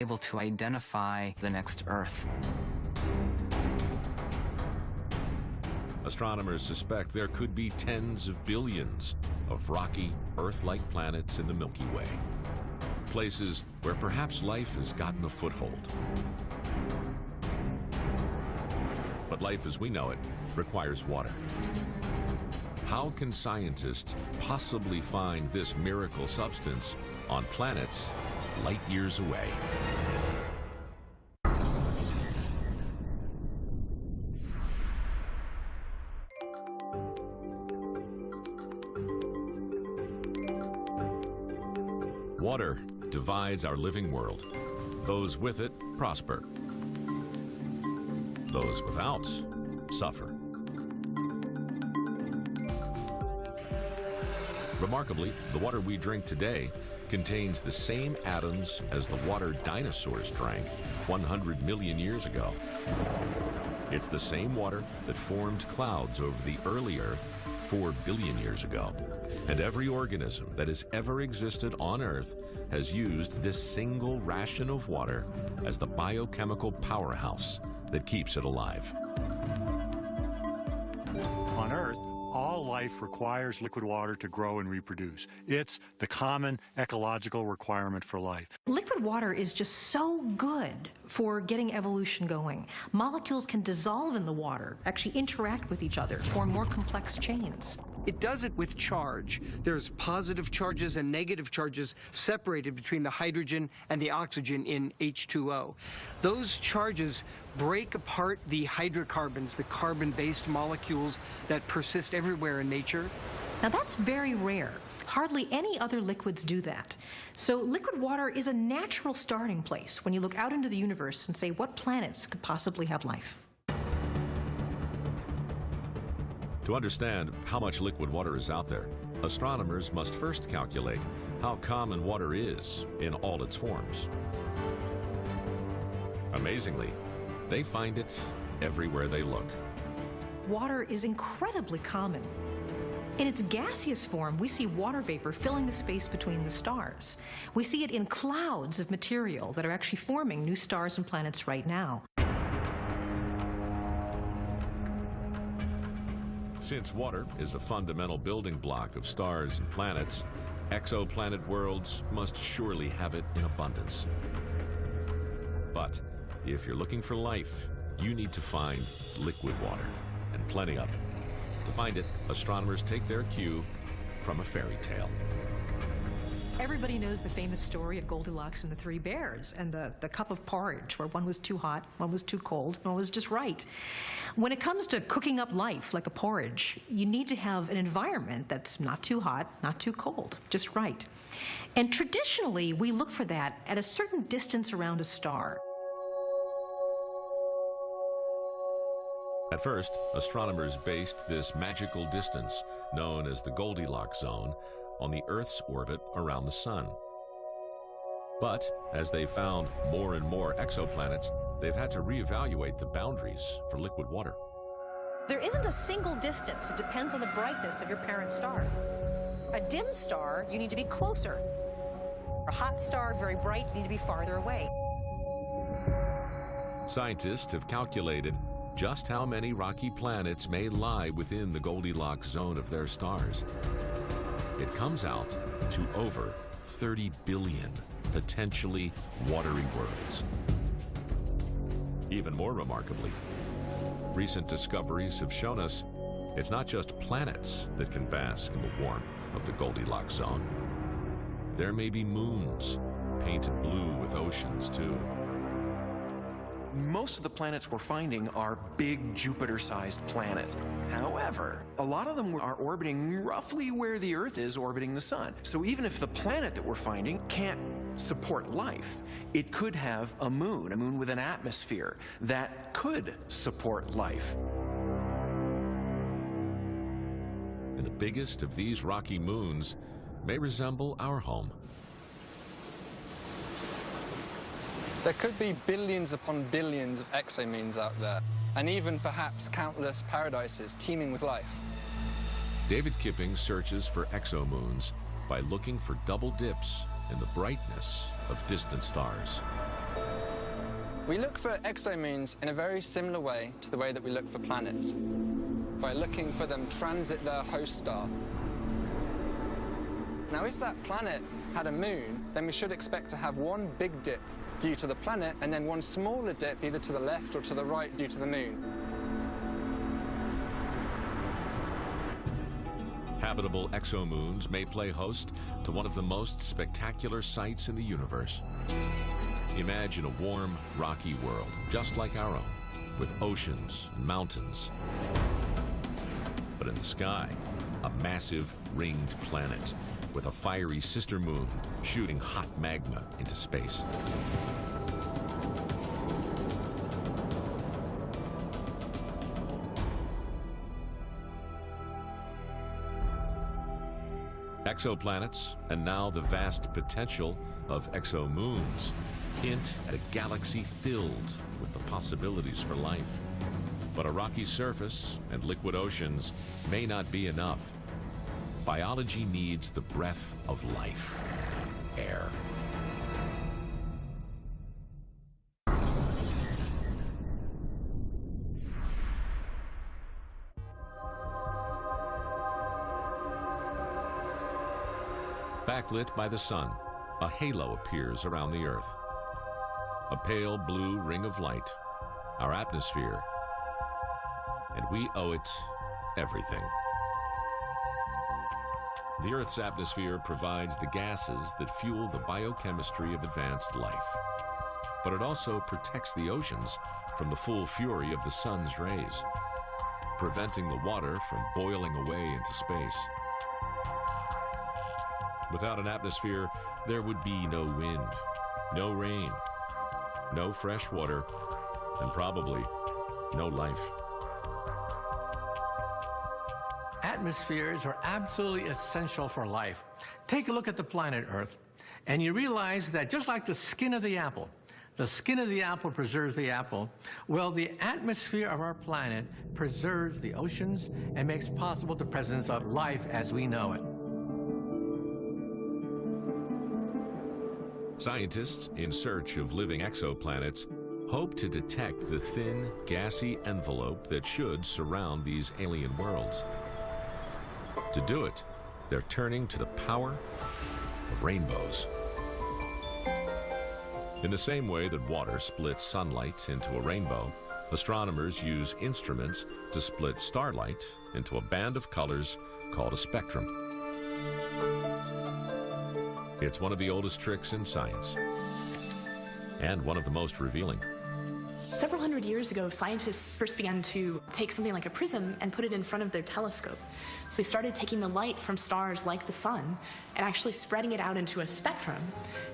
able to identify the next Earth. Astronomers suspect there could be tens of billions of rocky, Earth-like planets in the Milky Way. Places where perhaps life has gotten a foothold. But life as we know it requires water. How can scientists possibly find this miracle substance on planets light years away? Water divides our living world. Those with it prosper. Those without suffer. Remarkably, the water we drink today contains the same atoms as the water dinosaurs drank 100 million years ago. It's the same water that formed clouds over the early Earth 4 billion years ago. And every organism that has ever existed on Earth has used this single ration of water as the biochemical powerhouse that keeps it alive. On Earth, all life requires liquid water to grow and reproduce. It's the common ecological requirement for life. Liquid water is just so good for getting evolution going. Molecules can dissolve in the water, actually interact with each other, form more complex chains. It does it with charge. There's positive charges and negative charges separated between the hydrogen and the oxygen in H2O. Those charges break apart the hydrocarbons, the carbon-based molecules that persist everywhere in nature. Now that's very rare. Hardly any other liquids do that. So liquid water is a natural starting place when you look out into the universe and say, what planets could possibly have life? To understand how much liquid water is out there, astronomers must first calculate how common water is in all its forms. Amazingly, they find it everywhere they look. Water is incredibly common. In its gaseous form, we see water vapor filling the space between the stars. We see it in clouds of material that are actually forming new stars and planets right now. Since water is a fundamental building block of stars and planets, exoplanet worlds must surely have it in abundance. But if you're looking for life, you need to find liquid water, and plenty of it. To find it, astronomers take their cue from a fairy tale. Everybody knows the famous story of Goldilocks and the Three Bears and the cup of porridge, where one was too hot, one was too cold, one was just right. When it comes to cooking up life like a porridge, you need to have an environment that's not too hot, not too cold, just right. And traditionally, we look for that at a certain distance around a star. At first, astronomers based this magical distance, known as the Goldilocks zone, on the Earth's orbit around the Sun. But as they found more and more exoplanets, they've had to reevaluate the boundaries for liquid water. There isn't a single distance. It depends on the brightness of your parent star. A dim star, you need to be closer. A hot star, very bright, you need to be farther away. Scientists have calculated just how many rocky planets may lie within the Goldilocks zone of their stars. It comes out to over 30 billion potentially watery worlds. Even more remarkably, recent discoveries have shown us it's not just planets that can bask in the warmth of the Goldilocks zone. There may be moons painted blue with oceans too. Most of the planets we're finding are big Jupiter-sized planets. However, a lot of them are orbiting roughly where the Earth is orbiting the Sun. So even if the planet that we're finding can't support life, it could have a moon with an atmosphere that could support life. And the biggest of these rocky moons may resemble our home. There could be billions upon billions of exomoons out there, and even perhaps countless paradises teeming with life. David Kipping searches for exomoons by looking for double dips in the brightness of distant stars. We look for exomoons in a very similar way to the way that we look for planets, by looking for them transit their host star. Now, if that planet had a moon, then we should expect to have one big dip due to the planet, and then one smaller dip either to the left or to the right due to the moon. Habitable exomoons may play host to one of the most spectacular sights in the universe. Imagine a warm, rocky world, just like our own, with oceans and mountains. But in the sky, a massive ringed planet with a fiery sister moon shooting hot magma into space. Exoplanets, and now the vast potential of exomoons, hint at a galaxy filled with the possibilities for life. But a rocky surface and liquid oceans may not be enough. Biology needs the breath of life, air. Backlit by the sun, a halo appears around the Earth. A pale blue ring of light, our atmosphere, and we owe it everything. The Earth's atmosphere provides the gases that fuel the biochemistry of advanced life. But it also protects the oceans from the full fury of the sun's rays, preventing the water from boiling away into space. Without an atmosphere, there would be no wind, no rain, no fresh water, and probably no life. Atmospheres are absolutely essential for life. Take a look at the planet Earth, and you realize that just like the skin of the apple preserves the apple, well, the atmosphere of our planet preserves the oceans and makes possible the presence of life as we know it. Scientists, in search of living exoplanets, hope to detect the thin, gassy envelope that should surround these alien worlds. To do it, they're turning to the power of rainbows. In the same way that water splits sunlight into a rainbow, astronomers use instruments to split starlight into a band of colors called a spectrum. It's one of the oldest tricks in science, and one of the most revealing. Several hundred years ago, scientists first began to take something like a prism and put it in front of their telescope. So they started taking the light from stars like the sun and actually spreading it out into a spectrum.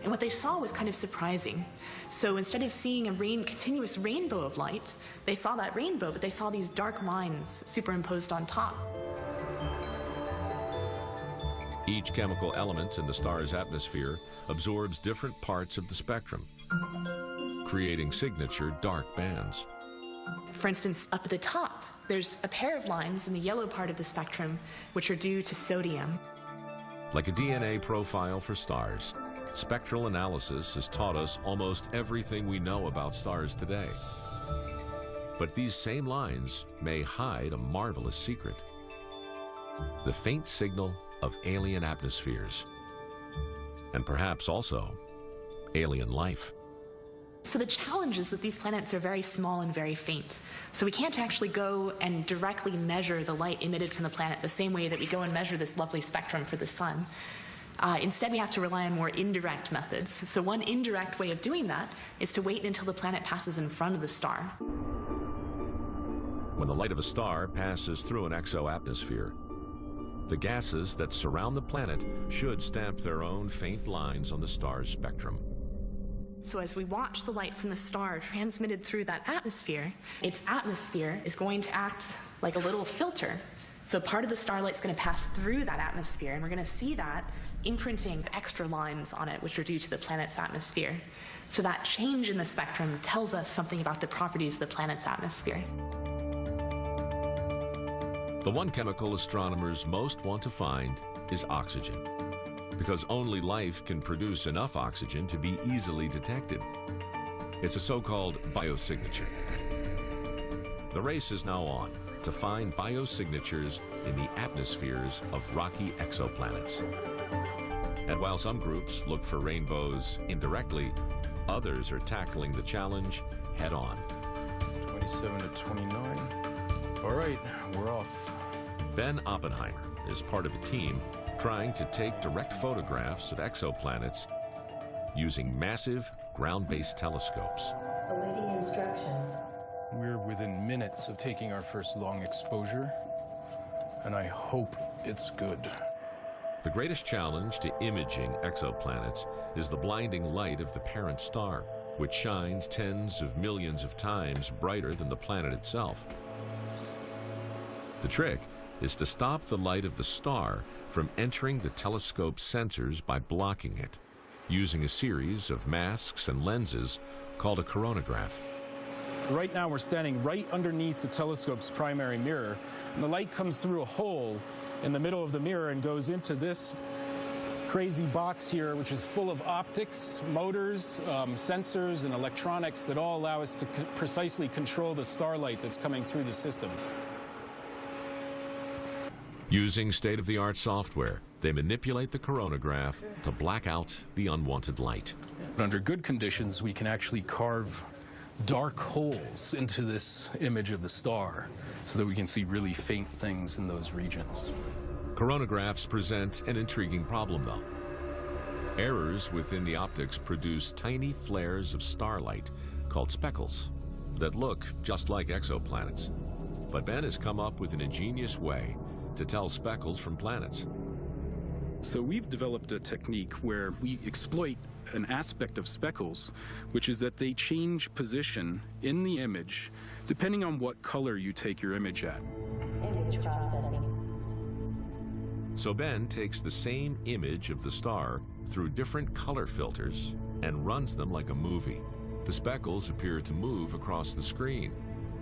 And what they saw was kind of surprising. So instead of seeing a continuous rainbow of light, they saw that rainbow, but they saw these dark lines superimposed on top. Each chemical element in the star's atmosphere absorbs different parts of the spectrum, creating signature dark bands. For instance, up at the top, there's a pair of lines in the yellow part of the spectrum which are due to sodium. Like a DNA profile for stars, spectral analysis has taught us almost everything we know about stars today. But these same lines may hide a marvelous secret: the faint signal of alien atmospheres, and perhaps also alien life. So the challenge is that these planets are very small and very faint. So we can't actually go and directly measure the light emitted from the planet the same way that we go and measure this lovely spectrum for the sun. Instead, we have to rely on more indirect methods. So one indirect way of doing that is to wait until the planet passes in front of the star. When the light of a star passes through an exoatmosphere, the gases that surround the planet should stamp their own faint lines on the star's spectrum. So as we watch the light from the star transmitted through that atmosphere, its atmosphere is going to act like a little filter. So part of the starlight's going to pass through that atmosphere, and we're going to see that imprinting extra lines on it, which are due to the planet's atmosphere. So that change in the spectrum tells us something about the properties of the planet's atmosphere. The one chemical astronomers most want to find is oxygen, because only life can produce enough oxygen to be easily detected. It's a so-called biosignature. The race is now on to find biosignatures in the atmospheres of rocky exoplanets. And while some groups look for rainbows indirectly, others are tackling the challenge head-on. 27 to 29. All right, we're off. Ben Oppenheimer is part of a team trying to take direct photographs of exoplanets using massive ground-based telescopes. Awaiting instructions. We're within minutes of taking our first long exposure, and I hope it's good. The greatest challenge to imaging exoplanets is the blinding light of the parent star, which shines tens of millions of times brighter than the planet itself. The trick is to stop the light of the star from entering the telescope's sensors by blocking it, using a series of masks and lenses called a coronagraph. Right now we're standing right underneath the telescope's primary mirror, and the light comes through a hole in the middle of the mirror and goes into this crazy box here, which is full of optics, motors, sensors, and electronics that all allow us to precisely control the starlight that's coming through the system. Using state-of-the-art software, they manipulate the coronagraph to black out the unwanted light. Under good conditions, we can actually carve dark holes into this image of the star so that we can see really faint things in those regions. Coronagraphs present an intriguing problem, though. Errors within the optics produce tiny flares of starlight called speckles that look just like exoplanets. But Ben has come up with an ingenious way to tell speckles from planets. So we've developed a technique where we exploit an aspect of speckles, which is that they change position in the image depending on what color you take your image at. Image processing. So Ben takes the same image of the star through different color filters and runs them like a movie. The speckles appear to move across the screen,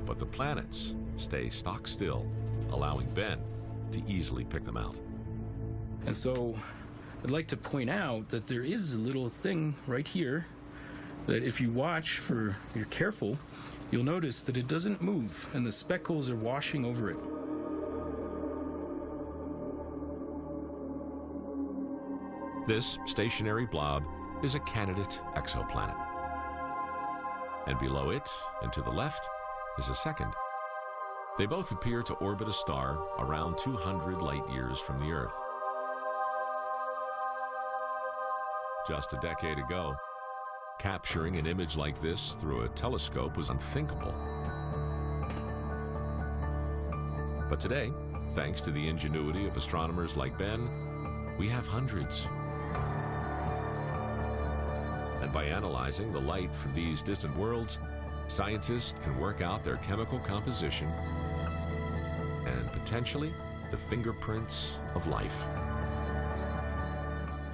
but the planets stay stock still, allowing Ben to easily pick them out. And so I'd like to point out that there is a little thing right here that if you watch for, you're careful, you'll notice that it doesn't move and the speckles are washing over it. This stationary blob is a candidate exoplanet. And below it, and to the left, is a second. They both appear to orbit a star around 200 light years from the Earth. Just a decade ago, capturing an image like this through a telescope was unthinkable. But today, thanks to the ingenuity of astronomers like Ben, we have hundreds. And by analyzing the light from these distant worlds, scientists can work out their chemical composition and potentially the fingerprints of life.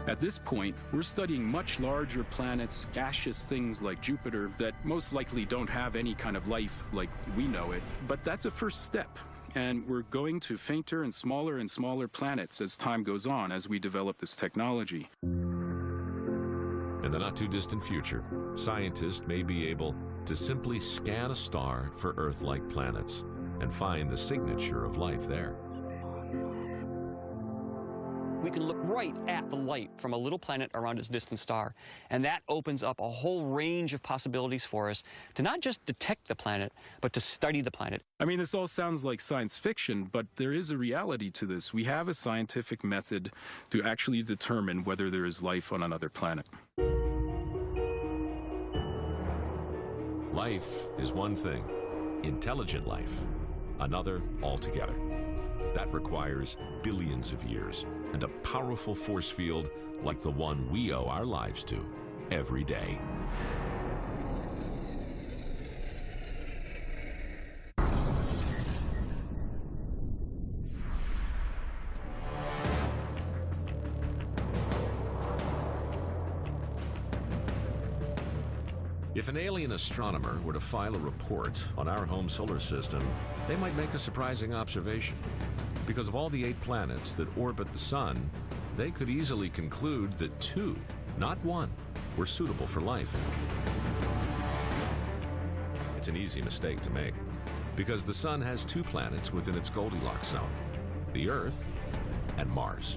At this point, we're studying much larger planets, gaseous things like Jupiter that most likely don't have any kind of life like we know it. But that's a first step. And we're going to fainter and smaller planets as time goes on as we develop this technology. In the not-too-distant future, scientists may be able to simply scan a star for Earth-like planets and find the signature of life there. We can look right at the light from a little planet around its distant star, and that opens up a whole range of possibilities for us to not just detect the planet, but to study the planet. I mean, this all sounds like science fiction, but there is a reality to this. We have a scientific method to actually determine whether there is life on another planet. Life is one thing, intelligent life, another altogether. That requires billions of years and a powerful force field like the one we owe our lives to every day. If an alien astronomer were to file a report on our home solar system, they might make a surprising observation. Because of all the 8 planets that orbit the Sun, they could easily conclude that 2, not 1, were suitable for life. It's an easy mistake to make, because the Sun has two planets within its Goldilocks zone, the Earth and Mars.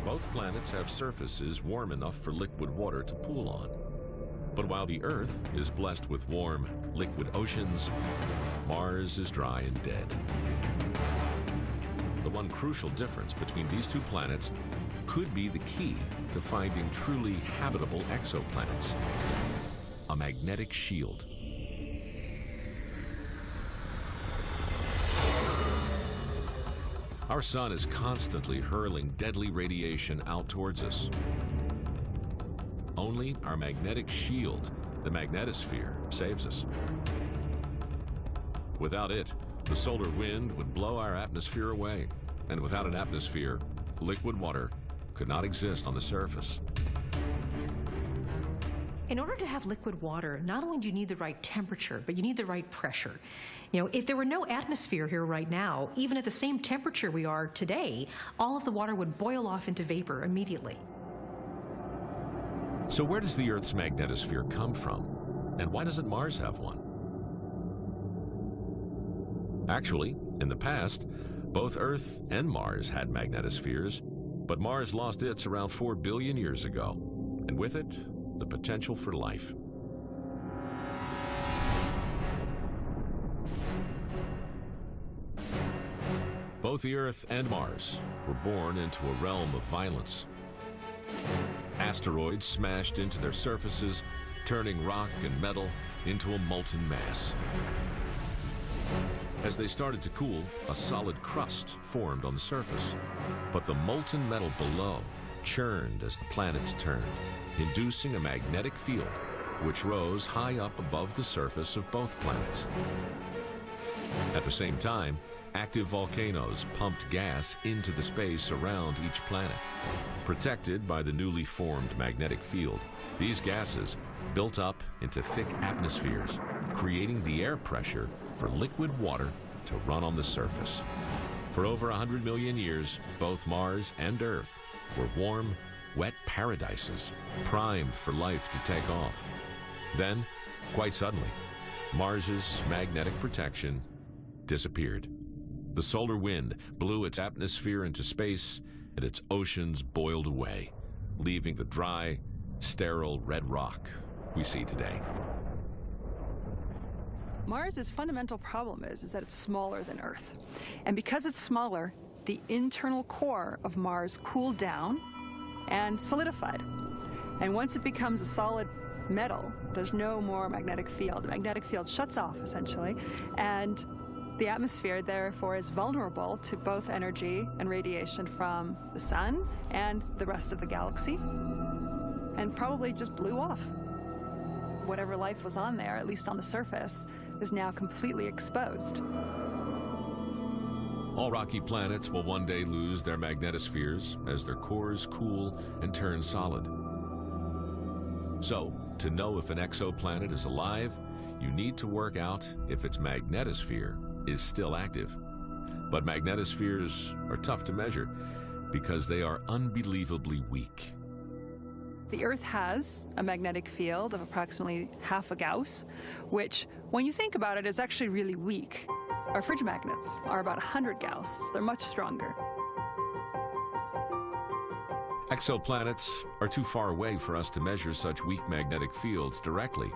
Both planets have surfaces warm enough for liquid water to pool on. But while the Earth is blessed with warm, liquid oceans, Mars is dry and dead. The one crucial difference between these two planets could be the key to finding truly habitable exoplanets: a magnetic shield. Our Sun is constantly hurling deadly radiation out towards us. Only our magnetic shield, the magnetosphere, saves us. Without it, the solar wind would blow our atmosphere away, and without an atmosphere, liquid water could not exist on the surface. In order to have liquid water, not only do you need the right temperature, but you need the right pressure. You know, if there were no atmosphere here right now, even at the same temperature we are today, all of the water would boil off into vapor immediately. So where does the Earth's magnetosphere come from? And why doesn't Mars have one? Actually, in the past, both Earth and Mars had magnetospheres, but Mars lost its around 4 billion years ago, and with it, the potential for life. Both the Earth and Mars were born into a realm of violence. Asteroids smashed into their surfaces, turning rock and metal into a molten mass. As they started to cool, a solid crust formed on the surface. But the molten metal below churned as the planets turned, inducing a magnetic field which rose high up above the surface of both planets. At the same time, active volcanoes pumped gas into the space around each planet. Protected by the newly formed magnetic field, these gases built up into thick atmospheres, creating the air pressure for liquid water to run on the surface. For over 100 million years, both Mars and Earth were warm, wet paradises, primed for life to take off. Then, quite suddenly, Mars's magnetic protection disappeared. The solar wind blew its atmosphere into space, and its oceans boiled away, leaving the dry, sterile red rock we see today. Mars' fundamental problem is that it's smaller than Earth. And because it's smaller, the internal core of Mars cooled down and solidified. And once it becomes a solid metal, there's no more magnetic field. The magnetic field shuts off, essentially, and the atmosphere, therefore, is vulnerable to both energy and radiation from the sun and the rest of the galaxy, and probably just blew off. Whatever life was on there, at least on the surface, is now completely exposed. All rocky planets will one day lose their magnetospheres as their cores cool and turn solid. So, to know if an exoplanet is alive, you need to work out if its magnetosphere is still active. But magnetospheres are tough to measure because they are unbelievably weak. The Earth has a magnetic field of approximately half a Gauss, which, when you think about it, is actually really weak. Our fridge magnets are about 100 Gauss, so they're much stronger. Exoplanets are too far away for us to measure such weak magnetic fields directly.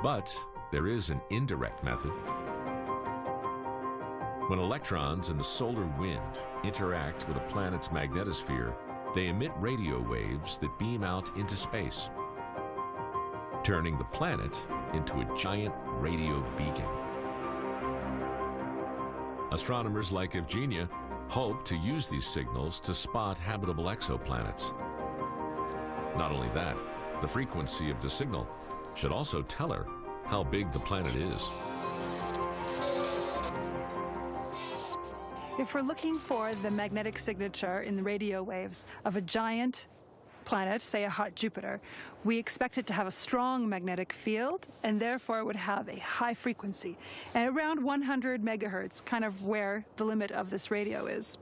But there is an indirect method. When electrons in the solar wind interact with a planet's magnetosphere, they emit radio waves that beam out into space, turning the planet into a giant radio beacon. Astronomers like Evgenia hope to use these signals to spot habitable exoplanets. Not only that, the frequency of the signal should also tell her how big the planet is. If we're looking for the magnetic signature in the radio waves of a giant planet, say a hot Jupiter, we expect it to have a strong magnetic field, and therefore it would have a high frequency. And around 100 megahertz, kind of where the limit of this radio is.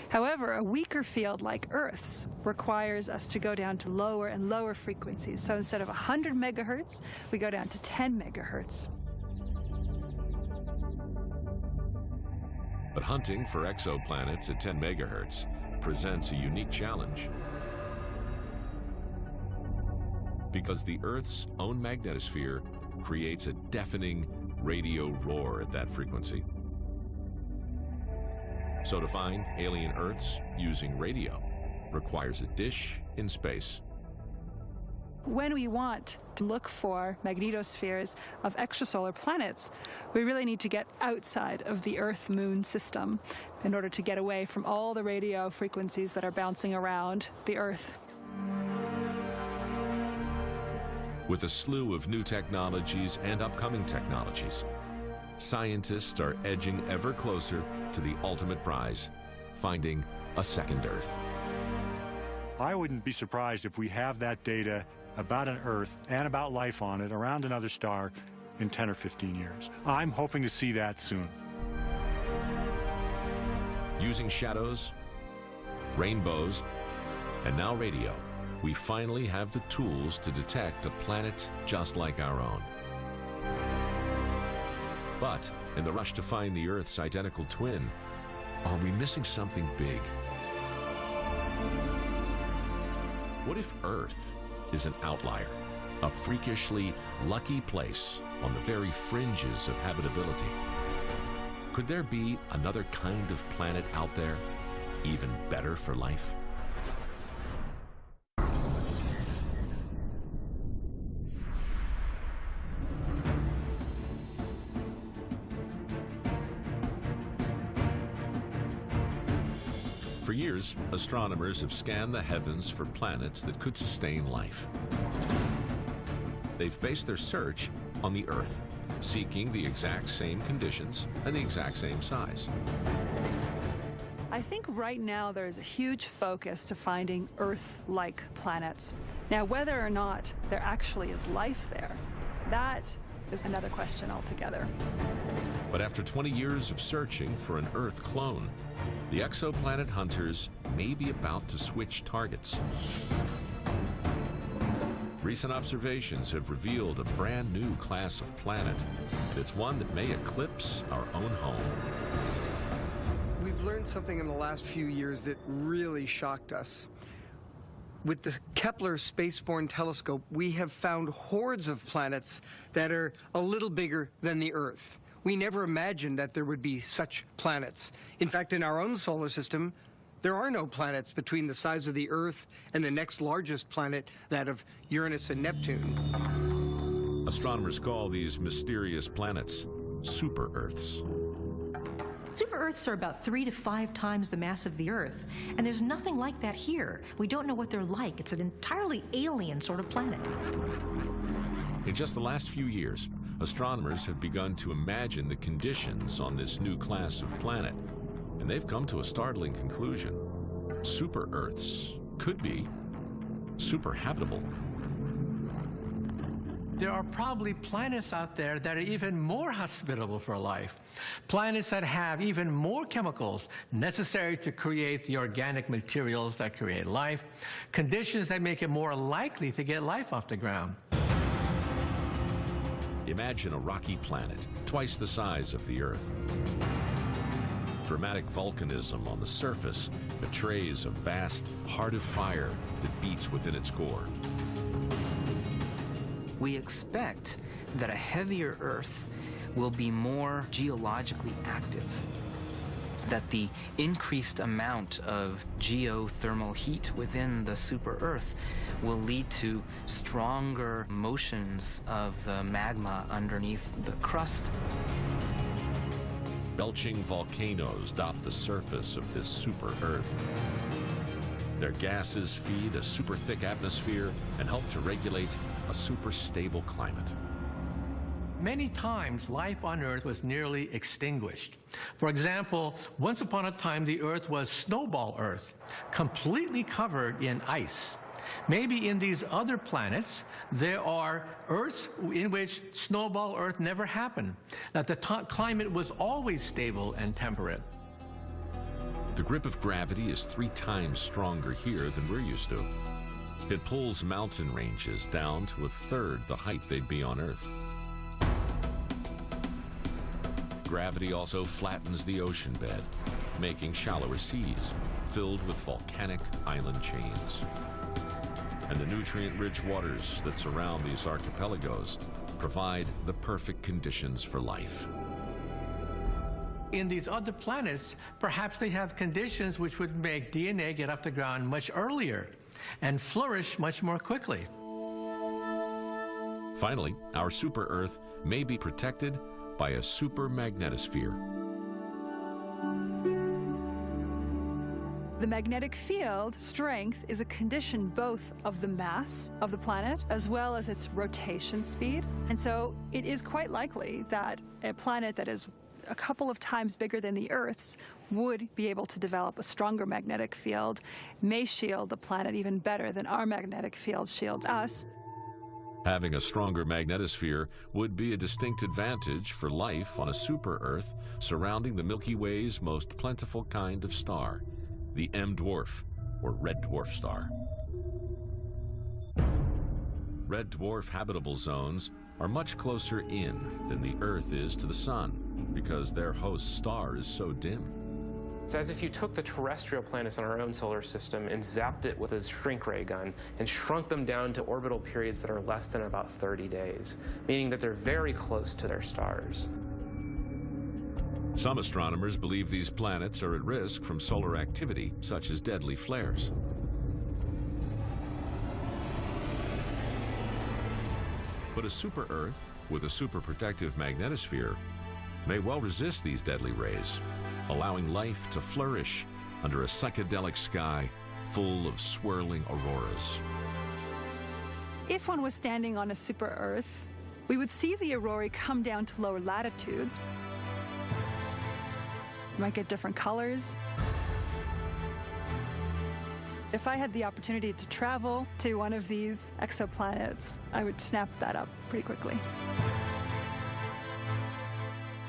However, a weaker field like Earth's requires us to go down to lower and lower frequencies. So instead of 100 megahertz, we go down to 10 megahertz. But hunting for exoplanets at 10 megahertz presents a unique challenge. Because the Earth's own magnetosphere creates a deafening radio roar at that frequency. So to find alien Earths using radio requires a dish in space. When we want to look for magnetospheres of extrasolar planets, we really need to get outside of the Earth-Moon system in order to get away from all the radio frequencies that are bouncing around the Earth. With a slew of new technologies and upcoming technologies, scientists are edging ever closer to the ultimate prize, finding a second Earth. I wouldn't be surprised if we have that data about an Earth and about life on it around another star in 10 or 15 years. I'm hoping to see that soon. Using shadows, rainbows, and now radio, we finally have the tools to detect a planet just like our own. But in the rush to find the Earth's identical twin, are we missing something big? What if Earth is an outlier, a freakishly lucky place on the very fringes of habitability? Could there be another kind of planet out there, even better for life? For years, astronomers have scanned the heavens for planets that could sustain life. They've based their search on the Earth, seeking the exact same conditions and the exact same size. I think right now there's a huge focus to finding Earth-like planets. Now, whether or not there actually is life there, that is another question altogether. But after 20 years of searching for an Earth clone, the exoplanet hunters may be about to switch targets. Recent observations have revealed a brand new class of planet, and it's one that may eclipse our own home. We've learned something in the last few years that really shocked us. With the Kepler spaceborne telescope, we have found hordes of planets that are a little bigger than the Earth. We never imagined that there would be such planets. In fact, in our own solar system, there are no planets between the size of the Earth and the next largest planet, that of Uranus and Neptune. Astronomers call these mysterious planets super-Earths. Super-Earths are about 3 to 5 times the mass of the Earth, and there's nothing like that here. We don't know what they're like. It's an entirely alien sort of planet. In just the last few years, astronomers have begun to imagine the conditions on this new class of planet, and they've come to a startling conclusion. Super-Earths could be super-habitable. There are probably planets out there that are even more hospitable for life. Planets that have even more chemicals necessary to create the organic materials that create life, conditions that make it more likely to get life off the ground. Imagine a rocky planet, twice the size of the Earth. Dramatic volcanism on the surface betrays a vast heart of fire that beats within its core. We expect that a heavier Earth will be more geologically active, that the increased amount of geothermal heat within the super-Earth will lead to stronger motions of the magma underneath the crust. Belching volcanoes dot the surface of this super-Earth. Their gases feed a super-thick atmosphere and help to regulate a super-stable climate. Many times, life on Earth was nearly extinguished. For example, once upon a time, the Earth was snowball Earth, completely covered in ice. Maybe in these other planets, there are Earths in which snowball Earth never happened, that the climate was always stable and temperate. The grip of gravity is 3 times stronger here than we're used to. It pulls mountain ranges down to 1/3 the height they'd be on Earth. Gravity also flattens the ocean bed, making shallower seas filled with volcanic island chains. And the nutrient-rich waters that surround these archipelagos provide the perfect conditions for life. In these other planets, perhaps they have conditions which would make DNA get off the ground much earlier and flourish much more quickly. Finally, our super-Earth may be protected by a supermagnetosphere. The magnetic field strength is a condition both of the mass of the planet as well as its rotation speed. And so it is quite likely that a planet that is a couple of times bigger than the Earth's would be able to develop a stronger magnetic field, may shield the planet even better than our magnetic field shields us. Having a stronger magnetosphere would be a distinct advantage for life on a super-Earth surrounding the Milky Way's most plentiful kind of star, the M dwarf, or red dwarf star. Red dwarf habitable zones are much closer in than the Earth is to the Sun because their host star is so dim. It's as if you took the terrestrial planets in our own solar system and zapped it with a shrink ray gun and shrunk them down to orbital periods that are less than about 30 days, meaning that they're very close to their stars. Some astronomers believe these planets are at risk from solar activity, such as deadly flares. But a super-Earth with a super-protective magnetosphere may well resist these deadly rays, allowing life to flourish under a psychedelic sky full of swirling auroras. If one was standing on a super-Earth, we would see the aurorae come down to lower latitudes. You might get different colors. If I had the opportunity to travel to one of these exoplanets, I would snap that up pretty quickly.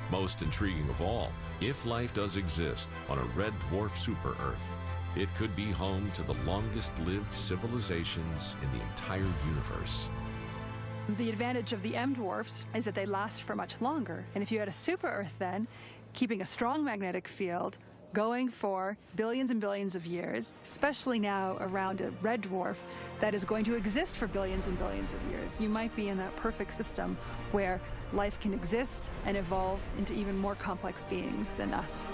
Most intriguing of all, if life does exist on a red dwarf super-Earth, it could be home to the longest-lived civilizations in the entire universe. The advantage of the M dwarfs is that they last for much longer. And if you had a super-Earth then, keeping a strong magnetic field, going for billions and billions of years, especially now around a red dwarf that is going to exist for billions and billions of years. You might be in that perfect system where life can exist and evolve into even more complex beings than us.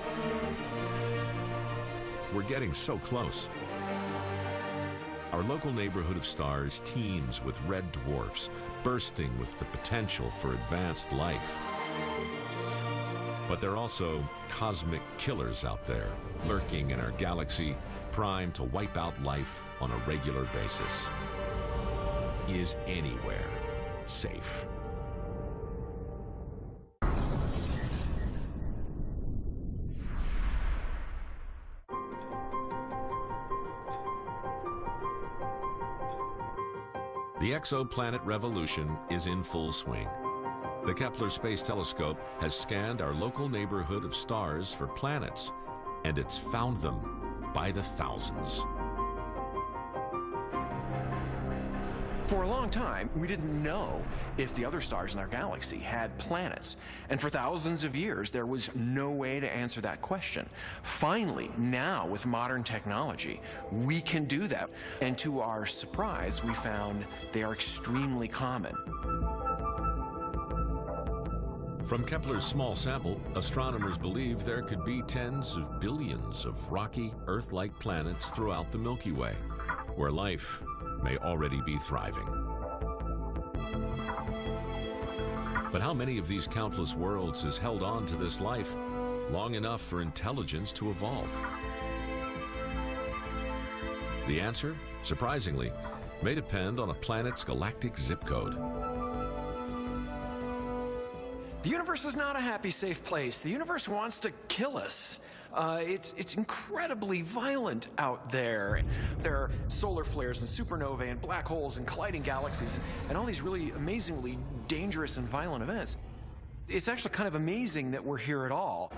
We're getting so close. Our local neighborhood of stars teems with red dwarfs, bursting with the potential for advanced life. But there are also cosmic killers out there, lurking in our galaxy, primed to wipe out life on a regular basis. Is anywhere safe? The exoplanet revolution is in full swing. The Kepler Space Telescope has scanned our local neighborhood of stars for planets, and it's found them by the thousands. For a long time, we didn't know if the other stars in our galaxy had planets. And for thousands of years, there was no way to answer that question. Finally, now with modern technology, we can do that. And to our surprise, we found they are extremely common. From Kepler's small sample, astronomers believe there could be tens of billions of rocky, Earth-like planets throughout the Milky Way, where life may already be thriving. But how many of these countless worlds has held on to this life long enough for intelligence to evolve? The answer, surprisingly, may depend on a planet's galactic zip code. The universe is not a happy, safe place. The universe wants to kill us. It's incredibly violent out there. There are solar flares and supernovae and black holes and colliding galaxies and all these really amazingly dangerous and violent events. It's actually kind of amazing that we're here at all.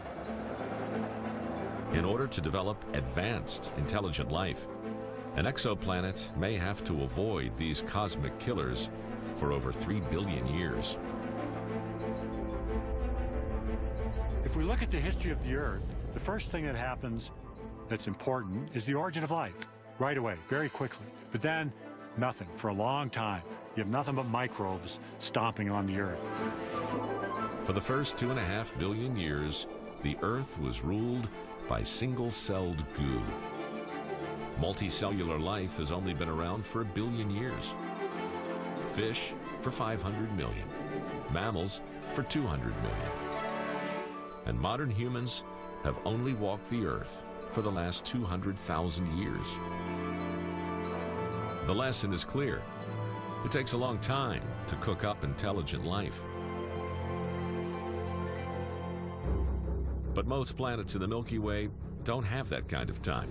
In order to develop advanced, intelligent life, an exoplanet may have to avoid these cosmic killers for over 3 billion years. If we look at the history of the Earth, the first thing that happens that's important is the origin of life, right away, very quickly. But then, nothing for a long time. You have nothing but microbes stomping on the Earth. For the first 2.5 billion years, the Earth was ruled by single-celled goo. Multicellular life has only been around for 1 billion years. Fish for 500 million. Mammals for 200 million. And modern humans have only walked the Earth for the last 200,000 years. The lesson is clear. It takes a long time to cook up intelligent life. But most planets in the Milky Way don't have that kind of time.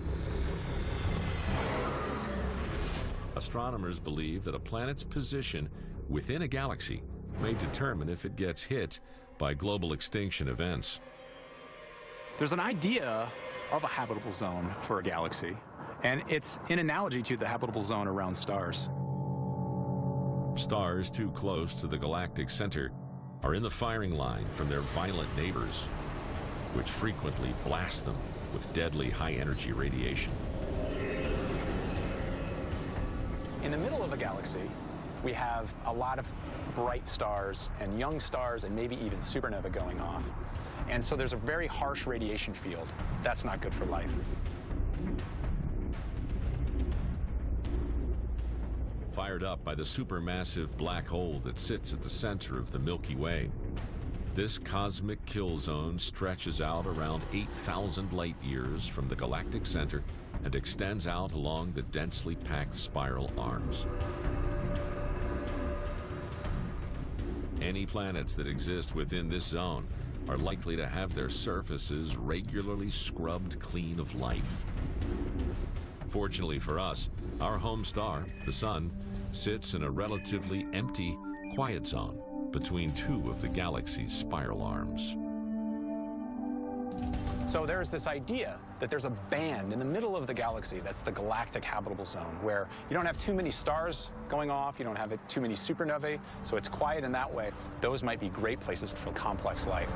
Astronomers believe that a planet's position within a galaxy may determine if it gets hit by global extinction events. There's an idea of a habitable zone for a galaxy, and it's in analogy to the habitable zone around stars. Stars too close to the galactic center are in the firing line from their violent neighbors, which frequently blast them with deadly high-energy radiation. In the middle of a galaxy, we have a lot of bright stars and young stars and maybe even supernovae going off. And so there's a very harsh radiation field. That's not good for life. Fired up by the supermassive black hole that sits at the center of the Milky Way, this cosmic kill zone stretches out around 8,000 light years from the galactic center and extends out along the densely packed spiral arms. Any planets that exist within this zone are likely to have their surfaces regularly scrubbed clean of life. Fortunately for us, our home star, the Sun, sits in a relatively empty, quiet zone between two of the galaxy's spiral arms. So there's this idea that there's a band in the middle of the galaxy that's the galactic habitable zone, where you don't have too many stars going off, you don't have too many supernovae, so it's quiet in that way. Those might be great places for complex life.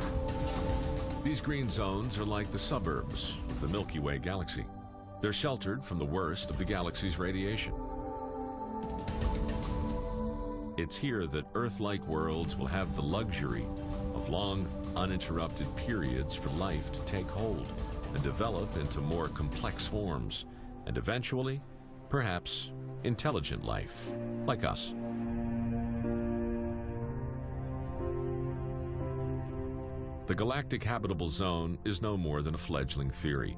These green zones are like the suburbs of the Milky Way galaxy. They're sheltered from the worst of the galaxy's radiation. It's here that Earth-like worlds will have the luxury of long, uninterrupted periods for life to take hold and develop into more complex forms, and eventually, perhaps, intelligent life, like us. The galactic habitable zone is no more than a fledgling theory,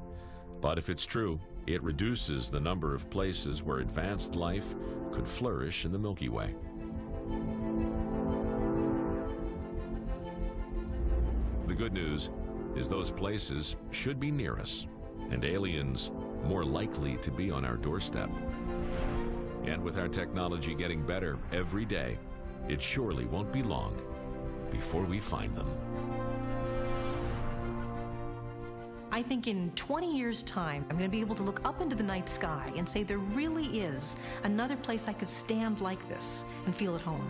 but if it's true, it reduces the number of places where advanced life could flourish in the Milky Way. The good news is those places should be near us, and aliens more likely to be on our doorstep. And with our technology getting better every day, it surely won't be long before we find them. I think in 20 years' time, I'm going to be able to look up into the night sky and say there really is another place I could stand like this and feel at home.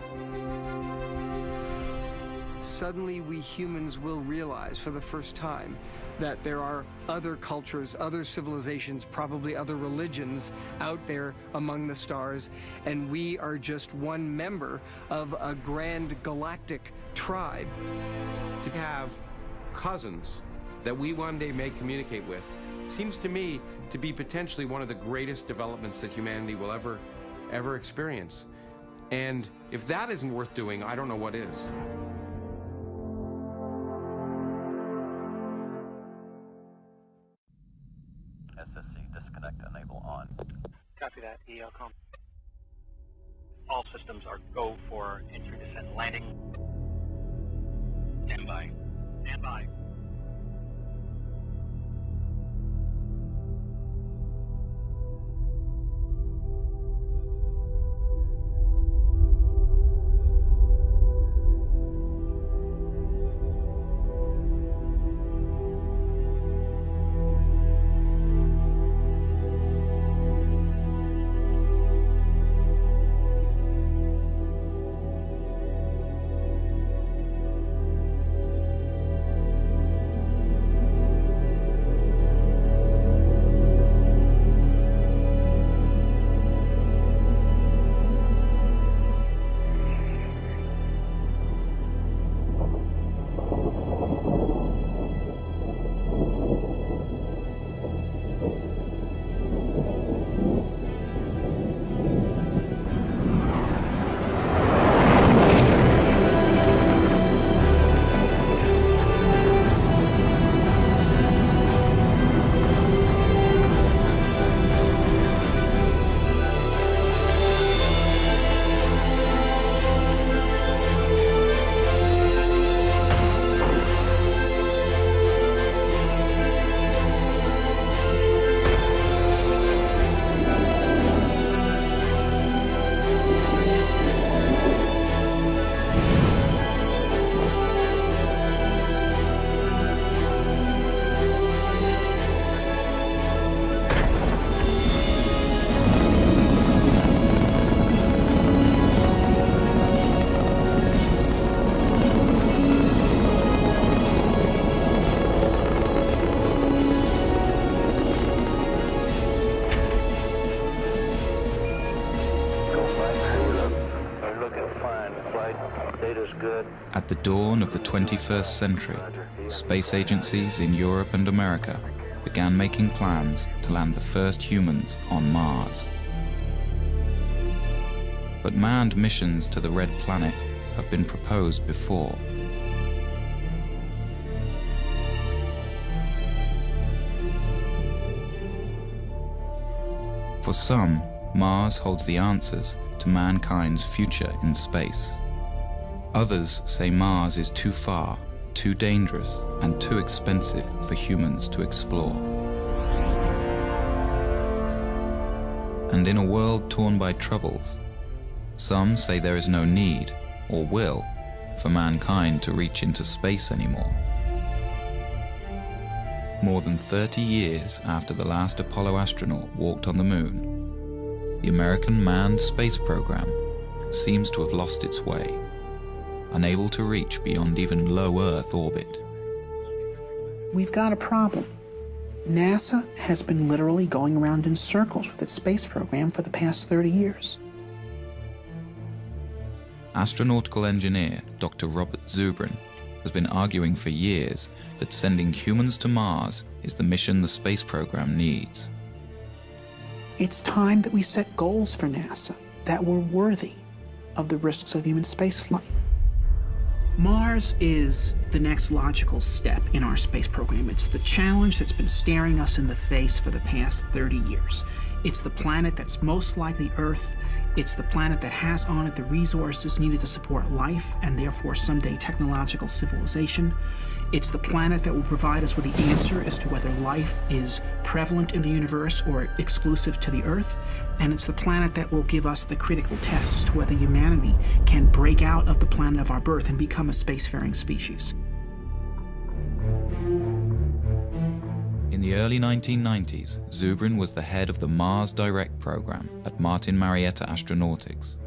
Suddenly we humans will realize for the first time that there are other cultures, other civilizations, probably other religions out there among the stars, and we are just one member of a grand galactic tribe. To have cousins that we one day may communicate with seems to me to be potentially one of the greatest developments that humanity will ever experience. And if that isn't worth doing, I don't know what is. SSC disconnect enable on. Copy that, ELCOM. All systems are go for entry, descent, and landing. Stand by. Stand by. right. Data's good. At the dawn of the 21st century, space agencies in Europe and America began making plans to land the first humans on Mars. But manned missions to the Red Planet have been proposed before. For some, Mars holds the answers to mankind's future in space. Others say Mars is too far, too dangerous, and too expensive for humans to explore. And in a world torn by troubles, some say there is no need, or will, for mankind to reach into space anymore. More than 30 years after the last Apollo astronaut walked on the moon, the American manned space program seems to have lost its way, unable to reach beyond even low Earth orbit. We've got a problem. NASA has been literally going around in circles with its space program for the past 30 years. Astronautical engineer Dr. Robert Zubrin has been arguing for years that sending humans to Mars is the mission the space program needs. It's time that we set goals for NASA that were worthy of the risks of human spaceflight. Mars is the next logical step in our space program. It's the challenge that's been staring us in the face for the past 30 years. It's the planet that's most likely Earth. It's the planet that has on it the resources needed to support life and therefore someday technological civilization. It's the planet that will provide us with the answer as to whether life is prevalent in the universe or exclusive to the Earth. And it's the planet that will give us the critical test as to whether humanity can break out of the planet of our birth and become a spacefaring species. In the early 1990s, Zubrin was the head of the Mars Direct program at Martin Marietta Astronautics.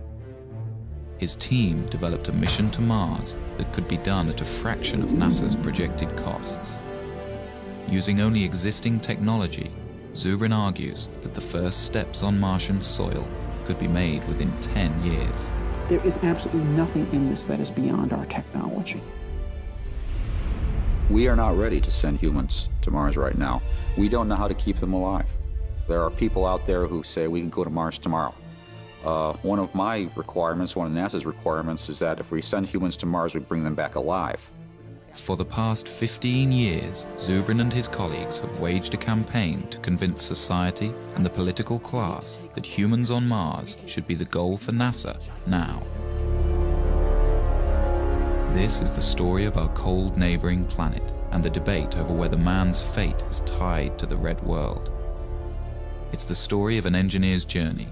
His team developed a mission to Mars that could be done at a fraction of NASA's projected costs. Using only existing technology, Zubrin argues that the first steps on Martian soil could be made within 10 years. There is absolutely nothing in this that is beyond our technology. We are not ready to send humans to Mars right now. We don't know how to keep them alive. There are people out there who say we can go to Mars tomorrow. One of my requirements, one of NASA's requirements, is that if we send humans to Mars, we bring them back alive. For the past 15 years, Zubrin and his colleagues have waged a campaign to convince society and the political class that humans on Mars should be the goal for NASA now. This is the story of our cold neighboring planet and the debate over whether man's fate is tied to the red world. It's the story of an engineer's journey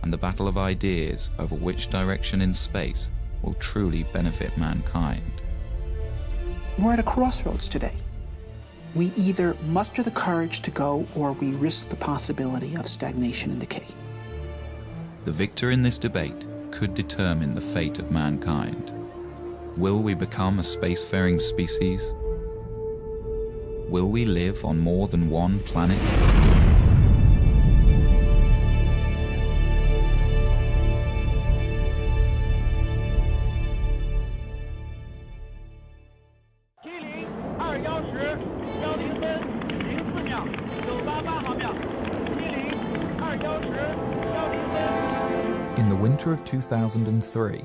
and the battle of ideas over which direction in space will truly benefit mankind. We're at a crossroads today. We either muster the courage to go or we risk the possibility of stagnation and decay. The victor in this debate could determine the fate of mankind. Will we become a spacefaring species? Will we live on more than one planet? In the winter of 2003,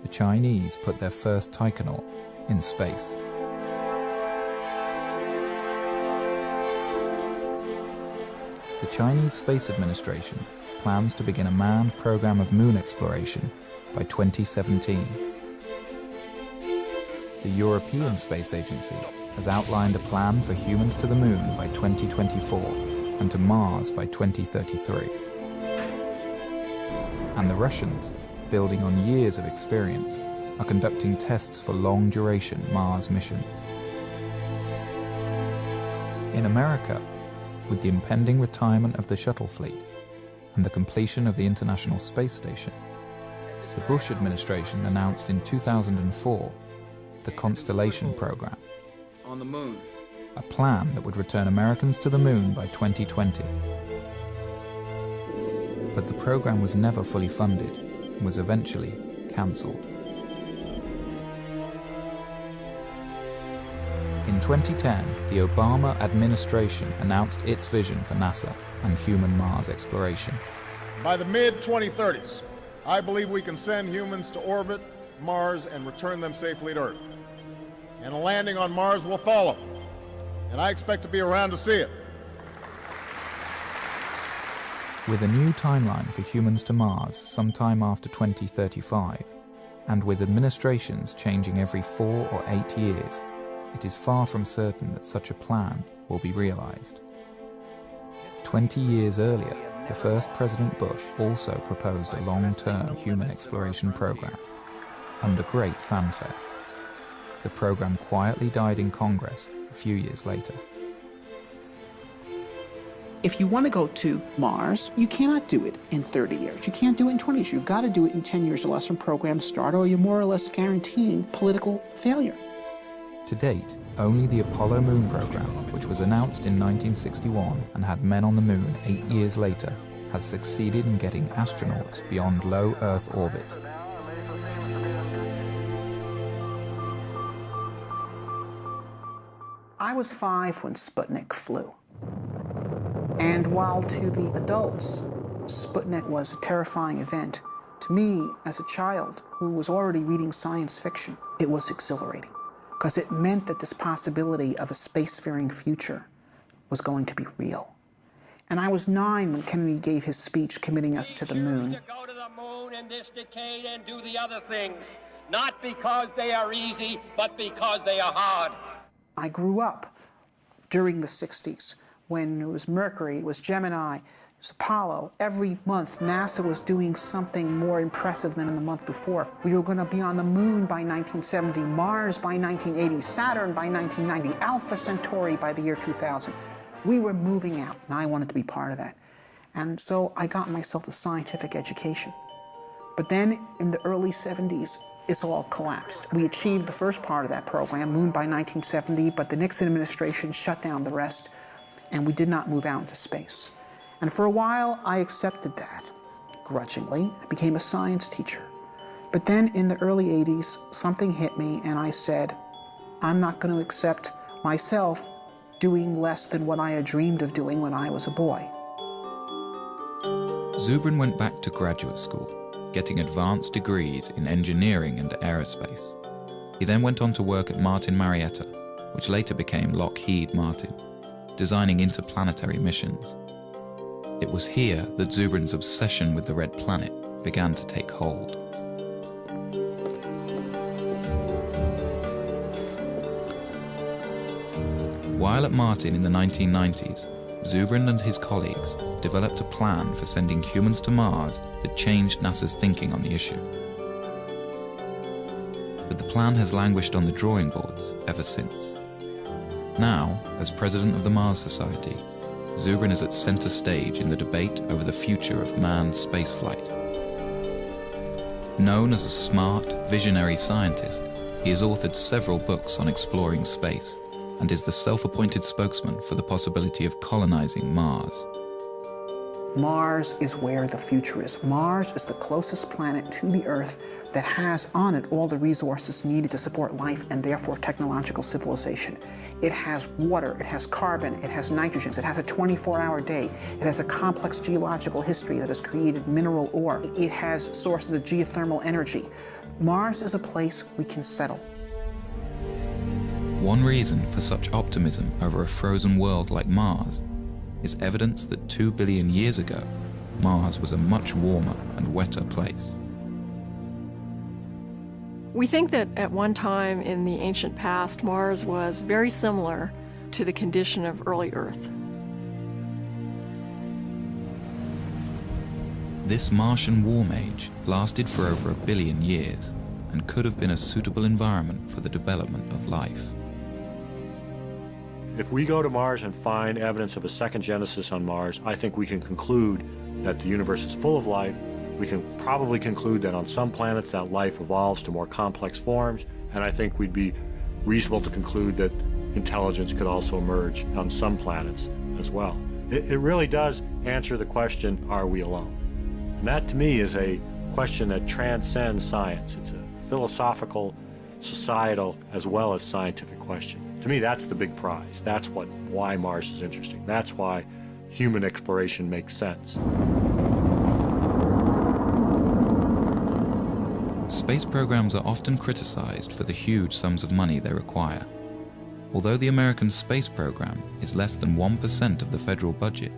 the Chinese put their first taikonaut in space. The Chinese Space Administration plans to begin a manned program of moon exploration by 2017. The European Space Agency has outlined a plan for humans to the moon by 2024 and to Mars by 2033. And the Russians, building on years of experience, are conducting tests for long-duration Mars missions. In America, with the impending retirement of the shuttle fleet and the completion of the International Space Station, the Bush administration announced in 2004 the Constellation Program, On the moon. a plan that would return Americans to the moon by 2020. But the program was never fully funded and was eventually cancelled. 2010, the Obama administration announced its vision for NASA and human Mars exploration. By the mid-2030s, I believe we can send humans to orbit Mars and return them safely to Earth. And a landing on Mars will follow, and I expect to be around to see it. With a new timeline for humans to Mars sometime after 2035, and with administrations changing every 4 or 8 years, it is far from certain that such a plan will be realized. 20 years earlier, the first President Bush also proposed a long-term human exploration program, under great fanfare. The program quietly died in Congress a few years later. If you want to go to Mars, you cannot do it in 30 years. You can't do it in 20 years. You've got to do it in 10 years or less from program start, or you're more or less guaranteeing political failure. To date, only the Apollo moon program, which was announced in 1961 and had men on the moon 8 years later, has succeeded in getting astronauts beyond low Earth orbit. I was 5 when Sputnik flew. And while to the adults, Sputnik was a terrifying event, to me, as a child who was already reading science fiction, it was exhilarating, because it meant that this possibility of a spacefaring future was going to be real. And I was 9 when Kennedy gave his speech committing us to the moon. Go to the moon in this decade and do the other things, not because they are easy, but because they are hard. I grew up during the 60s, when it was Mercury, it was Gemini, it was Apollo. Every month, NASA was doing something more impressive than in the month before. We were going to be on the moon by 1970, Mars by 1980, Saturn by 1990, Alpha Centauri by the year 2000. We were moving out, and I wanted to be part of that. And so I got myself a scientific education. But then, in the early 70s, it's all collapsed. We achieved the first part of that program, Moon by 1970, but the Nixon administration shut down the rest, and we did not move out into space. And for a while, I accepted that, grudgingly. I became a science teacher. But then in the early 80s, something hit me, and I said, I'm not going to accept myself doing less than what I had dreamed of doing when I was a boy. Zubrin went back to graduate school, getting advanced degrees in engineering and aerospace. He then went on to work at Martin Marietta, which later became Lockheed Martin, designing interplanetary missions. It was here that Zubrin's obsession with the red planet began to take hold. While at Martin in the 1990s, Zubrin and his colleagues developed a plan for sending humans to Mars that changed NASA's thinking on the issue. But the plan has languished on the drawing boards ever since. Now, as president of the Mars Society, Zubrin is at center stage in the debate over the future of manned spaceflight. Known as a smart, visionary scientist, he has authored several books on exploring space and is the self-appointed spokesman for the possibility of colonizing Mars. Mars is where the future is. Mars is the closest planet to the Earth that has on it all the resources needed to support life and therefore technological civilization. It has water, it has carbon, it has nitrogen, it has a 24-hour day, it has a complex geological history that has created mineral ore, it has sources of geothermal energy. Mars is a place we can settle. One reason for such optimism over a frozen world like Mars is evidence that 2 billion years ago, Mars was a much warmer and wetter place. We think that at one time in the ancient past, Mars was very similar to the condition of early Earth. This Martian warm age lasted for over 1 billion years and could have been a suitable environment for the development of life. If we go to Mars and find evidence of a second genesis on Mars, I think we can conclude that the universe is full of life. We can probably conclude that on some planets that life evolves to more complex forms, and I think we'd be reasonable to conclude that intelligence could also emerge on some planets as well. It really does answer the question, are we alone? And that to me is a question that transcends science. It's a philosophical, societal, as well as scientific question. To me, that's the big prize. That's why Mars is interesting. That's why human exploration makes sense. Space programs are often criticized for the huge sums of money they require. Although the American space program is less than 1% of the federal budget,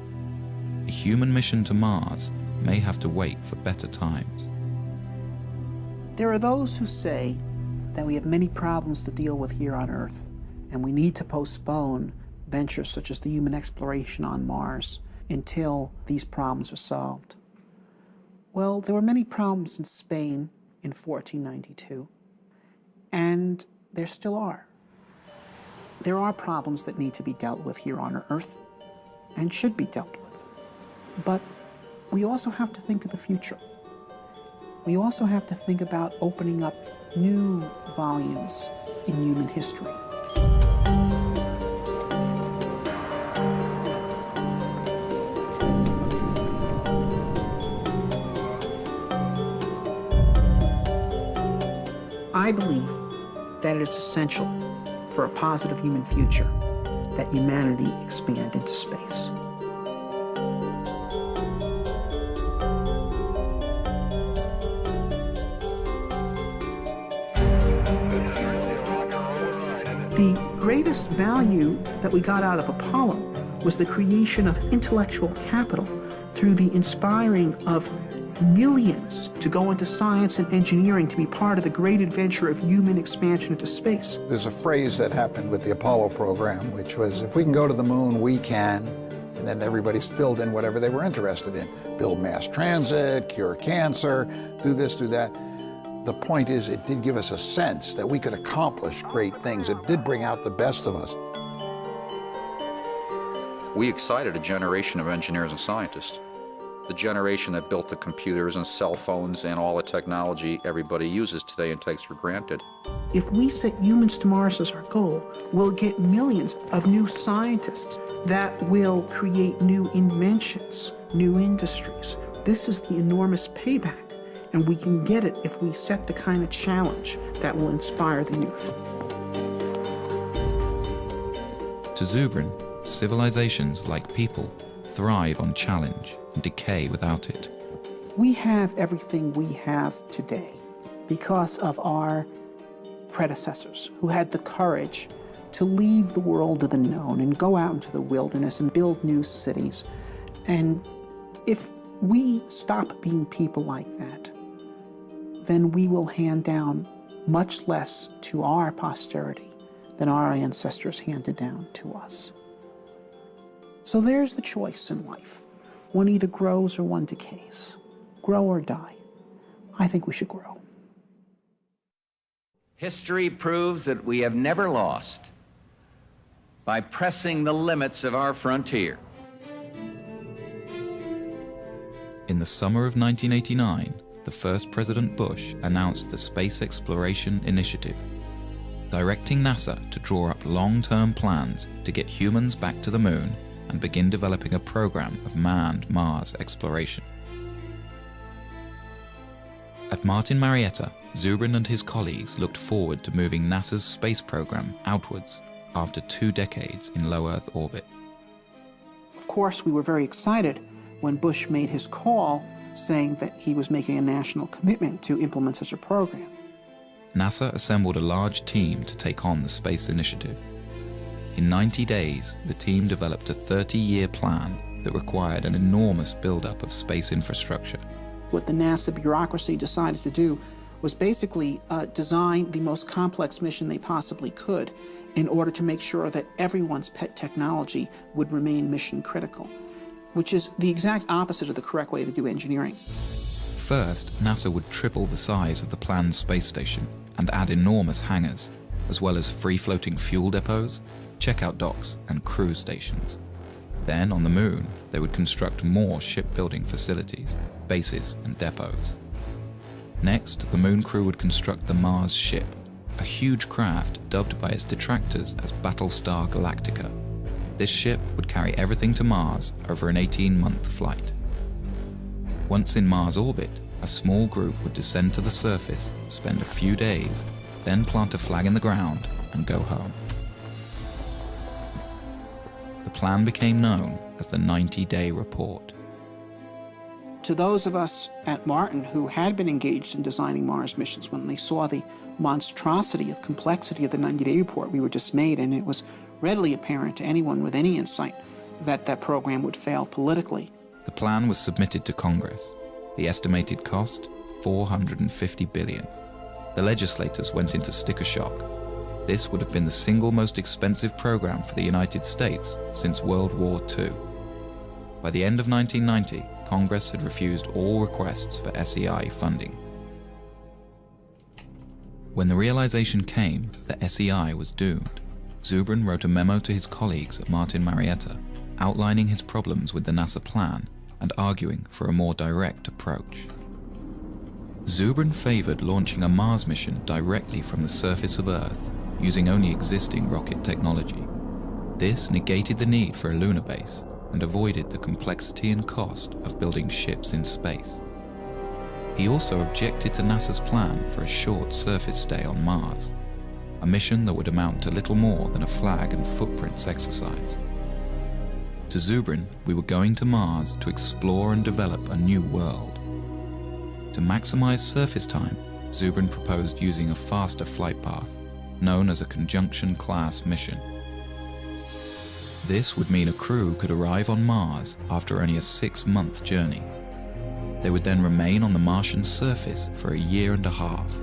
a human mission to Mars may have to wait for better times. There are those who say that we have many problems to deal with here on Earth, and we need to postpone ventures such as the human exploration on Mars until these problems are solved. Well, there were many problems in Spain in 1492, and there still are. There are problems that need to be dealt with here on Earth and should be dealt with. But we also have to think of the future. We also have to think about opening up new volumes in human history. I believe that it's essential for a positive human future that humanity expand into space. The greatest value that we got out of Apollo was the creation of intellectual capital through the inspiring of millions to go into science and engineering to be part of the great adventure of human expansion into space. There's a phrase that happened with the Apollo program, which was, if we can go to the moon, we can, and then everybody's filled in whatever they were interested in. Build mass transit, cure cancer, do this, do that. The point is, it did give us a sense that we could accomplish great things. It did bring out the best of us. We excited a generation of engineers and scientists. The generation that built the computers and cell phones and all the technology everybody uses today and takes for granted. If we set humans to Mars as our goal, we'll get millions of new scientists that will create new inventions, new industries. This is the enormous payback, and we can get it if we set the kind of challenge that will inspire the youth. To Zubrin, civilizations like people thrive on challenge and decay without it. We have everything we have today because of our predecessors who had the courage to leave the world of the known and go out into the wilderness and build new cities. And if we stop being people like that, then we will hand down much less to our posterity than our ancestors handed down to us. So there's the choice in life. One either grows or one decays. Grow or die. I think we should grow. History proves that we have never lost by pressing the limits of our frontier. In the summer of 1989, the first President Bush announced the Space Exploration Initiative, directing NASA to draw up long-term plans to get humans back to the moon and begin developing a program of manned Mars exploration. At Martin Marietta, Zubrin and his colleagues looked forward to moving NASA's space program outwards after 2 decades in low Earth orbit. Of course, we were very excited when Bush made his call saying that he was making a national commitment to implement such a program. NASA assembled a large team to take on the space initiative. In 90 days, the team developed a 30-year plan that required an enormous buildup of space infrastructure. What the NASA bureaucracy decided to do was basically design the most complex mission they possibly could in order to make sure that everyone's pet technology would remain mission critical, which is the exact opposite of the correct way to do engineering. First, NASA would triple the size of the planned space station and add enormous hangars, as well as free-floating fuel depots, checkout docks, and cruise stations. Then, on the moon, they would construct more shipbuilding facilities, bases, and depots. Next, the moon crew would construct the Mars ship, a huge craft dubbed by its detractors as Battlestar Galactica. This ship would carry everything to Mars over an 18-month flight. Once in Mars orbit, a small group would descend to the surface, spend a few days, then plant a flag in the ground and go home. plan became known as the 90-day report. To those of us at Martin who had been engaged in designing Mars missions, when they saw the monstrosity of complexity of the 90-day report, we were dismayed, and it was readily apparent to anyone with any insight that that program would fail politically. The plan was submitted to Congress. The estimated cost, $450 billion. The legislators went into sticker shock. This would have been the single most expensive program for the United States since World War II. By the end of 1990, Congress had refused all requests for SEI funding. When the realization came that SEI was doomed, Zubrin wrote a memo to his colleagues at Martin Marietta, outlining his problems with the NASA plan and arguing for a more direct approach. Zubrin favored launching a Mars mission directly from the surface of Earth, using only existing rocket technology. This negated the need for a lunar base and avoided the complexity and cost of building ships in space. He also objected to NASA's plan for a short surface stay on Mars, a mission that would amount to little more than a flag and footprints exercise. To Zubrin, we were going to Mars to explore and develop a new world. To maximize surface time, Zubrin proposed using a faster flight path, known as a conjunction-class mission. This would mean a crew could arrive on Mars after only a 6-month journey. They would then remain on the Martian surface for a year and a half.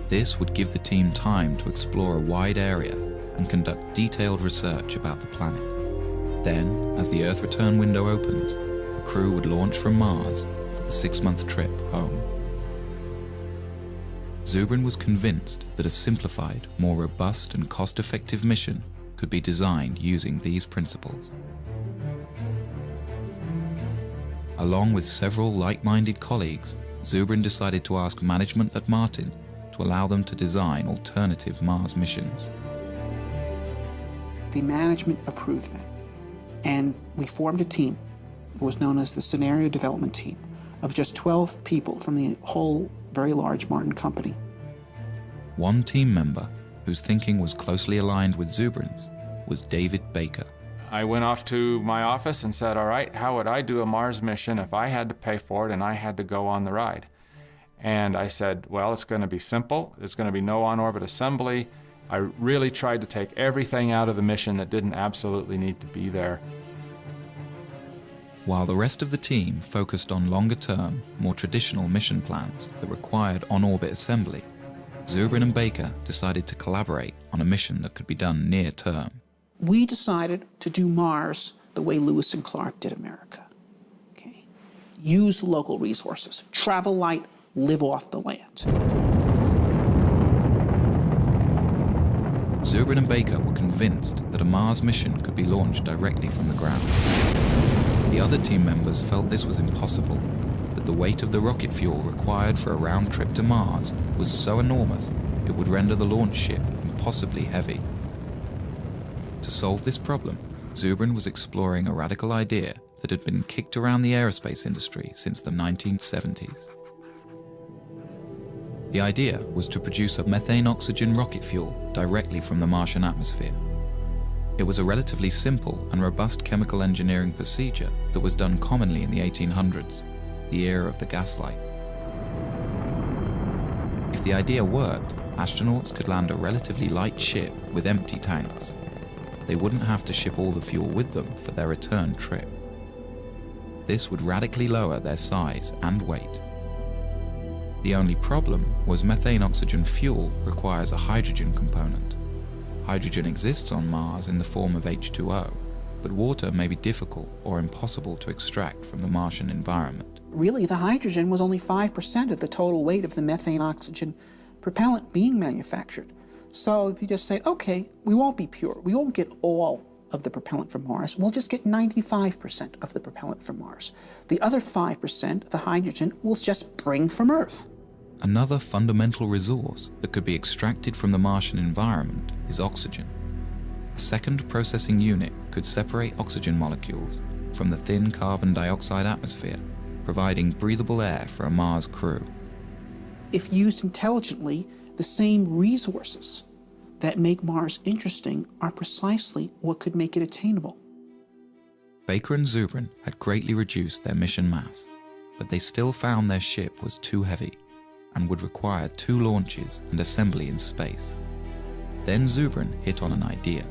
This would give the team time to explore a wide area and conduct detailed research about the planet. Then, as the Earth return window opens, the crew would launch from Mars for the 6-month trip home. Zubrin was convinced that a simplified, more robust and cost-effective mission could be designed using these principles. Along with several like-minded colleagues, Zubrin decided to ask management at Martin to allow them to design alternative Mars missions. The management approved that, and we formed a team that was known as the Scenario Development Team of just 12 people from the whole very large Martin company. One team member, whose thinking was closely aligned with Zubrin's, was David Baker. I went off to my office and said, all right, how would I do a Mars mission if I had to pay for it and I had to go on the ride? And I said, well, it's going to be simple. There's going to be no on-orbit assembly. I really tried to take everything out of the mission that didn't absolutely need to be there. While the rest of the team focused on longer-term, more traditional mission plans that required on-orbit assembly, Zubrin and Baker decided to collaborate on a mission that could be done near-term. We decided to do Mars the way Lewis and Clark did America. Okay? Use local resources, travel light, live off the land. Zubrin and Baker were convinced that a Mars mission could be launched directly from the ground. The other team members felt this was impossible, that the weight of the rocket fuel required for a round trip to Mars was so enormous it would render the launch ship impossibly heavy. To solve this problem, Zubrin was exploring a radical idea that had been kicked around the aerospace industry since the 1970s. The idea was to produce a methane-oxygen rocket fuel directly from the Martian atmosphere. It was a relatively simple and robust chemical engineering procedure that was done commonly in the 1800s, the era of the gaslight. If the idea worked, astronauts could land a relatively light ship with empty tanks. They wouldn't have to ship all the fuel with them for their return trip. This would radically lower their size and weight. The only problem was methane-oxygen fuel requires a hydrogen component. Hydrogen exists on Mars in the form of H2O, but water may be difficult or impossible to extract from the Martian environment. Really, the hydrogen was only 5% of the total weight of the methane-oxygen propellant being manufactured. So if you just say, okay, we won't be pure, we won't get all of the propellant from Mars, we'll just get 95% of the propellant from Mars. The other 5%, the hydrogen, we'll just bring from Earth. Another fundamental resource that could be extracted from the Martian environment is oxygen. A second processing unit could separate oxygen molecules from the thin carbon dioxide atmosphere, providing breathable air for a Mars crew. If used intelligently, the same resources that make Mars interesting are precisely what could make it attainable. Baker and Zubrin had greatly reduced their mission mass, but they still found their ship was too heavy and would require 2 launches and assembly in space. Then Zubrin hit on an idea.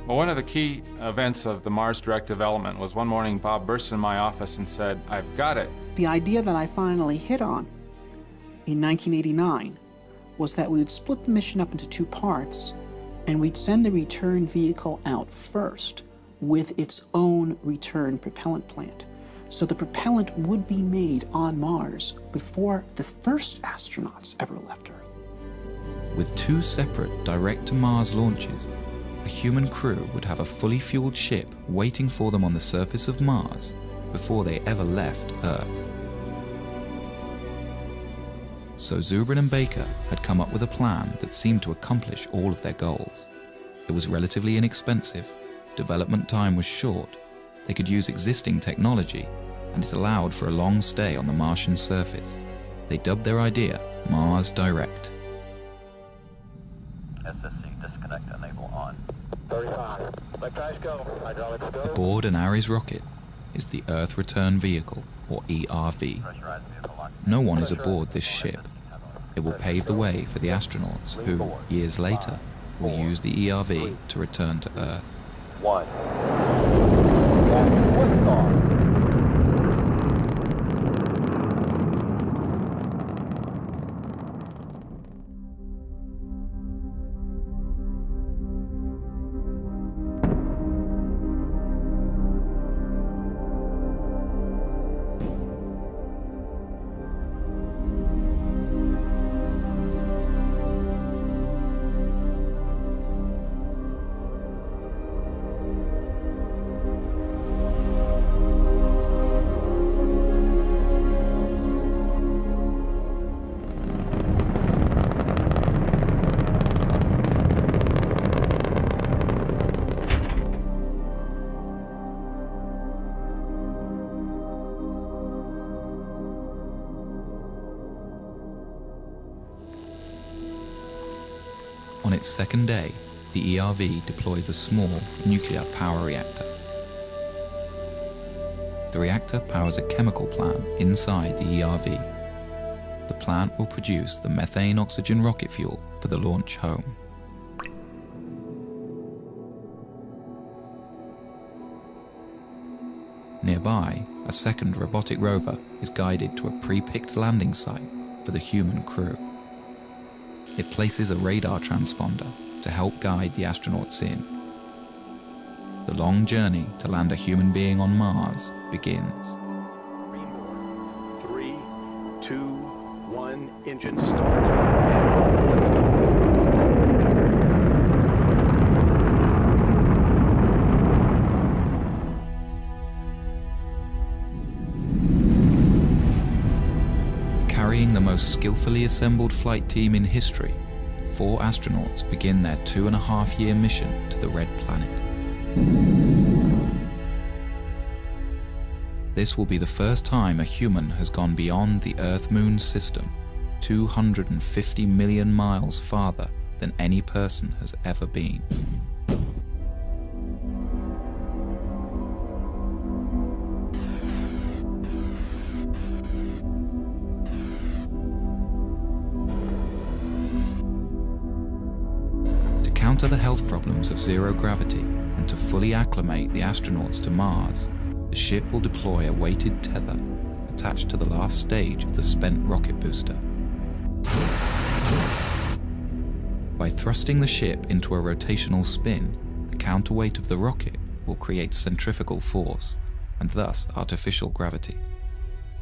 Well, one of the key events of the Mars Direct development was one morning Bob burst in my office and said, "I've got it." The idea that I finally hit on in 1989 was that we would split the mission up into 2 parts, and we'd send the return vehicle out first with its own return propellant plant. So the propellant would be made on Mars before the first astronauts ever left Earth. With 2 separate direct-to-Mars launches, a human crew would have a fully fueled ship waiting for them on the surface of Mars before they ever left Earth. So Zubrin and Baker had come up with a plan that seemed to accomplish all of their goals. It was relatively inexpensive, development time was short, they could use existing technology, and it allowed for a long stay on the Martian surface. They dubbed their idea Mars Direct. SSC disconnect enable on. 35. Let guys go. Hydraulics go. Aboard an Ares rocket is the Earth Return Vehicle, or ERV. No one is aboard this ship. It will pave the way for the astronauts who, years later, will use the ERV to return to Earth. 1. And liftoff. On its second day, the ERV deploys a small nuclear power reactor. The reactor powers a chemical plant inside the ERV. The plant will produce the methane-oxygen rocket fuel for the launch home. Nearby, a second robotic rover is guided to a pre-picked landing site for the human crew. It places a radar transponder to help guide the astronauts in. The long journey to land a human being on Mars begins. 3, 2, 1, engine start. Carrying the most skillfully assembled flight team in history, 4 astronauts begin their 2.5-year mission to the Red Planet. This will be the first time a human has gone beyond the Earth-Moon system, 250 million miles farther than any person has ever been. To counter the health problems of zero gravity and to fully acclimate the astronauts to Mars, the ship will deploy a weighted tether attached to the last stage of the spent rocket booster. By thrusting the ship into a rotational spin, the counterweight of the rocket will create centrifugal force and thus artificial gravity.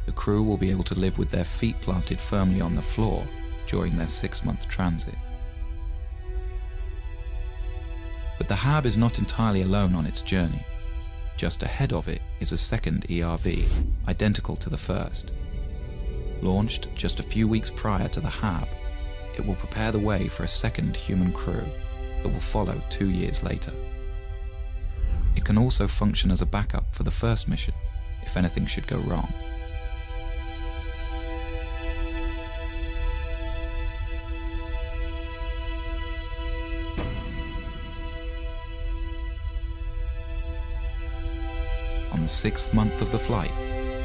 The crew will be able to live with their feet planted firmly on the floor during their 6-month transit. But the HAB is not entirely alone on its journey. Just ahead of it is a second ERV, identical to the first. Launched just a few weeks prior to the HAB, it will prepare the way for a second human crew that will follow 2 years later. It can also function as a backup for the first mission if anything should go wrong. the 6th month of the flight,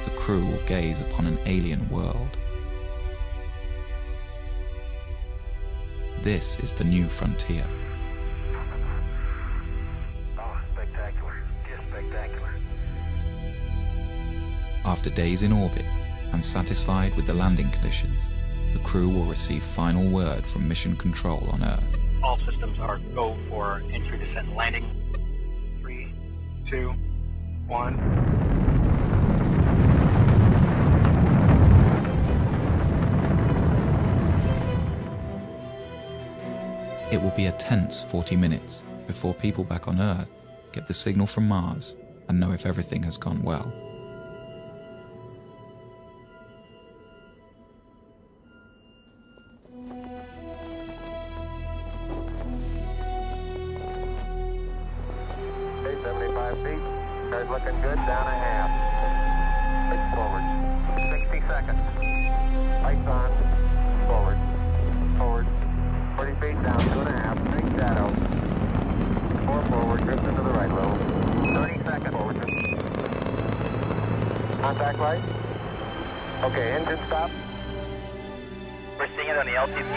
the crew will gaze upon an alien world. This is the new frontier. Oh, spectacular. Just spectacular. After days in orbit and satisfied with the landing conditions, the crew will receive final word from Mission Control on Earth. All systems are go for entry, descent, and landing. 3, 2, 1. It will be a tense 40 minutes before people back on Earth get the signal from Mars and know if everything has gone well. Okay, 75 feet. Car's looking good. Down a half. Pitch forward. 60 seconds. Lights on. Forward. Forward. 40 feet down. 2.5. Big shadow. 4 forward. Drift into the right a little. 30 seconds. Forward. Contact light. Okay, engine stop. We're seeing it on the LTP.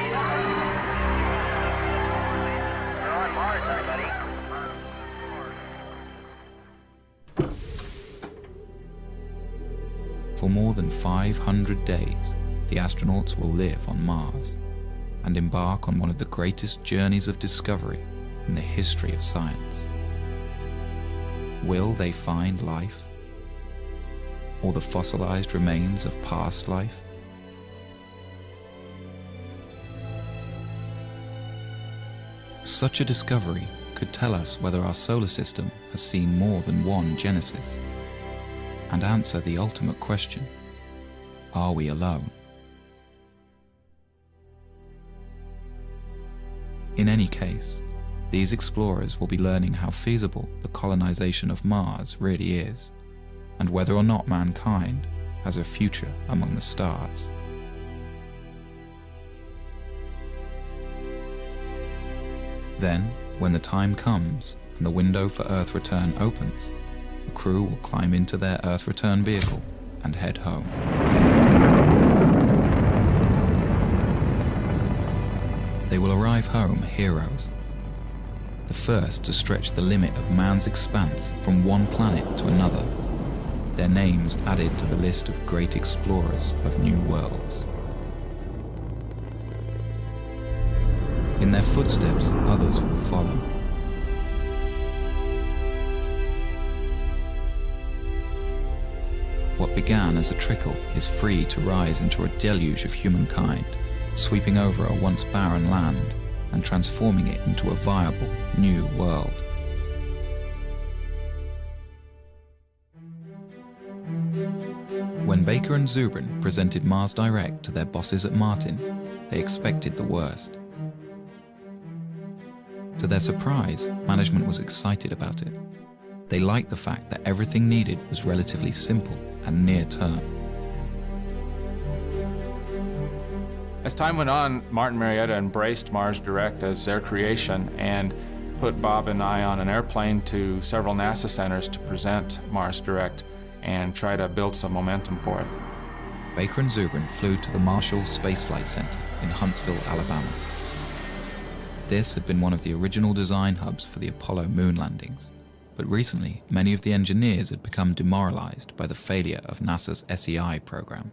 We're on Mars, everybody. For more than 500 days, the astronauts will live on Mars and embark on one of the greatest journeys of discovery in the history of science. Will they find life? Or the fossilized remains of past life? Such a discovery could tell us whether our solar system has seen more than one genesis, and answer the ultimate question: are we alone? In any case, these explorers will be learning how feasible the colonization of Mars really is, and whether or not mankind has a future among the stars. Then, when the time comes and the window for Earth return opens, the crew will climb into their Earth return vehicle and head home. They will arrive home heroes, the first to stretch the limit of man's expanse from one planet to another, their names added to the list of great explorers of new worlds. In their footsteps, others will follow. What began as a trickle is free to rise into a deluge of humankind, sweeping over a once barren land and transforming it into a viable new world. When Baker and Zubrin presented Mars Direct to their bosses at Martin, they expected the worst. To their surprise, management was excited about it. They liked the fact that everything needed was relatively simple and near-term. As time went on, Martin Marietta embraced Mars Direct as their creation and put Bob and I on an airplane to several NASA centers to present Mars Direct and try to build some momentum for it. Baker and Zubrin flew to the Marshall Space Flight Center in Huntsville, Alabama. This had been one of the original design hubs for the Apollo moon landings, but recently many of the engineers had become demoralized by the failure of NASA's SEI program.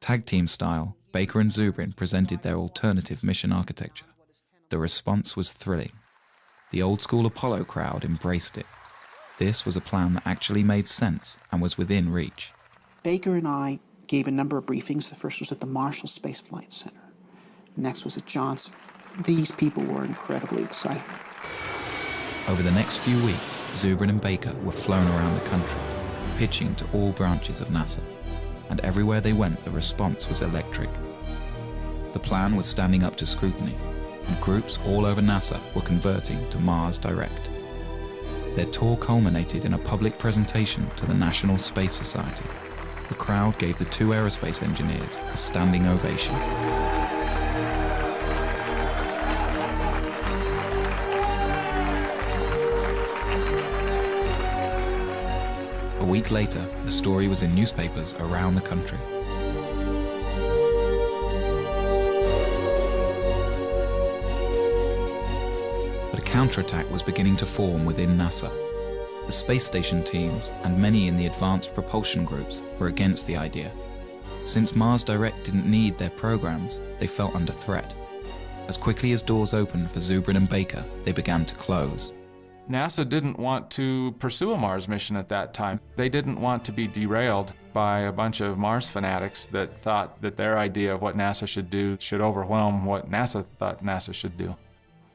Tag team style, Baker and Zubrin presented their alternative mission architecture. The response was thrilling. The old-school Apollo crowd embraced it. This was a plan that actually made sense and was within reach. Baker and I gave a number of briefings. The first was at the Marshall Space Flight Center. Next was at Johnson. These people were incredibly excited. Over the next few weeks, Zubrin and Baker were flown around the country, pitching to all branches of NASA. And everywhere they went, the response was electric. The plan was standing up to scrutiny, and groups all over NASA were converting to Mars Direct. Their tour culminated in a public presentation to the National Space Society. The crowd gave the two aerospace engineers a standing ovation. week later, the story was in newspapers around the country. But a counterattack was beginning to form within NASA. The space station teams and many in the advanced propulsion groups were against the idea. Since Mars Direct didn't need their programs, they felt under threat. As quickly as doors opened for Zubrin and Baker, they began to close. NASA didn't want to pursue a Mars mission at that time. They didn't want to be derailed by a bunch of Mars fanatics that thought that their idea of what NASA should do should overwhelm what NASA thought NASA should do.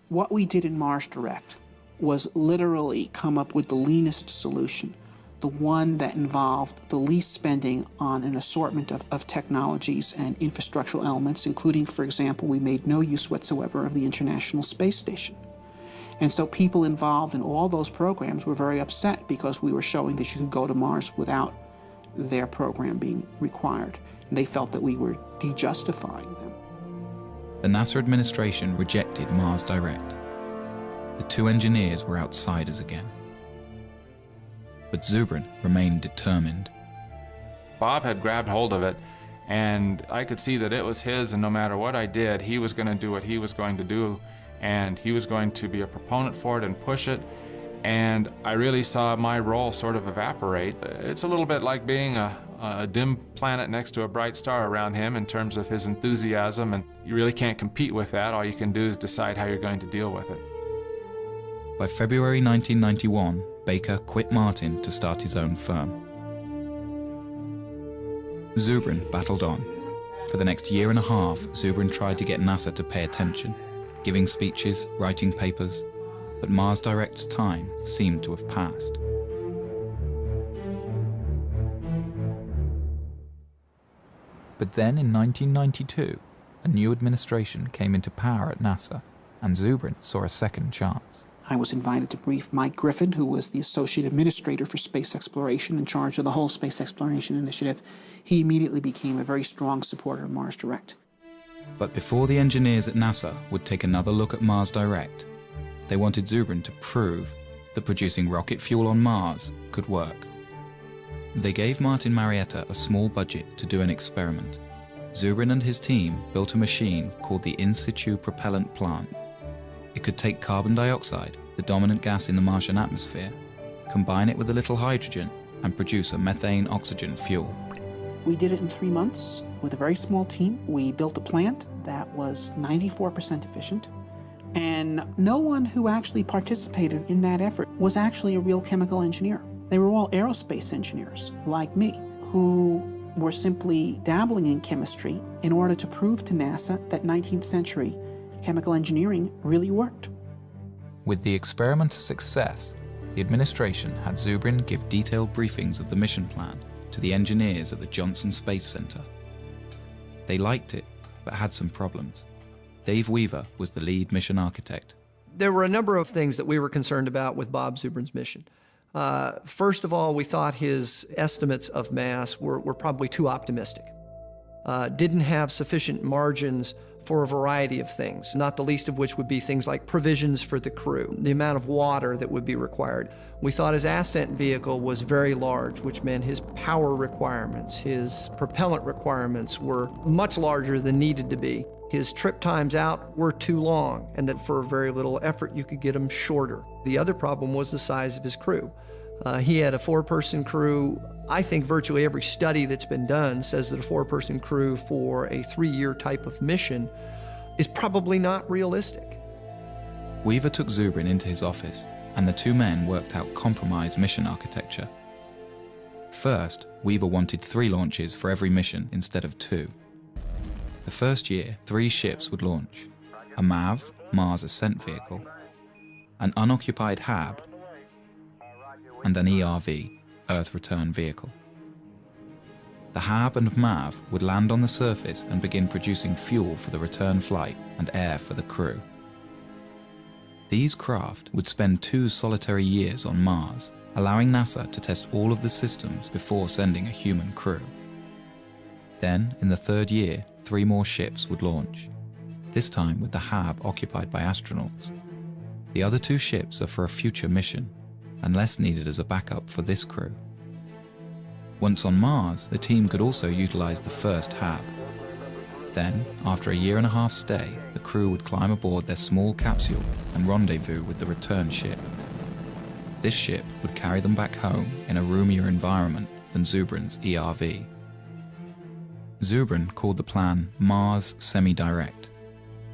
What we did in Mars Direct was literally come up with the leanest solution, the one that involved the least spending on an assortment of technologies and infrastructural elements, including, for example, we made no use whatsoever of the International Space Station. And so people involved in all those programs were very upset because we were showing that you could go to Mars without their program being required. And they felt that we were de-justifying them. The NASA administration rejected Mars Direct. The two engineers were outsiders again. But Zubrin remained determined. Bob had grabbed hold of it, and I could see that it was his, and no matter what I did, he was going to do what he was going to do, and he was going to be a proponent for it and push it, and I really saw my role sort of evaporate. It's a little bit like being a dim planet next to a bright star around him in terms of his enthusiasm, and you really can't compete with that. All you can do is decide how you're going to deal with it. By February 1991, Baker quit Martin to start his own firm. Zubrin battled on. For the next year and a half, Zubrin tried to get NASA to pay attention, giving speeches, writing papers, but Mars Direct's time seemed to have passed. But then in 1992, a new administration came into power at NASA, and Zubrin saw a second chance. I was invited to brief Mike Griffin, who was the Associate Administrator for Space Exploration in charge of the whole Space Exploration Initiative. He immediately became a very strong supporter of Mars Direct. But before the engineers at NASA would take another look at Mars Direct, they wanted Zubrin to prove that producing rocket fuel on Mars could work. They gave Martin Marietta a small budget to do an experiment. Zubrin and his team built a machine called the In Situ Propellant Plant. It could take carbon dioxide, the dominant gas in the Martian atmosphere, combine it with a little hydrogen, and produce a methane-oxygen fuel. We did it in 3 months with a very small team. We built a plant that was 94% efficient, and no one who actually participated in that effort was actually a real chemical engineer. They were all aerospace engineers, like me, who were simply dabbling in chemistry in order to prove to NASA that 19th century chemical engineering really worked. With the experiment a success, the administration had Zubrin give detailed briefings of the mission plan to the engineers at the Johnson Space Center. They liked it, but had some problems. Dave Weaver was the lead mission architect. There were a number of things that we were concerned about with Bob Zubrin's mission. First of all, we thought his estimates of mass were probably too optimistic. Didn't have sufficient margins for a variety of things, not the least of which would be things like provisions for the crew, the amount of water that would be required. We thought his ascent vehicle was very large, which meant his power requirements, his propellant requirements were much larger than needed to be. His trip times out were too long, and that for very little effort you could get them shorter. The other problem was the size of his crew. He had a 4-person crew. I think virtually every study that's been done says that a 4-person crew for a 3-year type of mission is probably not realistic. Weaver took Zubrin into his office, and the two men worked out compromise mission architecture. First, Weaver wanted 3 launches for every mission instead of 2. The first year, 3 ships would launch: a MAV, Mars Ascent Vehicle, an unoccupied HAB, and an ERV, Earth Return Vehicle. The HAB and MAV would land on the surface and begin producing fuel for the return flight and air for the crew. These craft would spend 2 solitary years on Mars, allowing NASA to test all of the systems before sending a human crew. Then, in the 3rd year, 3 more ships would launch, this time with the HAB occupied by astronauts. The other 2 ships are for a future mission, unless needed as a backup for this crew. Once on Mars, the team could also utilize the first hab. Then, after a 1.5-year stay, the crew would climb aboard their small capsule and rendezvous with the return ship. This ship would carry them back home in a roomier environment than Zubrin's ERV. Zubrin called the plan Mars Semi-Direct.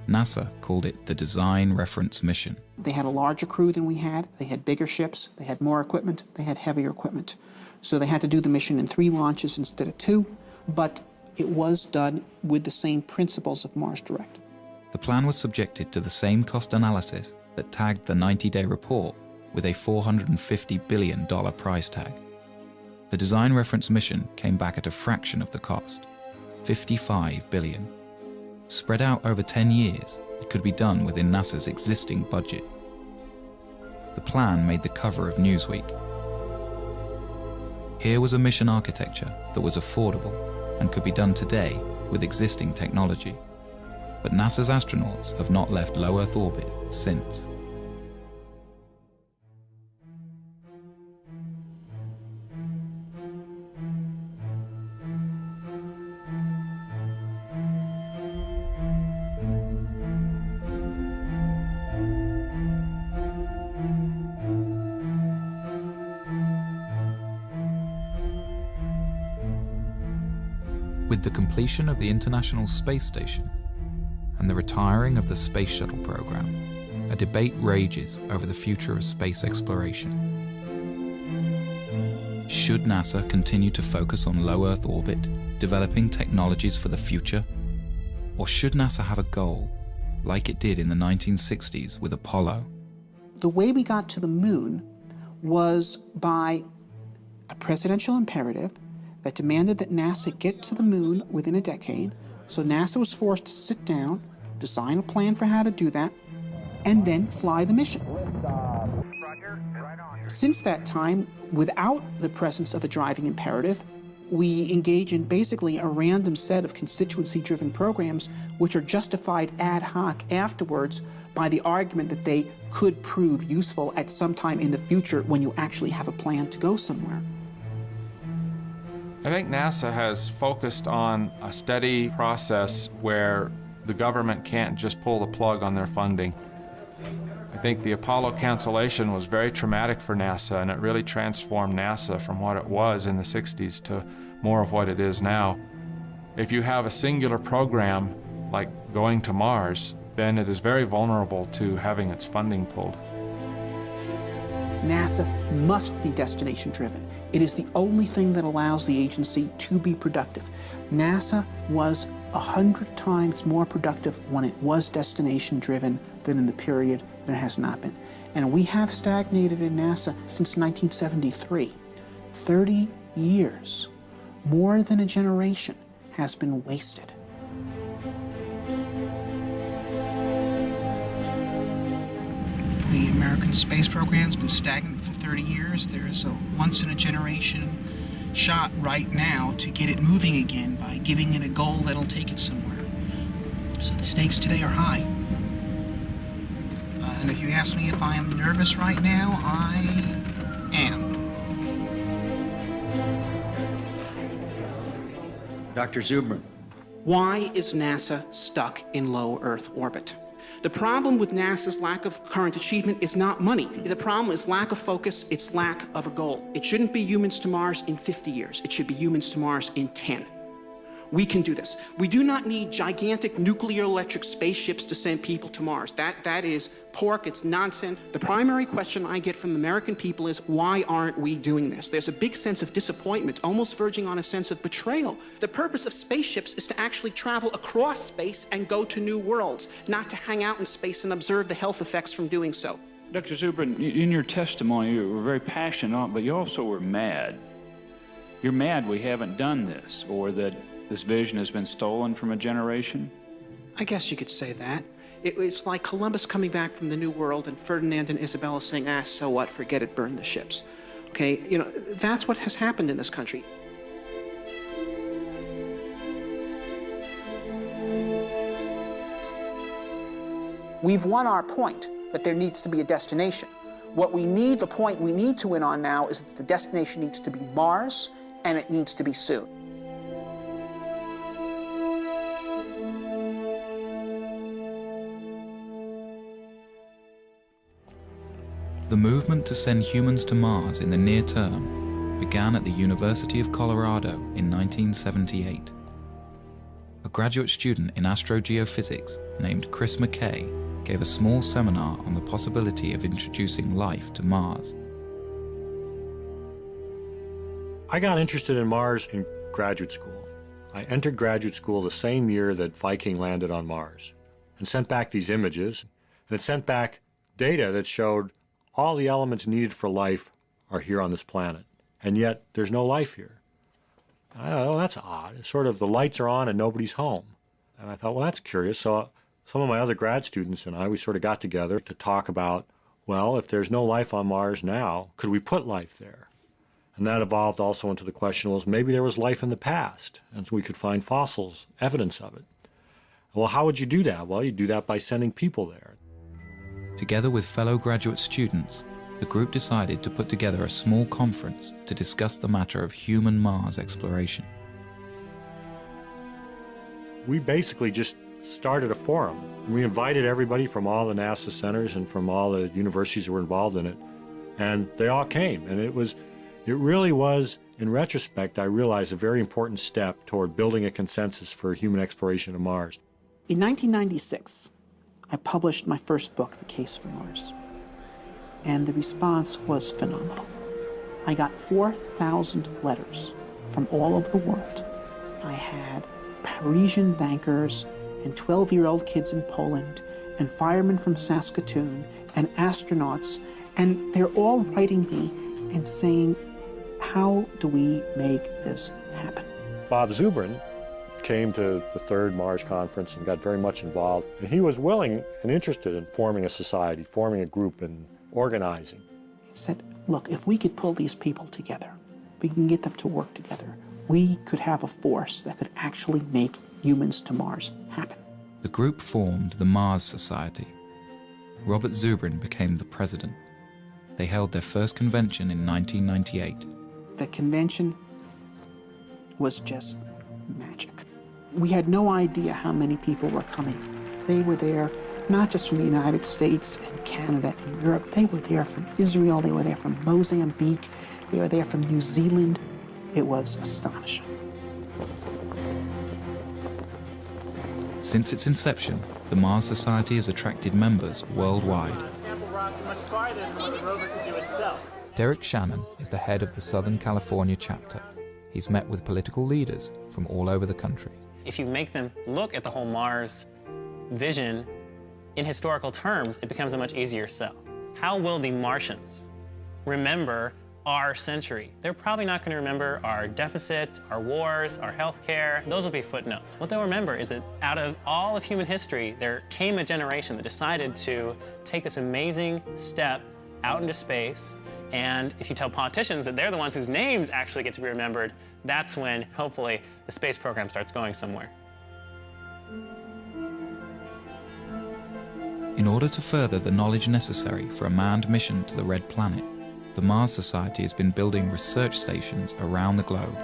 NASA called it the Design Reference Mission. They had a larger crew than we had. They had bigger ships. They had more equipment. They had heavier equipment. So they had to do the mission in 3 launches instead of 2, but it was done with the same principles of Mars Direct. The plan was subjected to the same cost analysis that tagged the 90-day report with a $450 billion price tag. The Design Reference Mission came back at a fraction of the cost, $55 billion. Spread out over 10 years, it could be done within NASA's existing budget. The plan made the cover of Newsweek. Here was a mission architecture that was affordable and could be done today with existing technology. But NASA's astronauts have not left low Earth orbit since. With the completion of the International Space Station and the retiring of the Space Shuttle program, a debate rages over the future of space exploration. Should NASA continue to focus on low Earth orbit, developing technologies for the future? Or should NASA have a goal, like it did in the 1960s with Apollo? The way we got to the moon was by a presidential imperative that demanded that NASA get to the moon within a decade. So NASA was forced to sit down, design a plan for how to do that, and then fly the mission. Since that time, without the presence of a driving imperative, we engage in basically a random set of constituency-driven programs which are justified ad hoc afterwards by the argument that they could prove useful at some time in the future when you actually have a plan to go somewhere. I think NASA has focused on a steady process where the government can't just pull the plug on their funding. I think the Apollo cancellation was very traumatic for NASA, and it really transformed NASA from what it was in the 60s to more of what it is now. If you have a singular program like going to Mars, then it is very vulnerable to having its funding pulled. NASA must be destination-driven. It is the only thing that allows the agency to be productive. NASA was 100 times more productive when it was destination-driven than in the period that it has not been. And we have stagnated in NASA since 1973. 30 years, more than a generation, has been wasted. The American space program's been stagnant for 30 years. There's a once-in-a-generation shot right now to get it moving again by giving it a goal that'll take it somewhere. So the stakes today are high. And if you ask me if I am nervous right now, I am. Dr. Zubrin. Why is NASA stuck in low Earth orbit? The problem with NASA's lack of current achievement is not money. The problem is lack of focus, it's lack of a goal. It shouldn't be humans to Mars in 50 years. It should be humans to Mars in 10. We can do this. We do not need gigantic nuclear electric spaceships to send people to Mars. That is pork, it's nonsense. The primary question I get from the American people is, why aren't we doing this? There's a big sense of disappointment, almost verging on a sense of betrayal. The purpose of spaceships is to actually travel across space and go to new worlds, not to hang out in space and observe the health effects from doing so. Dr. Zubrin, in your testimony, you were very passionate, but you also were mad. You're mad we haven't done this, or that this vision has been stolen from a generation? I guess you could say that. It's like Columbus coming back from the New World and Ferdinand and Isabella saying, so what, forget it, burn the ships. Okay, that's what has happened in this country. We've won our point that there needs to be a destination. The point we need to win on now is that the destination needs to be Mars, and it needs to be soon. The movement to send humans to Mars in the near term began at the University of Colorado in 1978. A graduate student in astrogeophysics named Chris McKay gave a small seminar on the possibility of introducing life to Mars. I got interested in Mars in graduate school. I entered graduate school the same year that Viking landed on Mars and sent back these images, and it sent back data that showed all the elements needed for life are here on this planet, and yet there's no life here. I thought, oh, that's odd. It's sort of the lights are on and nobody's home. And I thought, well, that's curious. So some of my other grad students and I, we sort of got together to talk about, well, if there's no life on Mars now, could we put life there? And that evolved also into the question, well, maybe there was life in the past, and we could find fossils, evidence of it. Well, how would you do that? Well, you do that by sending people there. Together with fellow graduate students, the group decided to put together a small conference to discuss the matter of human Mars exploration. We basically just started a forum. We invited everybody from all the NASA centers and from all the universities that were involved in it, and they all came. And it really was, in retrospect, I realized a very important step toward building a consensus for human exploration of Mars. In 1996, I published my first book, The Case for Mars, and the response was phenomenal. I got 4,000 letters from all over the world. I had Parisian bankers and 12-year-old kids in Poland and firemen from Saskatoon and astronauts, and they're all writing me and saying, how do we make this happen? Bob Zubrin came to the third Mars conference and got very much involved. And he was willing and interested in forming a society, forming a group and organizing. He said, look, if we could pull these people together, if we can get them to work together, we could have a force that could actually make humans to Mars happen. The group formed the Mars Society. Robert Zubrin became the president. They held their first convention in 1998. The convention was just magic. We had no idea how many people were coming. They were there not just from the United States and Canada and Europe. They were there from Israel. They were there from Mozambique. They were there from New Zealand. It was astonishing. Since its inception, the Mars Society has attracted members worldwide. Derek Shannon is the head of the Southern California chapter. He's met with political leaders from all over the country. If you make them look at the whole Mars vision in historical terms, it becomes a much easier sell. How will the Martians remember our century? They're probably not going to remember our deficit, our wars, our healthcare. Those will be footnotes. What they'll remember is that out of all of human history, there came a generation that decided to take this amazing step out into space. And if you tell politicians that they're the ones whose names actually get to be remembered, that's when, hopefully, the space program starts going somewhere. In order to further the knowledge necessary for a manned mission to the Red Planet, the Mars Society has been building research stations around the globe,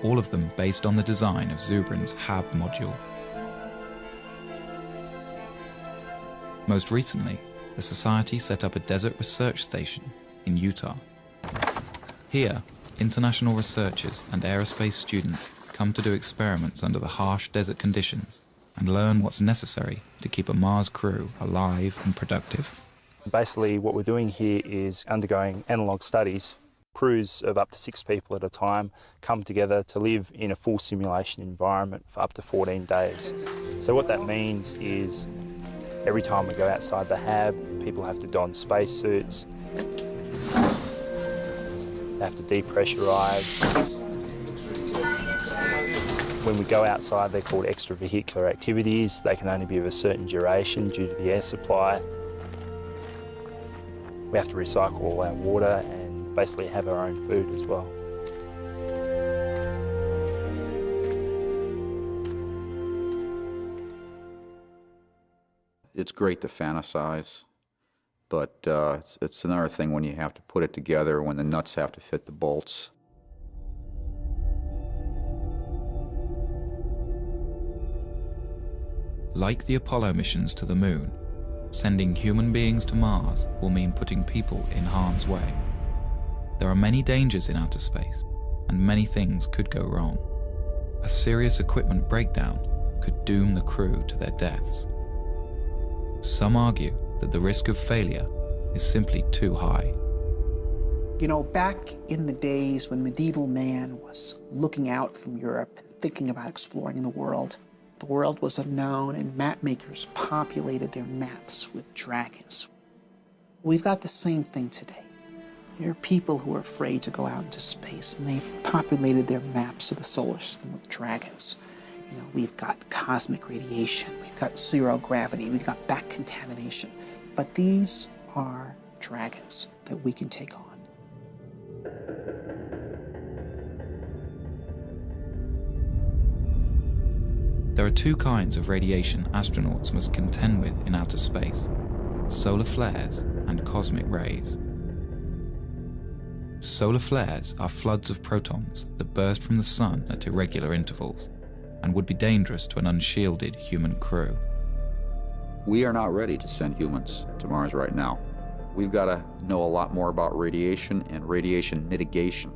all of them based on the design of Zubrin's HAB module. Most recently, the Society set up a desert research station in Utah. Here, international researchers and aerospace students come to do experiments under the harsh desert conditions and learn what's necessary to keep a Mars crew alive and productive. Basically, what we're doing here is undergoing analog studies. Crews of up to 6 people at a time come together to live in a full simulation environment for up to 14 days. So what that means is every time we go outside the HAB, people have to don spacesuits. They have to depressurize. When we go outside, they're called extravehicular activities. They can only be of a certain duration due to the air supply. We have to recycle all our water and basically have our own food as well. It's great to fantasize, but it's another thing when you have to put it together, when the nuts have to fit the bolts. Like the Apollo missions to the moon, sending human beings to Mars will mean putting people in harm's way. There are many dangers in outer space, and many things could go wrong. A serious equipment breakdown could doom the crew to their deaths. Some argue that the risk of failure is simply too high. You know, back in the days when medieval man was looking out from Europe and thinking about exploring the world was unknown, and map makers populated their maps with dragons. We've got the same thing today. There are people who are afraid to go out into space, and they've populated their maps of the solar system with dragons. You know, we've got cosmic radiation, we've got zero gravity, we've got back contamination. But these are dragons that we can take on. There are two kinds of radiation astronauts must contend with in outer space: solar flares and cosmic rays. Solar flares are floods of protons that burst from the sun at irregular intervals and would be dangerous to an unshielded human crew. We are not ready to send humans to Mars right now. We've got to know a lot more about radiation and radiation mitigation.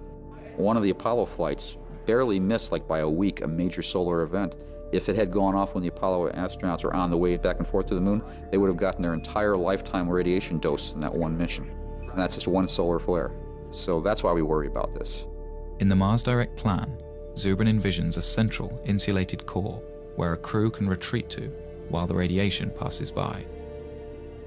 One of the Apollo flights barely missed, like by a week, a major solar event. If it had gone off when the Apollo astronauts were on the way back and forth to the moon, they would have gotten their entire lifetime radiation dose in that one mission. And that's just one solar flare. So that's why we worry about this. In the Mars Direct plan, Zubrin envisions a central, insulated core where a crew can retreat to while the radiation passes by.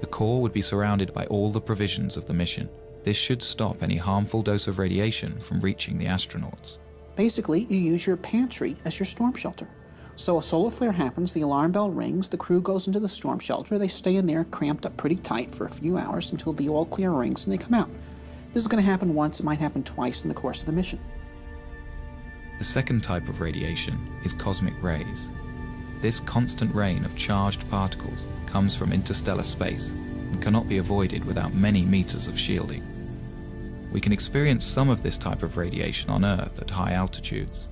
The core would be surrounded by all the provisions of the mission. This should stop any harmful dose of radiation from reaching the astronauts. Basically, you use your pantry as your storm shelter. So a solar flare happens, the alarm bell rings, the crew goes into the storm shelter, they stay in there cramped up pretty tight for a few hours until the all clear rings and they come out. This is going to happen once, it might happen twice in the course of the mission. The second type of radiation is cosmic rays. This constant rain of charged particles comes from interstellar space and cannot be avoided without many meters of shielding. We can experience some of this type of radiation on Earth at high altitudes.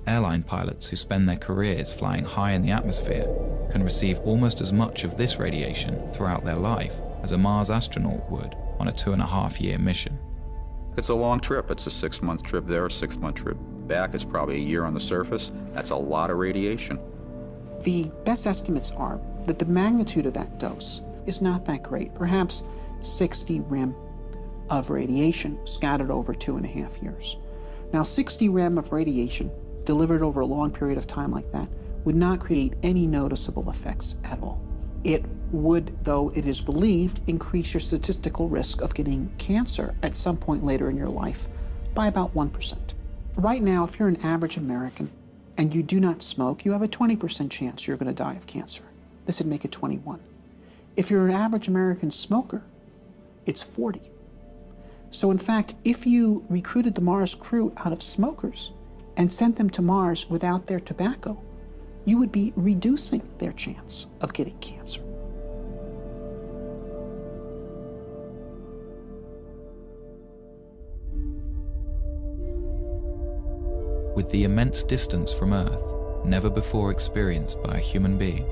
Airline pilots who spend their careers flying high in the atmosphere can receive almost as much of this radiation throughout their life as a Mars astronaut would on a 2.5-year mission. It's a long trip. It's a 6-month trip there, a 6-month trip back. It's probably a year on the surface. That's a lot of radiation. The best estimates are that the magnitude of that dose is not that great, perhaps 60 rem of radiation scattered over 2.5 years. Now, 60 rem of radiation delivered over a long period of time like that would not create any noticeable effects at all. It would, though it is believed, increase your statistical risk of getting cancer at some point later in your life by about 1%. Right now, if you're an average American and you do not smoke, you have a 20% chance you're going to die of cancer. This would make it 21. If you're an average American smoker, it's 40. So in fact, if you recruited the Mars crew out of smokers and sent them to Mars without their tobacco, you would be reducing their chance of getting cancer. With the immense distance from Earth, never before experienced by a human being,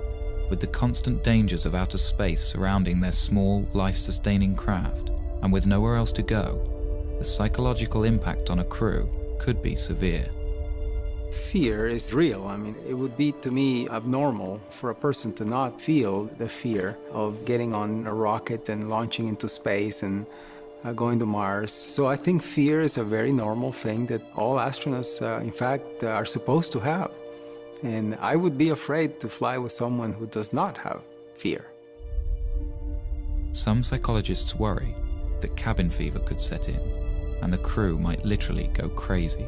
with the constant dangers of outer space surrounding their small, life-sustaining craft, and with nowhere else to go, the psychological impact on a crew could be severe. Fear is real. I mean, it would be, to me, abnormal for a person to not feel the fear of getting on a rocket and launching into space and going to Mars. So I think fear is a very normal thing that all astronauts, in fact, are supposed to have. And I would be afraid to fly with someone who does not have fear. Some psychologists worry that cabin fever could set in, and the crew might literally go crazy.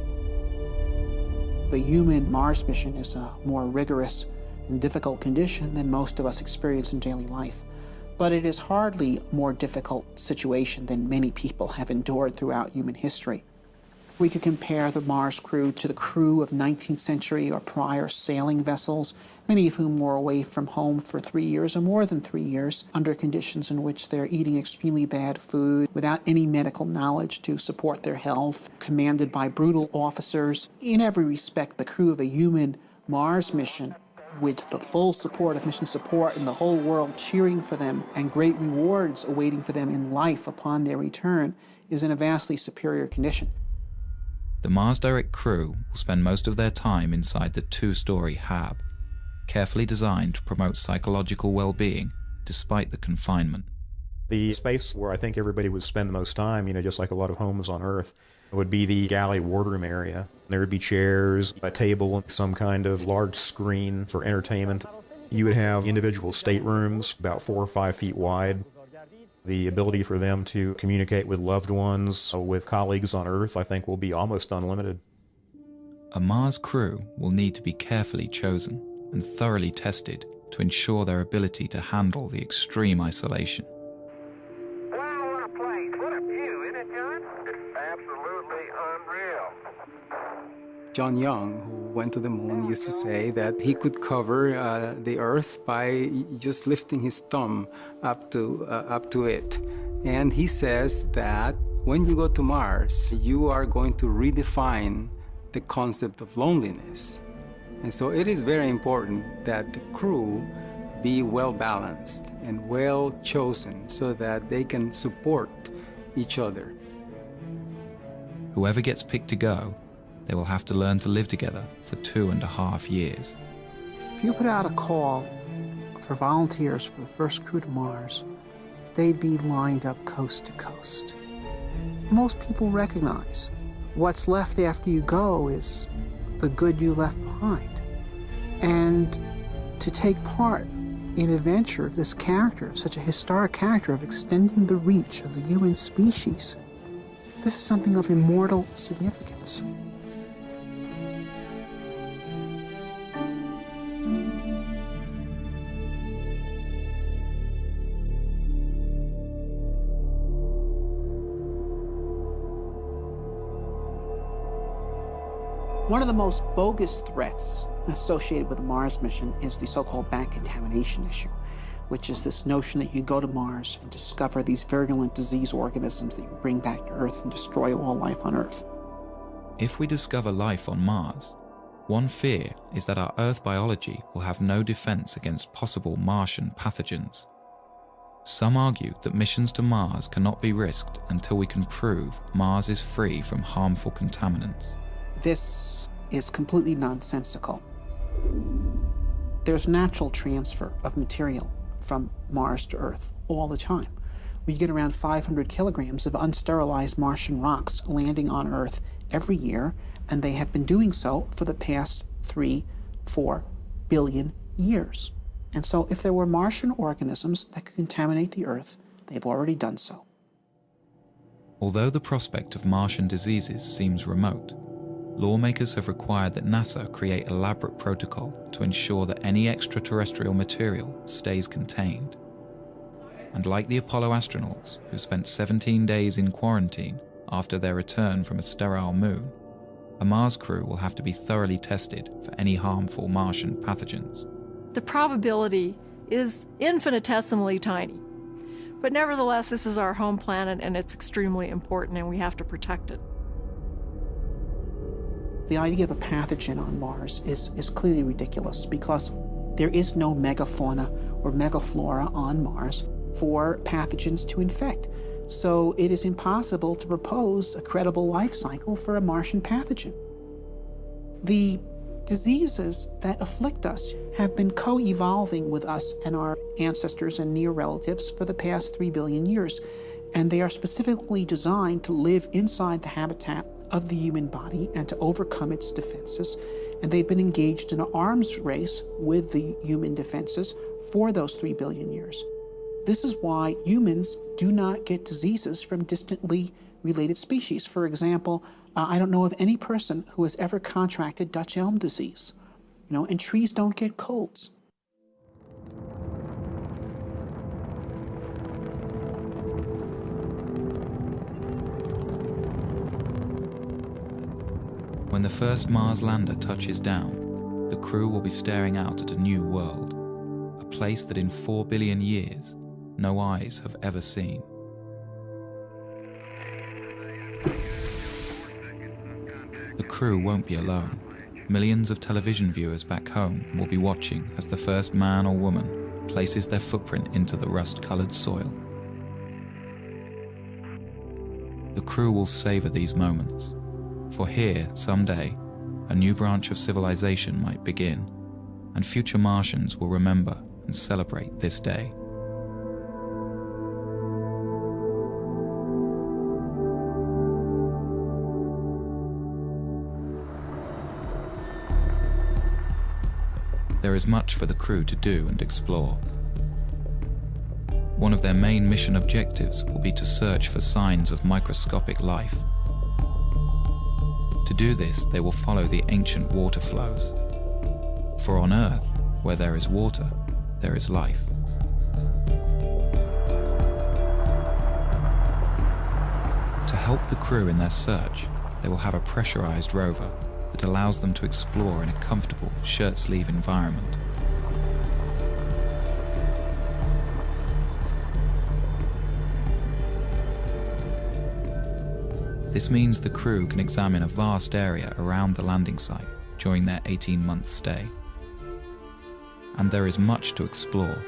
The human Mars mission is a more rigorous and difficult condition than most of us experience in daily life. But it is hardly a more difficult situation than many people have endured throughout human history. We could compare the Mars crew to the crew of 19th century or prior sailing vessels, many of whom were away from home for 3 years or more than 3 years, under conditions in which they're eating extremely bad food, without any medical knowledge to support their health, commanded by brutal officers. In every respect, the crew of a human Mars mission with the full support of mission support and the whole world cheering for them and great rewards awaiting for them in life upon their return, is in a vastly superior condition. The Mars Direct crew will spend most of their time inside the two-story hab, carefully designed to promote psychological well-being despite the confinement. The space where I think everybody would spend the most time, just like a lot of homes on Earth, would be the galley wardroom area. There would be chairs, a table, some kind of large screen for entertainment. You would have individual staterooms about 4 or 5 feet wide. The ability for them to communicate with loved ones, with colleagues on Earth, I think will be almost unlimited. A Mars crew will need to be carefully chosen and thoroughly tested to ensure their ability to handle the extreme isolation. Wow, what a place. What a view, isn't it, John? It's absolutely unreal. John Young, who went to the moon, used to say that he could cover the Earth by just lifting his thumb up to it. And he says that when you go to Mars, you are going to redefine the concept of loneliness. And so it is very important that the crew be well balanced and well chosen so that they can support each other. Whoever gets picked to go, they will have to learn to live together for 2.5 years. If you put out a call for volunteers for the first crew to Mars, they'd be lined up coast to coast. Most people recognize what's left after you go is the good you left behind. And to take part in a venture of this character, of such a historic character, of extending the reach of the human species, this is something of immortal significance. One of the most bogus threats associated with the Mars mission is the so-called back contamination issue, which is this notion that you go to Mars and discover these virulent disease organisms that you bring back to Earth and destroy all life on Earth. If we discover life on Mars, one fear is that our Earth biology will have no defense against possible Martian pathogens. Some argue that missions to Mars cannot be risked until we can prove Mars is free from harmful contaminants. This is completely nonsensical. There's natural transfer of material from Mars to Earth all the time. We get around 500 kilograms of unsterilized Martian rocks landing on Earth every year, and they have been doing so for the past 3-4 billion years. And so if there were Martian organisms that could contaminate the Earth, they've already done so. Although the prospect of Martian diseases seems remote, lawmakers have required that NASA create elaborate protocol to ensure that any extraterrestrial material stays contained. And like the Apollo astronauts, who spent 17 days in quarantine after their return from a sterile moon, a Mars crew will have to be thoroughly tested for any harmful Martian pathogens. The probability is infinitesimally tiny. But nevertheless, this is our home planet and it's extremely important and we have to protect it. The idea of a pathogen on Mars is clearly ridiculous because there is no megafauna or megaflora on Mars for pathogens to infect. So it is impossible to propose a credible life cycle for a Martian pathogen. The diseases that afflict us have been co-evolving with us and our ancestors and near relatives for the past 3 billion years, and they are specifically designed to live inside the habitat of the human body and to overcome its defenses, and they've been engaged in an arms race with the human defenses for those 3 billion years. This is why humans do not get diseases from distantly related species. For example, I don't know of any person who has ever contracted Dutch elm disease, and trees don't get colds. When the first Mars lander touches down, the crew will be staring out at a new world, a place that in 4 billion years, no eyes have ever seen. The crew won't be alone. millions of television viewers back home will be watching as the first man or woman places their footprint into the rust-colored soil. The crew will savor these moments, for here, someday, a new branch of civilization might begin, and future Martians will remember and celebrate this day. There is much for the crew to do and explore. One of their main mission objectives will be to search for signs of microscopic life. To do this, they will follow the ancient water flows. For on Earth, where there is water, there is life. To help the crew in their search, they will have a pressurized rover that allows them to explore in a comfortable shirt-sleeve environment. This means the crew can examine a vast area around the landing site during their 18-month stay. And there is much to explore.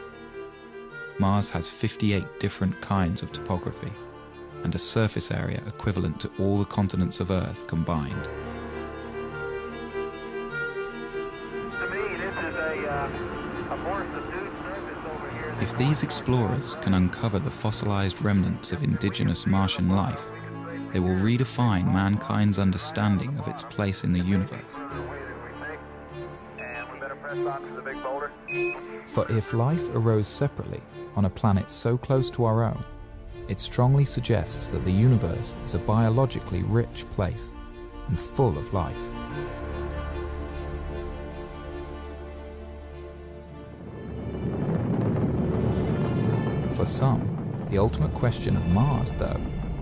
Mars has 58 different kinds of topography and a surface area equivalent to all the continents of Earth combined. If these explorers can uncover the fossilized remnants of indigenous Martian life, they will redefine mankind's understanding of its place in the universe. For if life arose separately on a planet so close to our own, it strongly suggests that the universe is a biologically rich place and full of life. For some, the ultimate question of Mars, though,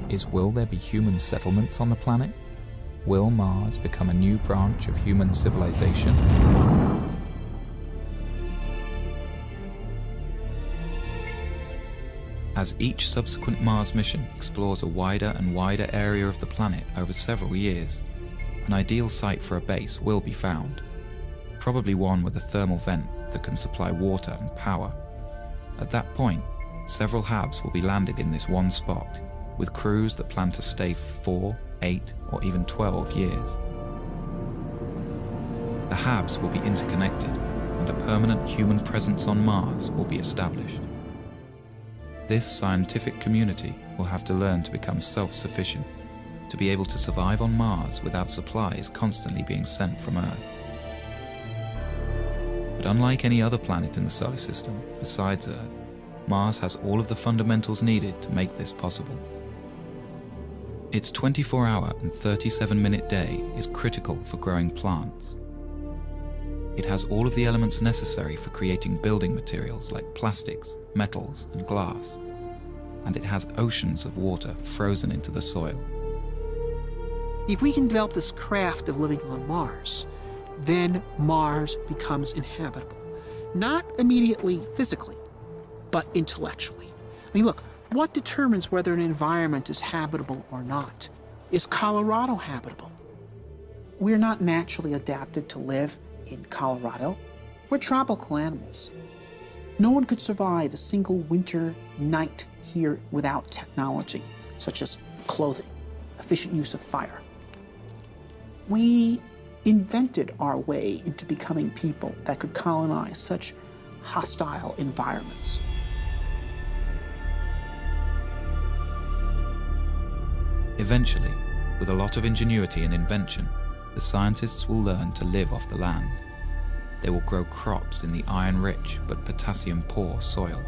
is will there be human settlements on the planet? Will Mars become a new branch of human civilization? As each subsequent Mars mission explores a wider and wider area of the planet over several years, an ideal site for a base will be found, probably one with a thermal vent that can supply water and power. At that point, several HABs will be landed in this one spot, with crews that plan to stay for 4, 8, or even 12 years. The HABs will be interconnected, and a permanent human presence on Mars will be established. This scientific community will have to learn to become self-sufficient, to be able to survive on Mars without supplies constantly being sent from Earth. But unlike any other planet in the solar system besides Earth, Mars has all of the fundamentals needed to make this possible. Its 24-hour and 37-minute day is critical for growing plants. It has all of the elements necessary for creating building materials like plastics, metals, and glass. And it has oceans of water frozen into the soil. If we can develop this craft of living on Mars, then Mars becomes inhabitable. Not immediately physically, but intellectually. I mean, look, what determines whether an environment is habitable or not? Is Colorado habitable? We're not naturally adapted to live in Colorado. We're tropical animals. No one could survive a single winter night here without technology, such as clothing, efficient use of fire. We invented our way into becoming people that could colonize such hostile environments. Eventually, with a lot of ingenuity and invention, the scientists will learn to live off the land. They will grow crops in the iron-rich but potassium-poor soil.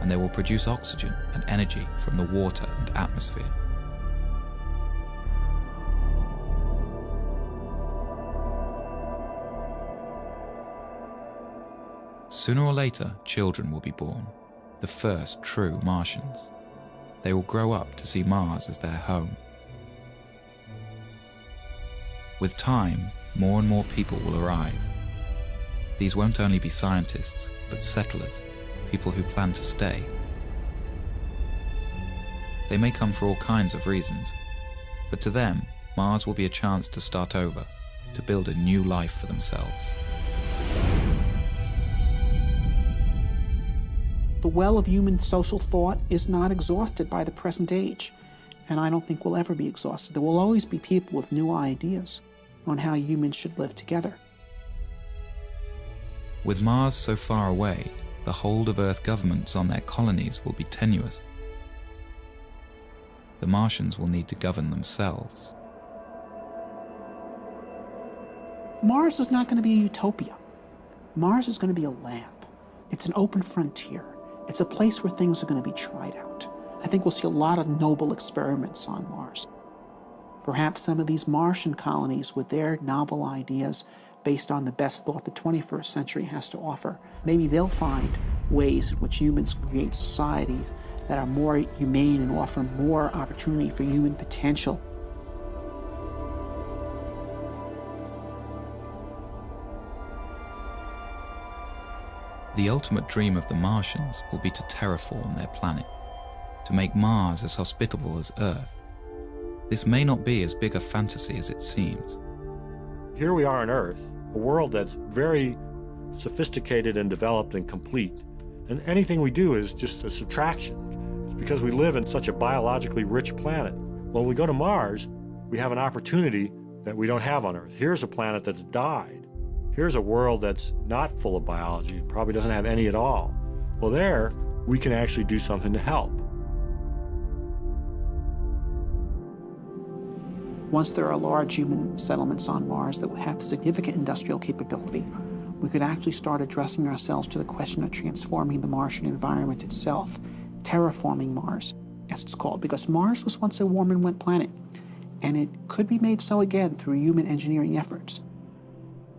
And they will produce oxygen and energy from the water and atmosphere. Sooner or later, children will be born, the first true Martians. They will grow up to see Mars as their home. With time, more and more people will arrive. These won't only be scientists, but settlers, people who plan to stay. They may come for all kinds of reasons, but to them, Mars will be a chance to start over, to build a new life for themselves. The well of human social thought is not exhausted by the present age, and I don't think will ever be exhausted. There will always be people with new ideas on how humans should live together. With Mars so far away, the hold of Earth governments on their colonies will be tenuous. The Martians will need to govern themselves. Mars is not going to be a utopia. Mars is going to be a lab. It's an open frontier. It's a place where things are going to be tried out. I think we'll see a lot of noble experiments on Mars. Perhaps some of these Martian colonies with their novel ideas based on the best thought the 21st century has to offer, maybe they'll find ways in which humans create societies that are more humane and offer more opportunity for human potential. The ultimate dream of the Martians will be to terraform their planet, to make Mars as hospitable as Earth. This may not be as big a fantasy as it seems. Here we are on Earth, a world that's very sophisticated and developed and complete. And anything we do is just a subtraction. It's because we live in such a biologically rich planet. When we go to Mars, we have an opportunity that we don't have on Earth. Here's a planet that's died. Here's a world that's not full of biology, probably doesn't have any at all. Well, there, we can actually do something to help. Once there are large human settlements on Mars that will have significant industrial capability, we could actually start addressing ourselves to the question of transforming the Martian environment itself, terraforming Mars, as it's called, because Mars was once a warm and wet planet, and it could be made so again through human engineering efforts.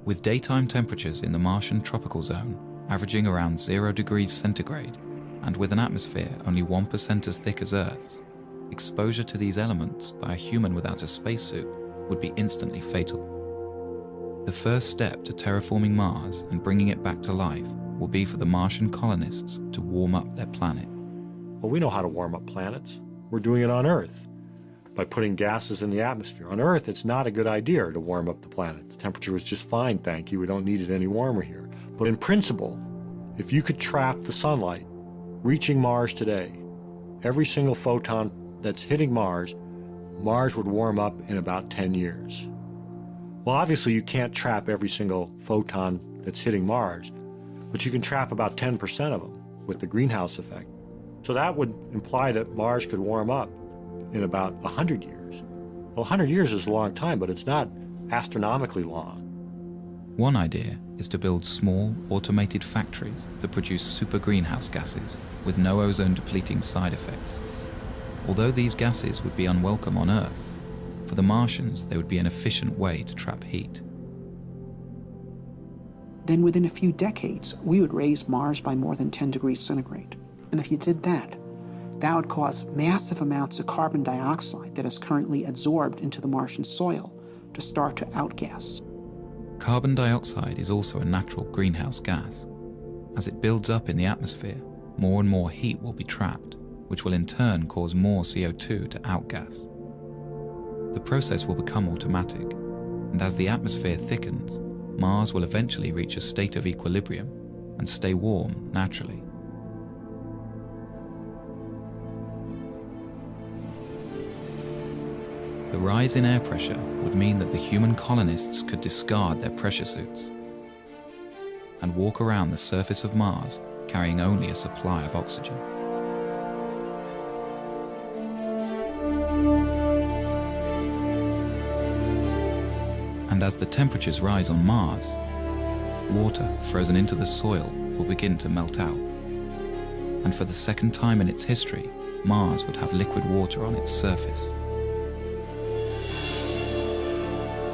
With daytime temperatures in the Martian tropical zone averaging around 0 degrees centigrade, and with an atmosphere only 1% as thick as Earth's, exposure to these elements by a human without a spacesuit would be instantly fatal. The first step to terraforming Mars and bringing it back to life will be for the Martian colonists to warm up their planet. Well, we know how to warm up planets. We're doing it on Earth by putting gases in the atmosphere. On Earth, it's not a good idea to warm up the planet. The temperature was just fine, thank you. We don't need it any warmer here. But in principle, if you could trap the sunlight reaching Mars today, every single photon that's hitting Mars, Mars would warm up in about 10 years. Well, obviously you can't trap every single photon that's hitting Mars, but you can trap about 10% of them with the greenhouse effect. So that would imply that Mars could warm up in about 100 years. Well, 100 years is a long time, but it's not astronomically long. One idea is to build small, automated factories that produce super greenhouse gases with no ozone-depleting side effects. Although these gases would be unwelcome on Earth, for the Martians they would be an efficient way to trap heat. Then within a few decades, we would raise Mars by more than 10 degrees centigrade. And if you did that, that would cause massive amounts of carbon dioxide that is currently absorbed into the Martian soil to start to outgas. Carbon dioxide is also a natural greenhouse gas. As it builds up in the atmosphere, more and more heat will be trapped, which will in turn cause more CO2 to outgas. The process will become automatic, and as the atmosphere thickens, Mars will eventually reach a state of equilibrium and stay warm naturally. The rise in air pressure would mean that the human colonists could discard their pressure suits and walk around the surface of Mars carrying only a supply of oxygen. And as the temperatures rise on Mars, water frozen into the soil will begin to melt out. And for the second time in its history, Mars would have liquid water on its surface.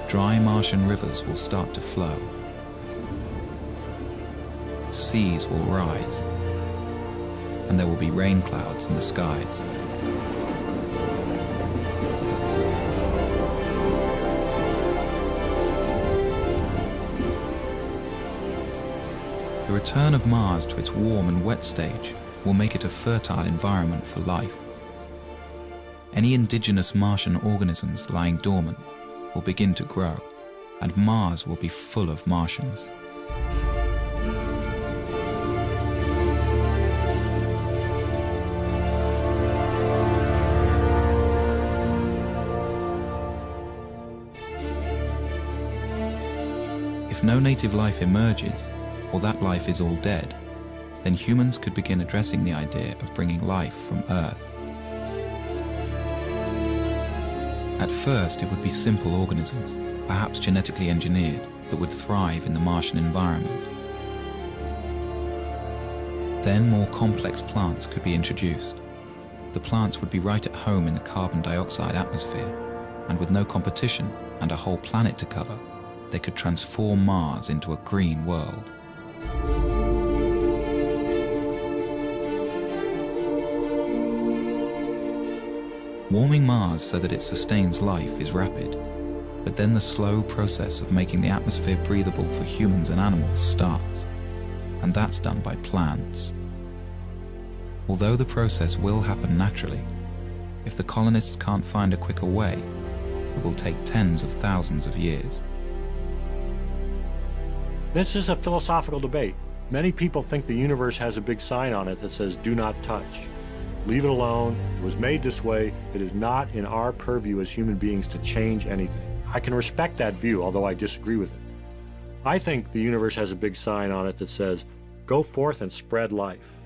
Dry Martian rivers will start to flow. Seas will rise, and there will be rain clouds in the skies. The return of Mars to its warm and wet stage will make it a fertile environment for life. Any indigenous Martian organisms lying dormant will begin to grow, and Mars will be full of Martians. If no native life emerges, or that life is all dead, then humans could begin addressing the idea of bringing life from Earth. At first, it would be simple organisms, perhaps genetically engineered, that would thrive in the Martian environment. Then more complex plants could be introduced. The plants would be right at home in the carbon dioxide atmosphere, and with no competition and a whole planet to cover, they could transform Mars into a green world. Warming Mars so that it sustains life is rapid, but then the slow process of making the atmosphere breathable for humans and animals starts, and that's done by plants. Although the process will happen naturally, if the colonists can't find a quicker way, it will take tens of thousands of years. This is a philosophical debate. Many people think the universe has a big sign on it that says, "Do not touch." Leave it alone. It was made this way. It is not in our purview as human beings to change anything. I can respect that view, although I disagree with it. I think the universe has a big sign on it that says, "Go forth and spread life."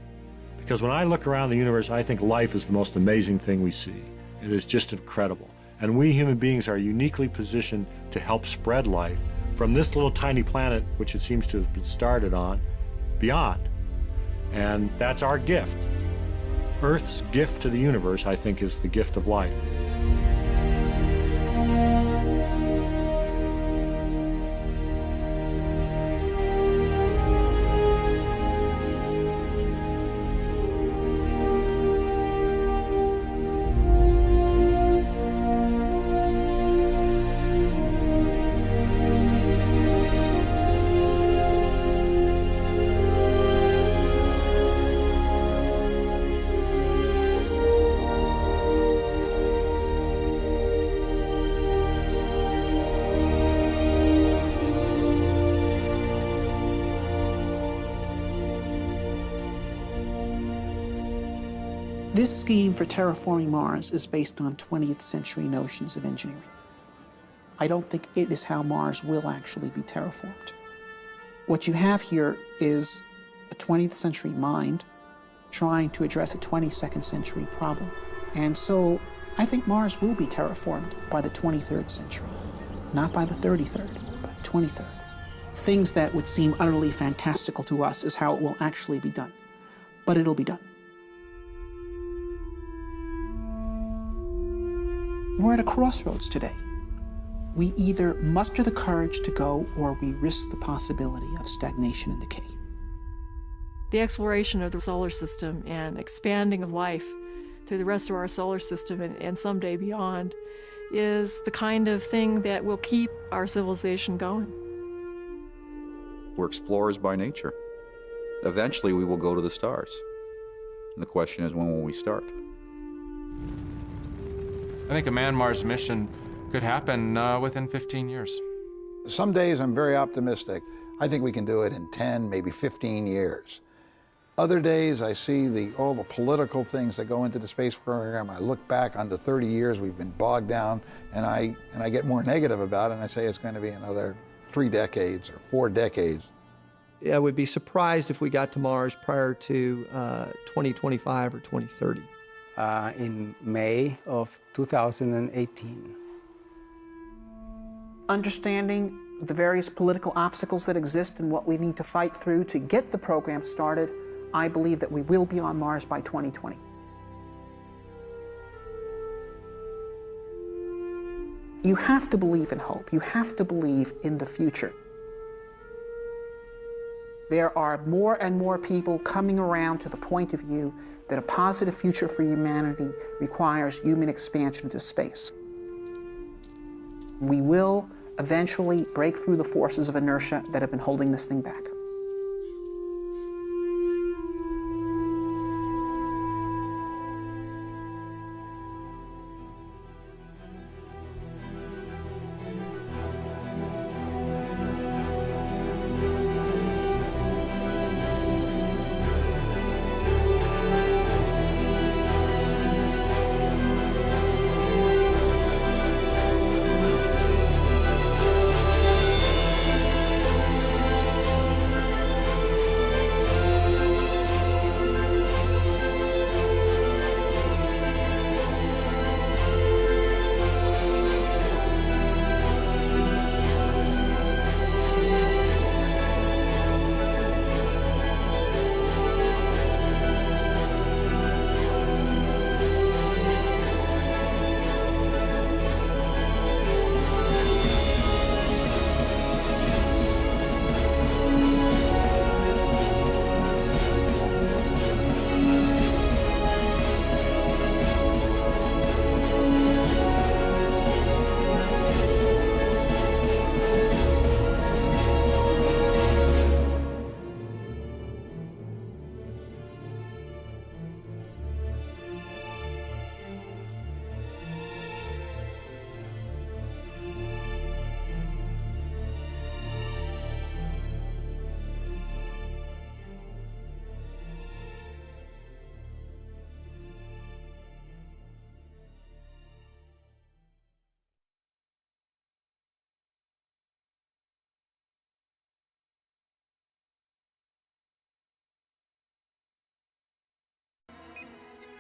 Because when I look around the universe, I think life is the most amazing thing we see. It is just incredible. And we human beings are uniquely positioned to help spread life from this little tiny planet, which it seems to have been started on, beyond. And that's our gift. Earth's gift to the universe, I think, is the gift of life. This scheme for terraforming Mars is based on 20th century notions of engineering. I don't think it is how Mars will actually be terraformed. What you have here is a 20th century mind trying to address a 22nd century problem. And so I think Mars will be terraformed by the 23rd century, not by the 33rd, by the 23rd. Things that would seem utterly fantastical to us is how it will actually be done, but it'll be done. We're at a crossroads today. We either muster the courage to go or we risk the possibility of stagnation and decay. The exploration of the solar system and expanding of life through the rest of our solar system and someday beyond is the kind of thing that will keep our civilization going. We're explorers by nature. Eventually we will go to the stars. And the question is, when will we start? I think a manned-Mars mission could happen within 15 years. Some days I'm very optimistic. I think we can do it in 10, maybe 15 years. Other days I see all the political things that go into the space program. I look back on the 30 years we've been bogged down, and I get more negative about it, and I say it's going to be another 3 decades or 4 decades. I would be surprised if we got to Mars prior to 2025 or 2030. In May of 2018. Understanding the various political obstacles that exist and what we need to fight through to get the program started, I believe that we will be on Mars by 2020. You have to believe in hope. You have to believe in the future. There are more and more people coming around to the point of view that a positive future for humanity requires human expansion into space. We will eventually break through the forces of inertia that have been holding this thing back.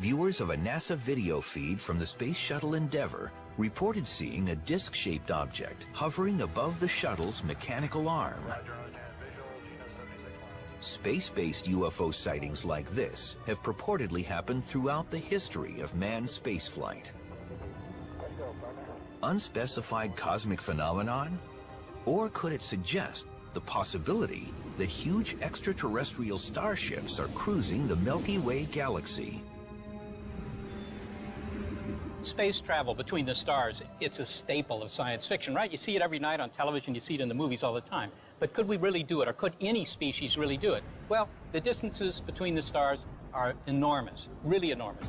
viewers of a NASA video feed from the Space Shuttle Endeavour reported seeing a disc-shaped object hovering above the shuttle's mechanical arm. Space-based UFO sightings like this have purportedly happened throughout the history of manned spaceflight. Unspecified cosmic phenomenon? Or could it suggest the possibility that huge extraterrestrial starships are cruising the Milky Way galaxy? Space travel between the stars, it's a staple of science fiction, right? You see it every night on television, you see it in the movies all the time. But could we really do it, or could any species really do it? Well, the distances between the stars are enormous, really enormous.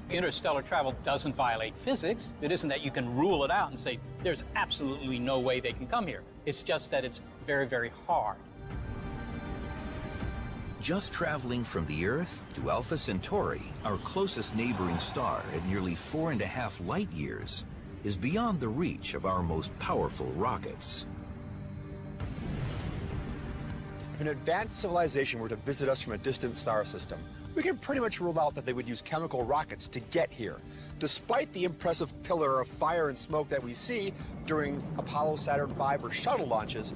Interstellar travel doesn't violate physics. It isn't that you can rule it out and say, there's absolutely no way they can come here. It's just that it's very, very hard. Just traveling from the Earth to Alpha Centauri, our closest neighboring star at nearly 4.5 light years, is beyond the reach of our most powerful rockets. If an advanced civilization were to visit us from a distant star system, we can pretty much rule out that they would use chemical rockets to get here. Despite the impressive pillar of fire and smoke that we see during Apollo, Saturn V, or shuttle launches,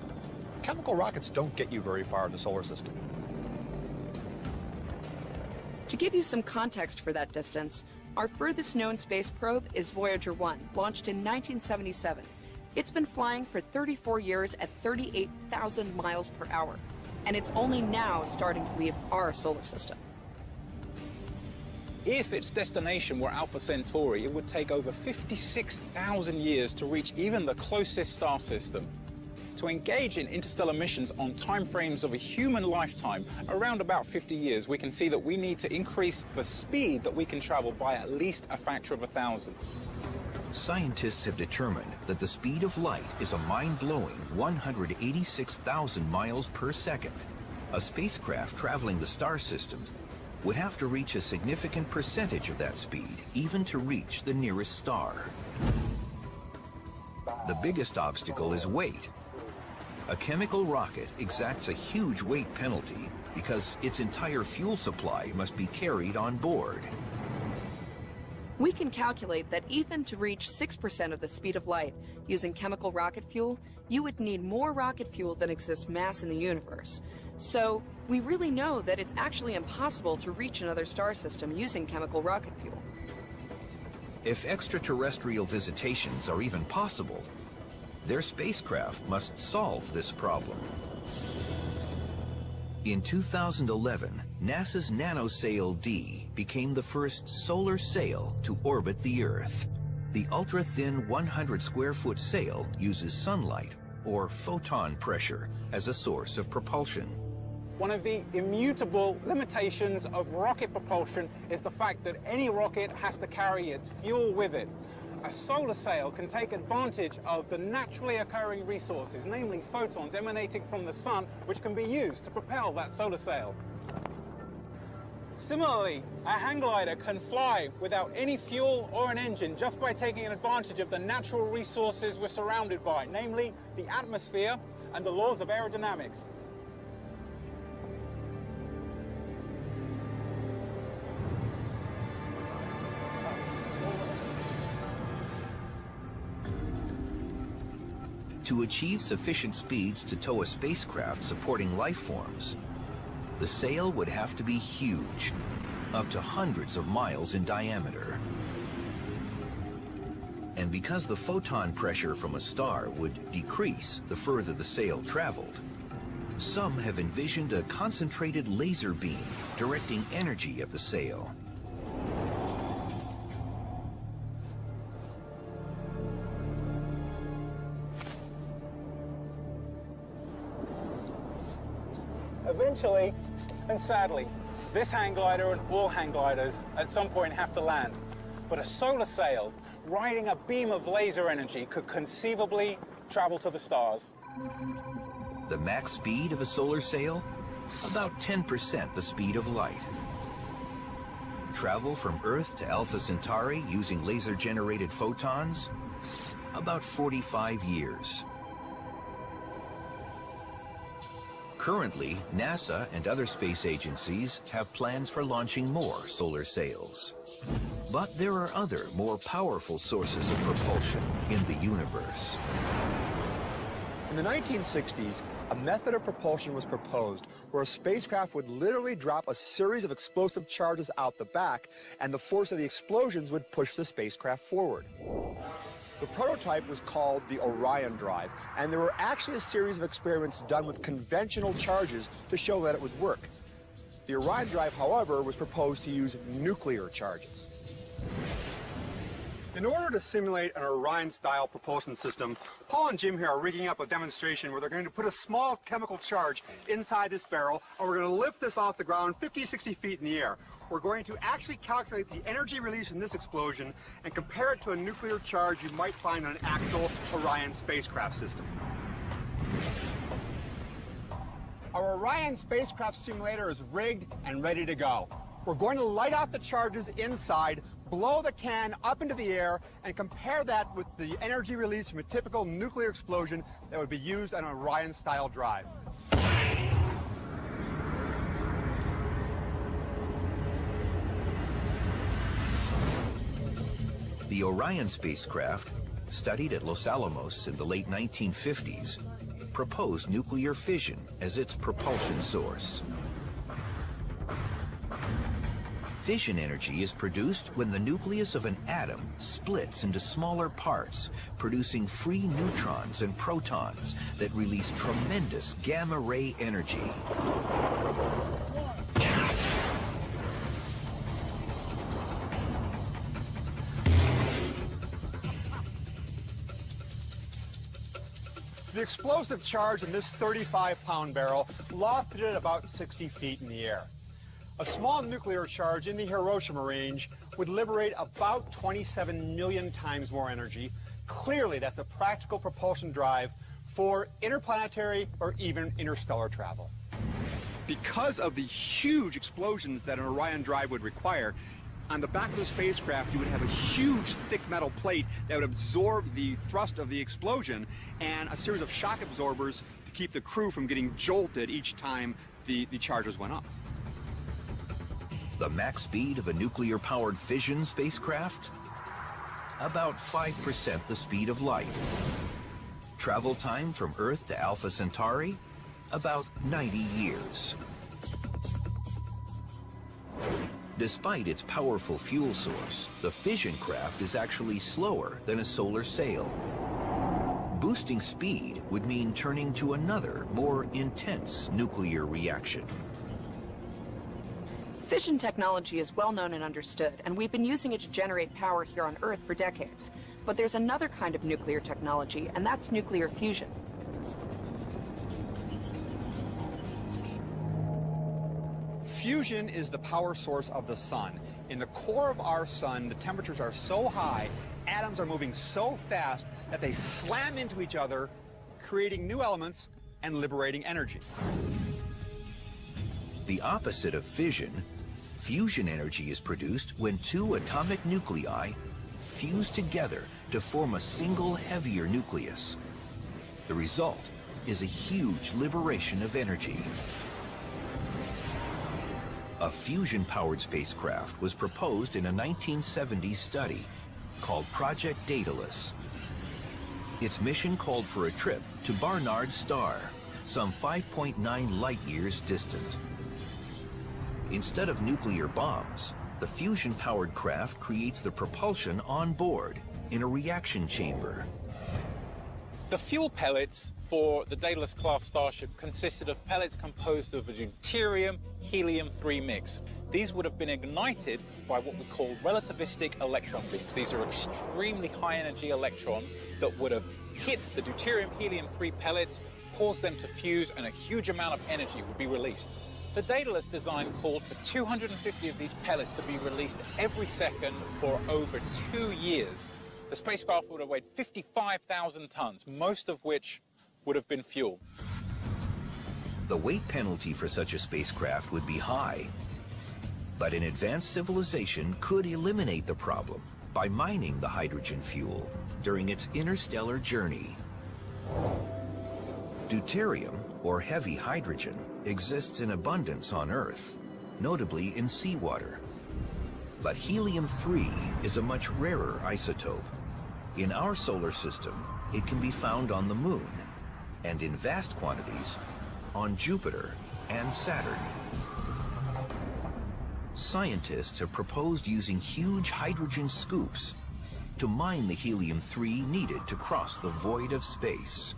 chemical rockets don't get you very far in the solar system. To give you some context for that distance, our furthest known space probe is Voyager 1, launched in 1977. It's been flying for 34 years at 38,000 miles per hour, and it's only now starting to leave our solar system. If its destination were Alpha Centauri, it would take over 56,000 years to reach even the closest star system. To engage in interstellar missions on timeframes of a human lifetime, around about 50 years, we can see that we need to increase the speed that we can travel by at least a factor of 1,000. Scientists have determined that the speed of light is a mind-blowing 186,000 miles per second. A spacecraft traveling the star system would have to reach a significant percentage of that speed, even to reach the nearest star. The biggest obstacle is weight. A chemical rocket exacts a huge weight penalty because its entire fuel supply must be carried on board. We can calculate that even to reach 6% of the speed of light using chemical rocket fuel, you would need more rocket fuel than exists mass in the universe. So we really know that it's actually impossible to reach another star system using chemical rocket fuel. If extraterrestrial visitations are even possible, their spacecraft must solve this problem. In 2011, NASA's NanoSail D became the first solar sail to orbit the Earth. The ultra-thin 100-square-foot sail uses sunlight, or photon pressure, as a source of propulsion. One of the immutable limitations of rocket propulsion is the fact that any rocket has to carry its fuel with it. A solar sail can take advantage of the naturally occurring resources, namely photons emanating from the sun, which can be used to propel that solar sail. Similarly, a hang glider can fly without any fuel or an engine just by taking advantage of the natural resources we're surrounded by, namely the atmosphere and the laws of aerodynamics. To achieve sufficient speeds to tow a spacecraft supporting life forms, the sail would have to be huge, up to hundreds of miles in diameter. And because the photon pressure from a star would decrease the further the sail traveled, some have envisioned a concentrated laser beam directing energy at the sail. Eventually, and sadly, this hang glider and all hang gliders at some point have to land. But a solar sail riding a beam of laser energy could conceivably travel to the stars. The max speed of a solar sail? About 10% the speed of light. Travel from Earth to Alpha Centauri using laser-generated photons? About 45 years. Currently, NASA and other space agencies have plans for launching more solar sails. But there are other, more powerful sources of propulsion in the universe. In the 1960s, a method of propulsion was proposed where a spacecraft would literally drop a series of explosive charges out the back, and the force of the explosions would push the spacecraft forward. The prototype was called the Orion drive, and there were actually a series of experiments done with conventional charges to show that it would work. The Orion drive, however, was proposed to use nuclear charges. In order to simulate an Orion-style propulsion system, Paul and Jim here are rigging up a demonstration where they're going to put a small chemical charge inside this barrel, and we're going to lift this off the ground 50, 60 feet in the air. We're going to actually calculate the energy released in this explosion and compare it to a nuclear charge you might find on an actual Orion spacecraft system. Our Orion spacecraft simulator is rigged and ready to go. We're going to light off the charges inside, blow the can up into the air, and compare that with the energy released from a typical nuclear explosion that would be used on an Orion-style drive. The Orion spacecraft, studied at Los Alamos in the late 1950s, proposed nuclear fission as its propulsion source. Fission energy is produced when the nucleus of an atom splits into smaller parts, producing free neutrons and protons that release tremendous gamma-ray energy. The explosive charge in this 35-pound barrel lofted at about 60 feet in the air. A small nuclear charge in the Hiroshima range would liberate about 27 million times more energy. Clearly, that's a practical propulsion drive for interplanetary or even interstellar travel. Because of the huge explosions that an Orion drive would require, on the back of the spacecraft, you would have a huge, thick metal plate that would absorb the thrust of the explosion and a series of shock absorbers to keep the crew from getting jolted each time the charges went off. The max speed of a nuclear-powered fission spacecraft? About 5% the speed of light. Travel time from Earth to Alpha Centauri? About 90 years. Despite its powerful fuel source, the fission craft is actually slower than a solar sail. Boosting speed would mean turning to another, more intense nuclear reaction. Fission technology is well known and understood, and we've been using it to generate power here on Earth for decades. But there's another kind of nuclear technology, and that's nuclear fusion. Fusion is the power source of the sun. In the core of our sun, the temperatures are so high, atoms are moving so fast that they slam into each other, creating new elements and liberating energy. The opposite of fission, fusion energy is produced when two atomic nuclei fuse together to form a single heavier nucleus. The result is a huge liberation of energy. A fusion-powered spacecraft was proposed in a 1970s study called Project Daedalus. Its mission called for a trip to Barnard's star, some 5.9 light-years distant. Instead of nuclear bombs, the fusion-powered craft creates the propulsion on board in a reaction chamber. The fuel pellets for the Daedalus-class starship consisted of pellets composed of a deuterium helium-3 mix. These would have been ignited by what we call relativistic electron beams. These are extremely high-energy electrons that would have hit the deuterium helium-3 pellets, caused them to fuse, and a huge amount of energy would be released. The Daedalus design called for 250 of these pellets to be released every second for over 2 years. The spacecraft would have weighed 55,000 tons, most of which would have been fuel. The weight penalty for such a spacecraft would be high, but an advanced civilization could eliminate the problem by mining the hydrogen fuel during its interstellar journey. Deuterium, or heavy hydrogen, exists in abundance on Earth, notably in seawater. But helium-3 is a much rarer isotope. In our solar system, it can be found on the Moon, and in vast quantities on Jupiter and Saturn. Scientists have proposed using huge hydrogen scoops to mine the helium-3 needed to cross the void of space.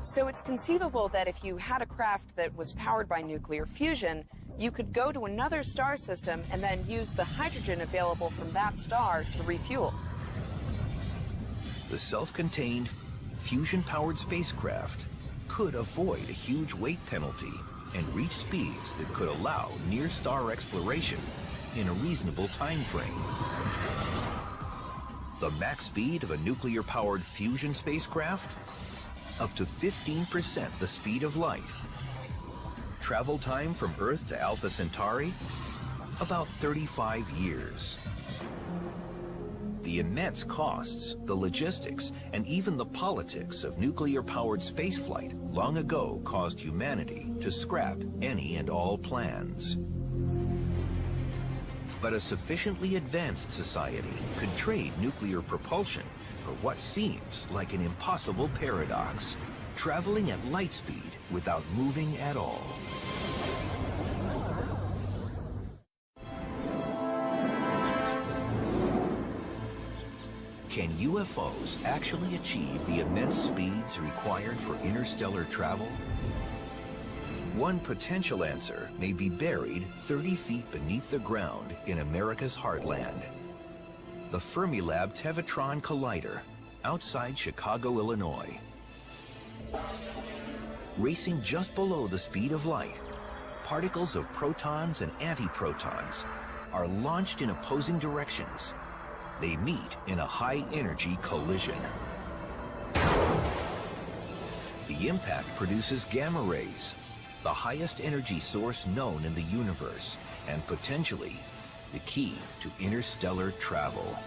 So it's conceivable that if you had a craft that was powered by nuclear fusion, you could go to another star system and then use the hydrogen available from that star to refuel. The self-contained, fusion-powered spacecraft could avoid a huge weight penalty and reach speeds that could allow near-star exploration in a reasonable time frame. The max speed of a nuclear-powered fusion spacecraft? Up to 15% the speed of light. Travel time from Earth to Alpha Centauri? About 35 years. The immense costs, the logistics, and even the politics of nuclear-powered spaceflight long ago caused humanity to scrap any and all plans. But a sufficiently advanced society could trade nuclear propulsion for what seems like an impossible paradox, traveling at light speed without moving at all. Can UFOs actually achieve the immense speeds required for interstellar travel? One potential answer may be buried 30 feet beneath the ground in America's heartland. The Fermilab Tevatron Collider, outside Chicago, Illinois. Racing just below the speed of light, particles of protons and antiprotons are launched in opposing directions. They meet in a high-energy collision. The impact produces gamma rays, the highest energy source known in the universe, and potentially the key to interstellar travel.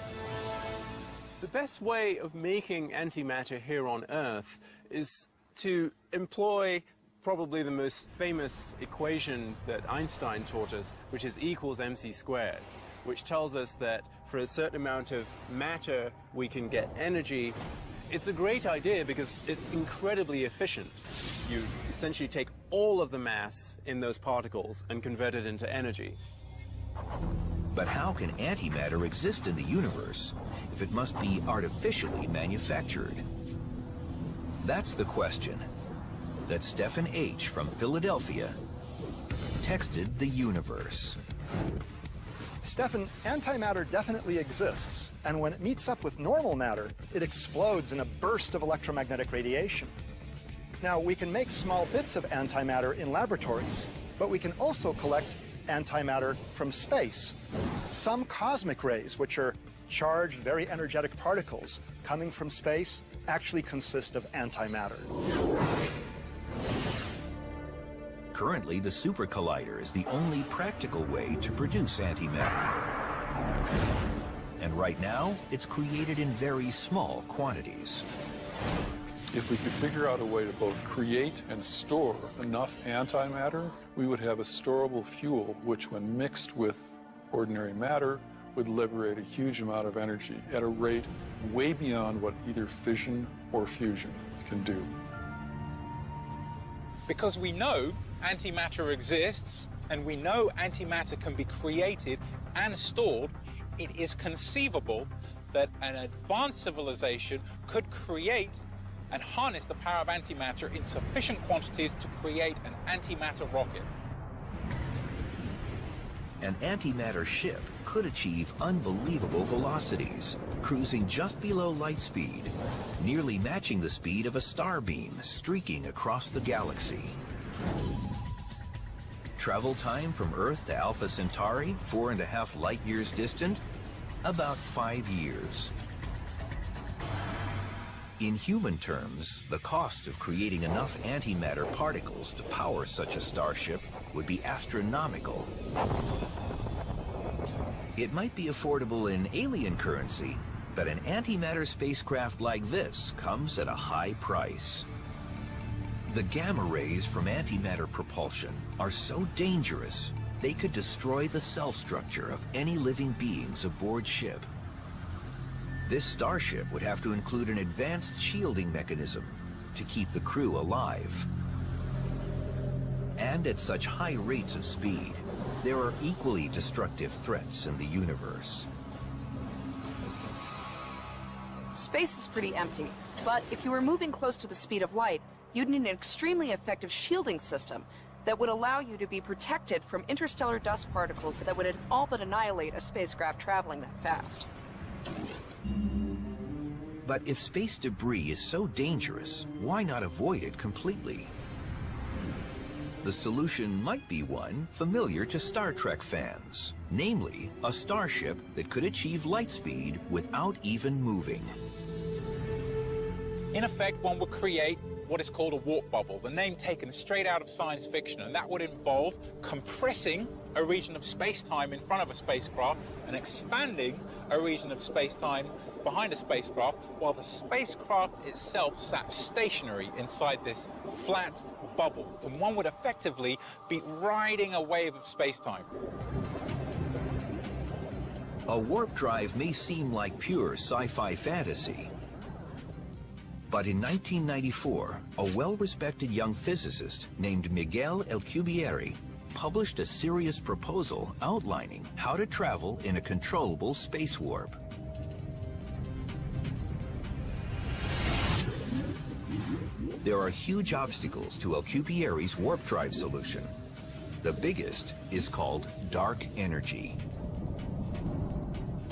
The best way of making antimatter here on Earth is to employ probably the most famous equation that Einstein taught us, which is E = mc squared, which tells us that for a certain amount of matter we can get energy. It's a great idea because it's incredibly efficient. You essentially take all of the mass in those particles and convert it into energy. But how can antimatter exist in the universe if it must be artificially manufactured? That's the question that Stephen H. from Philadelphia texted the universe. Stephen, antimatter definitely exists, and when it meets up with normal matter, it explodes in a burst of electromagnetic radiation. Now, we can make small bits of antimatter in laboratories, but we can also collect antimatter from space. Some cosmic rays, which are charged, very energetic particles coming from space, actually consist of antimatter. Currently, the Super Collider is the only practical way to produce antimatter. And right now, it's created in very small quantities. If we could figure out a way to both create and store enough antimatter, we would have a storable fuel which, when mixed with ordinary matter, would liberate a huge amount of energy at a rate way beyond what either fission or fusion can do. Because we know antimatter exists, and we know antimatter can be created and stored, it is conceivable that an advanced civilization could create and harness the power of antimatter in sufficient quantities to create an antimatter rocket. An antimatter ship could achieve unbelievable velocities, cruising just below light speed, nearly matching the speed of a starbeam streaking across the galaxy. Travel time from Earth to Alpha Centauri, 4.5 light years distant, about 5 years. In human terms, the cost of creating enough antimatter particles to power such a starship would be astronomical. It might be affordable in alien currency, but an antimatter spacecraft like this comes at a high price. The gamma rays from antimatter propulsion are so dangerous, they could destroy the cell structure of any living beings aboard ship. This starship would have to include an advanced shielding mechanism to keep the crew alive. And at such high rates of speed, there are equally destructive threats in the universe. Space is pretty empty, but if you were moving close to the speed of light, you'd need an extremely effective shielding system that would allow you to be protected from interstellar dust particles that would all but annihilate a spacecraft traveling that fast. But if space debris is so dangerous, why not avoid it completely? The solution might be one familiar to Star Trek fans, namely a starship that could achieve light speed without even moving. In effect, one would create what is called a warp bubble, the name taken straight out of science fiction, and that would involve compressing a region of space-time in front of a spacecraft and expanding a region of space-time behind a spacecraft, while the spacecraft itself sat stationary inside this flat bubble. And one would effectively be riding a wave of space-time. A warp drive may seem like pure sci-fi fantasy, but in 1994, a well-respected young physicist named Miguel Alcubierre published a serious proposal outlining how to travel in a controllable space warp. There are huge obstacles to Alcubierre's warp drive solution. The biggest is called dark energy,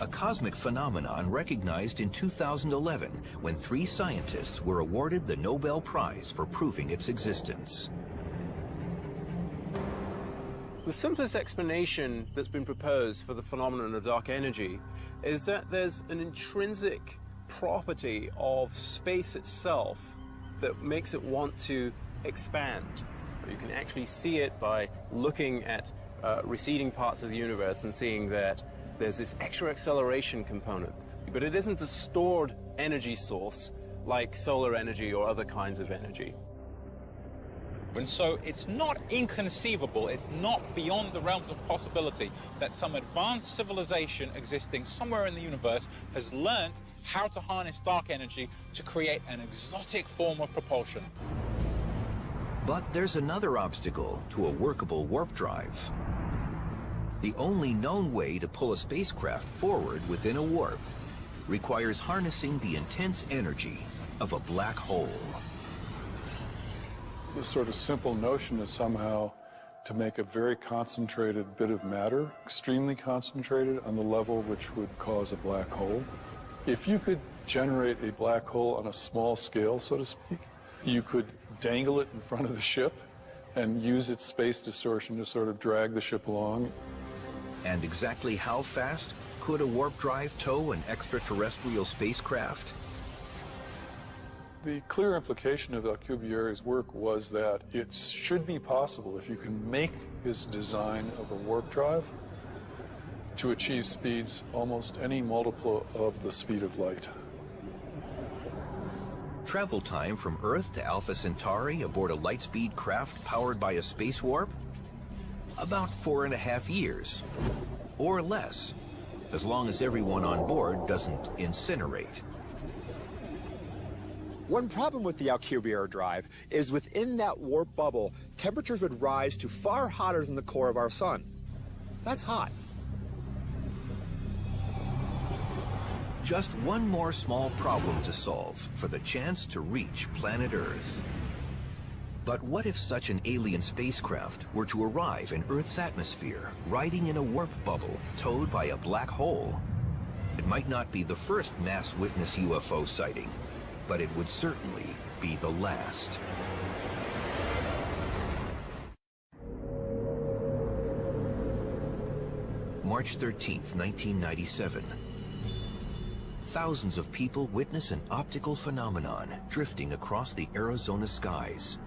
a cosmic phenomenon recognized in 2011 when 3 scientists were awarded the Nobel Prize for proving its existence. The simplest explanation that's been proposed for the phenomenon of dark energy is that there's an intrinsic property of space itself that makes it want to expand. You can actually see it by looking at receding parts of the universe and seeing that there's this extra acceleration component, but it isn't a stored energy source like solar energy or other kinds of energy. And so it's not inconceivable, it's not beyond the realms of possibility that some advanced civilization existing somewhere in the universe has learned how to harness dark energy to create an exotic form of propulsion. But there's another obstacle to a workable warp drive. The only known way to pull a spacecraft forward within a warp requires harnessing the intense energy of a black hole. The sort of simple notion is somehow to make a very concentrated bit of matter, extremely concentrated on the level which would cause a black hole. If you could generate a black hole on a small scale, so to speak, you could dangle it in front of the ship and use its space distortion to sort of drag the ship along. And exactly how fast could a warp drive tow an extraterrestrial spacecraft? The clear implication of Alcubierre's work was that it should be possible, if you can make his design of a warp drive, to achieve speeds almost any multiple of the speed of light. Travel time from Earth to Alpha Centauri aboard a lightspeed craft powered by a space warp? About 4.5 years, or less, as long as everyone on board doesn't incinerate. One problem with the Alcubierre drive is within that warp bubble, temperatures would rise to far hotter than the core of our sun. That's hot. Just one more small problem to solve for the chance to reach planet Earth. But what if such an alien spacecraft were to arrive in Earth's atmosphere, riding in a warp bubble towed by a black hole? It might not be the first mass witness UFO sighting, but it would certainly be the last. March 13th, 1997. Thousands of people witness an optical phenomenon drifting across the Arizona skies.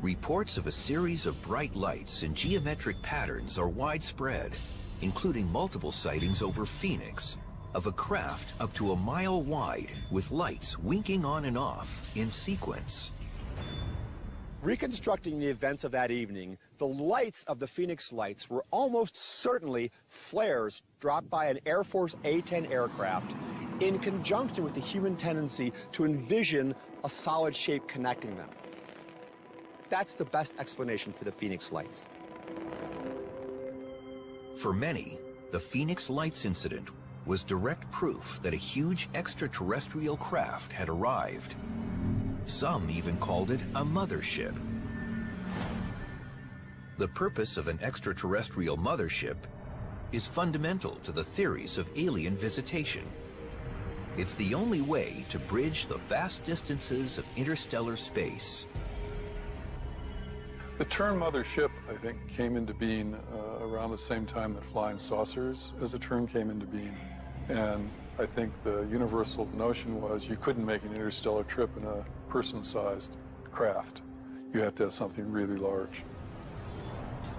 Reports of a series of bright lights in geometric patterns are widespread, including multiple sightings over Phoenix of a craft up to a mile wide with lights winking on and off in sequence. Reconstructing the events of that evening, the lights of the Phoenix Lights were almost certainly flares dropped by an Air Force A-10 aircraft in conjunction with the human tendency to envision a solid shape connecting them. That's the best explanation for the Phoenix Lights. For many, the Phoenix Lights incident was direct proof that a huge extraterrestrial craft had arrived. Some even called it a mothership. The purpose of an extraterrestrial mothership is fundamental to the theories of alien visitation. It's the only way to bridge the vast distances of interstellar space. The term mothership, I think, came into being around the same time that flying saucers as a term came into being. And I think the universal notion was you couldn't make an interstellar trip in a person-sized craft. You had to have something really large.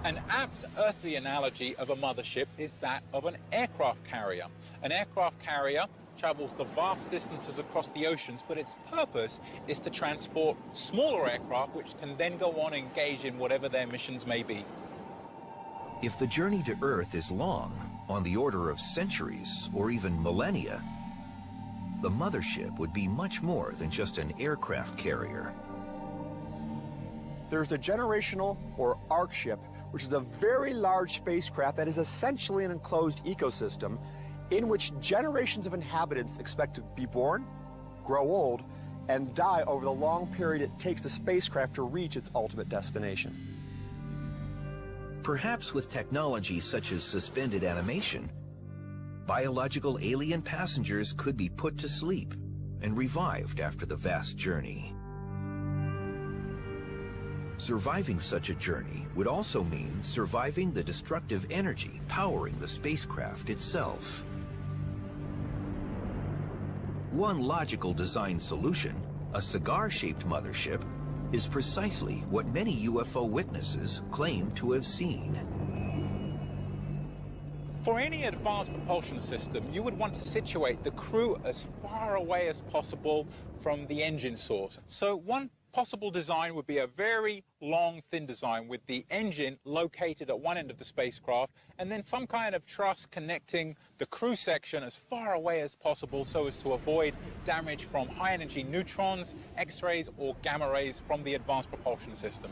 An apt earthly analogy of a mothership is that of an aircraft carrier. An aircraft carrier travels the vast distances across the oceans, but its purpose is to transport smaller aircraft which can then go on and engage in whatever their missions may be. If the journey to Earth is long, on the order of centuries or even millennia, the mothership would be much more than just an aircraft carrier. There's the generational or arc ship, which is a very large spacecraft that is essentially an enclosed ecosystem in which generations of inhabitants expect to be born, grow old, and die over the long period it takes the spacecraft to reach its ultimate destination. Perhaps with technology such as suspended animation, biological alien passengers could be put to sleep and revived after the vast journey. Surviving such a journey would also mean surviving the destructive energy powering the spacecraft itself. One logical design solution, a cigar-shaped mothership, is precisely what many UFO witnesses claim to have seen. For any advanced propulsion system, you would want to situate the crew as far away as possible from the engine source. So one possible design would be a very long, thin design with the engine located at one end of the spacecraft and then some kind of truss connecting the crew section as far away as possible so as to avoid damage from high-energy neutrons, X-rays, or gamma rays from the advanced propulsion system.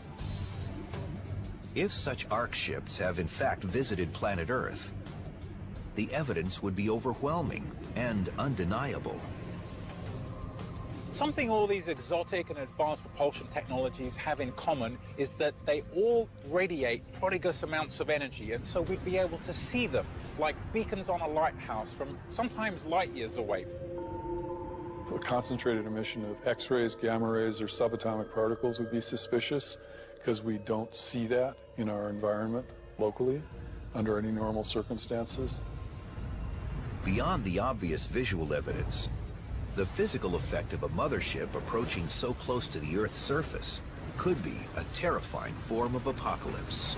If such arc ships have in fact visited planet Earth, the evidence would be overwhelming and undeniable. Something all these exotic and advanced propulsion technologies have in common is that they all radiate prodigious amounts of energy, and so we'd be able to see them like beacons on a lighthouse from sometimes light years away. A concentrated emission of X-rays, gamma rays, or subatomic particles would be suspicious because we don't see that in our environment locally under any normal circumstances. Beyond the obvious visual evidence, the physical effect of a mothership approaching so close to the Earth's surface could be a terrifying form of apocalypse.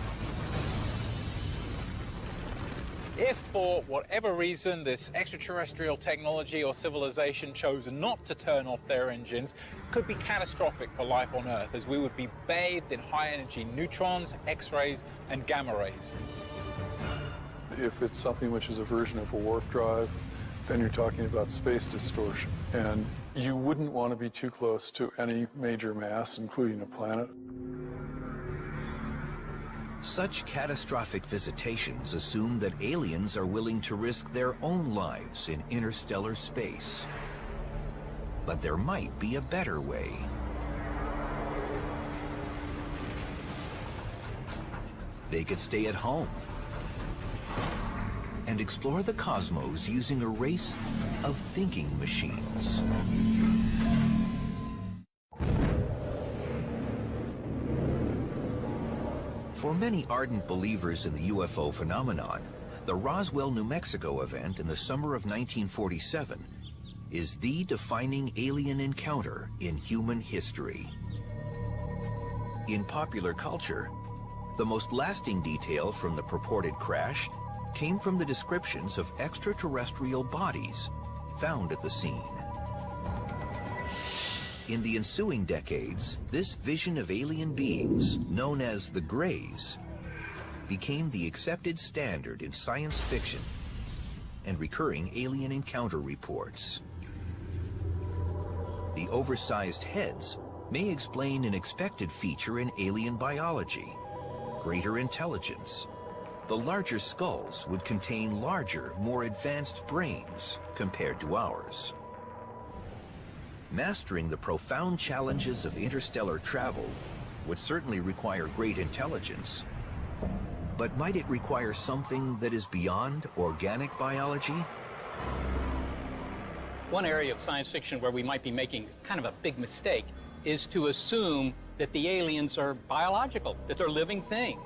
If for whatever reason this extraterrestrial technology or civilization chose not to turn off their engines, it could be catastrophic for life on Earth, as we would be bathed in high-energy neutrons, X-rays, and gamma rays. If it's something which is a version of a warp drive, then you're talking about space distortion. And you wouldn't want to be too close to any major mass, including a planet. Such catastrophic visitations assume that aliens are willing to risk their own lives in interstellar space. But there might be a better way. They could stay at home and explore the cosmos using a race of thinking machines. For many ardent believers in the UFO phenomenon, the Roswell, New Mexico event in the summer of 1947 is the defining alien encounter in human history. In popular culture, the most lasting detail from the purported crash came from the descriptions of extraterrestrial bodies found at the scene. In the ensuing decades, this vision of alien beings, known as the Greys, became the accepted standard in science fiction and recurring alien encounter reports. The oversized heads may explain an expected feature in alien biology: greater intelligence. The larger skulls would contain larger, more advanced brains compared to ours. Mastering the profound challenges of interstellar travel would certainly require great intelligence. But might it require something that is beyond organic biology? One area of science fiction where we might be making kind of a big mistake is to assume that the aliens are biological, that they're living things.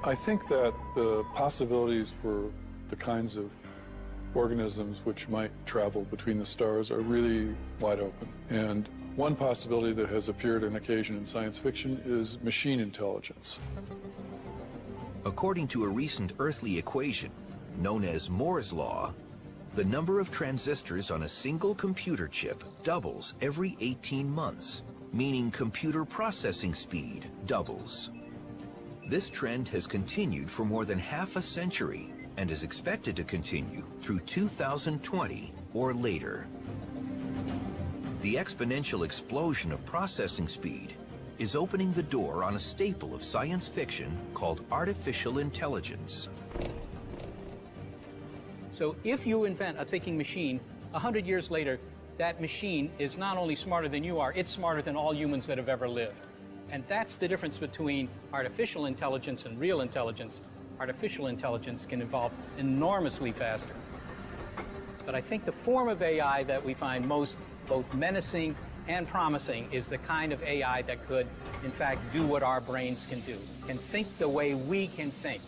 I think that the possibilities for the kinds of organisms which might travel between the stars are really wide open. And one possibility that has appeared on occasion in science fiction is machine intelligence. According to a recent earthly equation, known as Moore's Law, the number of transistors on a single computer chip doubles every 18 months, meaning computer processing speed doubles. This trend has continued for more than half a century and is expected to continue through 2020 or later. The exponential explosion of processing speed is opening the door on a staple of science fiction called artificial intelligence. So if you invent a thinking machine, 100 years later, that machine is not only smarter than you are, it's smarter than all humans that have ever lived. And that's the difference between artificial intelligence and real intelligence. Artificial intelligence can evolve enormously faster. But I think the form of AI that we find most both menacing and promising is the kind of AI that could, in fact, do what our brains can do, can think the way we can think.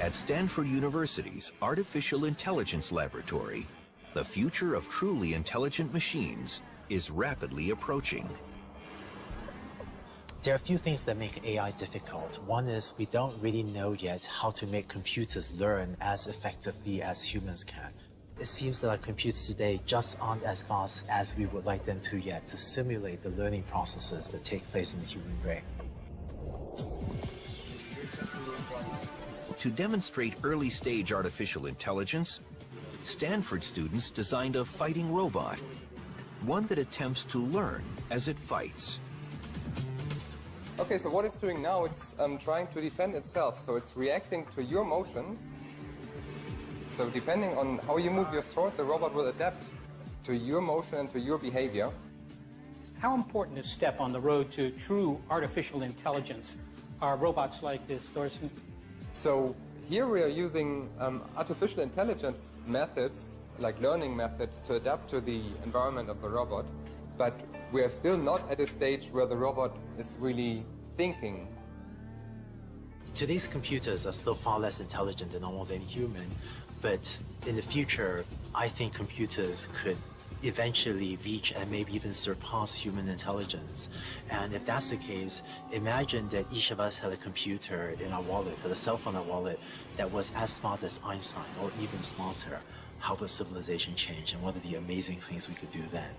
At Stanford University's Artificial Intelligence Laboratory, the future of truly intelligent machines is rapidly approaching. There are a few things that make AI difficult. One is we don't really know yet how to make computers learn as effectively as humans can. It seems that our computers today just aren't as fast as we would like them to yet to simulate the learning processes that take place in the human brain. To demonstrate early-stage artificial intelligence, Stanford students designed a fighting robot, one that attempts to learn as it fights. Okay, so what it's doing now, it's trying to defend itself. So it's reacting to your motion. So depending on how you move your sword, the robot will adapt to your motion and to your behavior. How important a step on the road to true artificial intelligence are robots like this, Thorsten? So here we are using artificial intelligence methods, like learning methods, to adapt to the environment of the robot. But we are still not at a stage where the robot is really thinking. Today's computers are still far less intelligent than almost any human, but in the future, I think computers could eventually reach and maybe even surpass human intelligence. And if that's the case, imagine that each of us had a computer in our wallet, had a cell phone in our wallet that was as smart as Einstein or even smarter. How would civilization change, and what are the amazing things we could do then?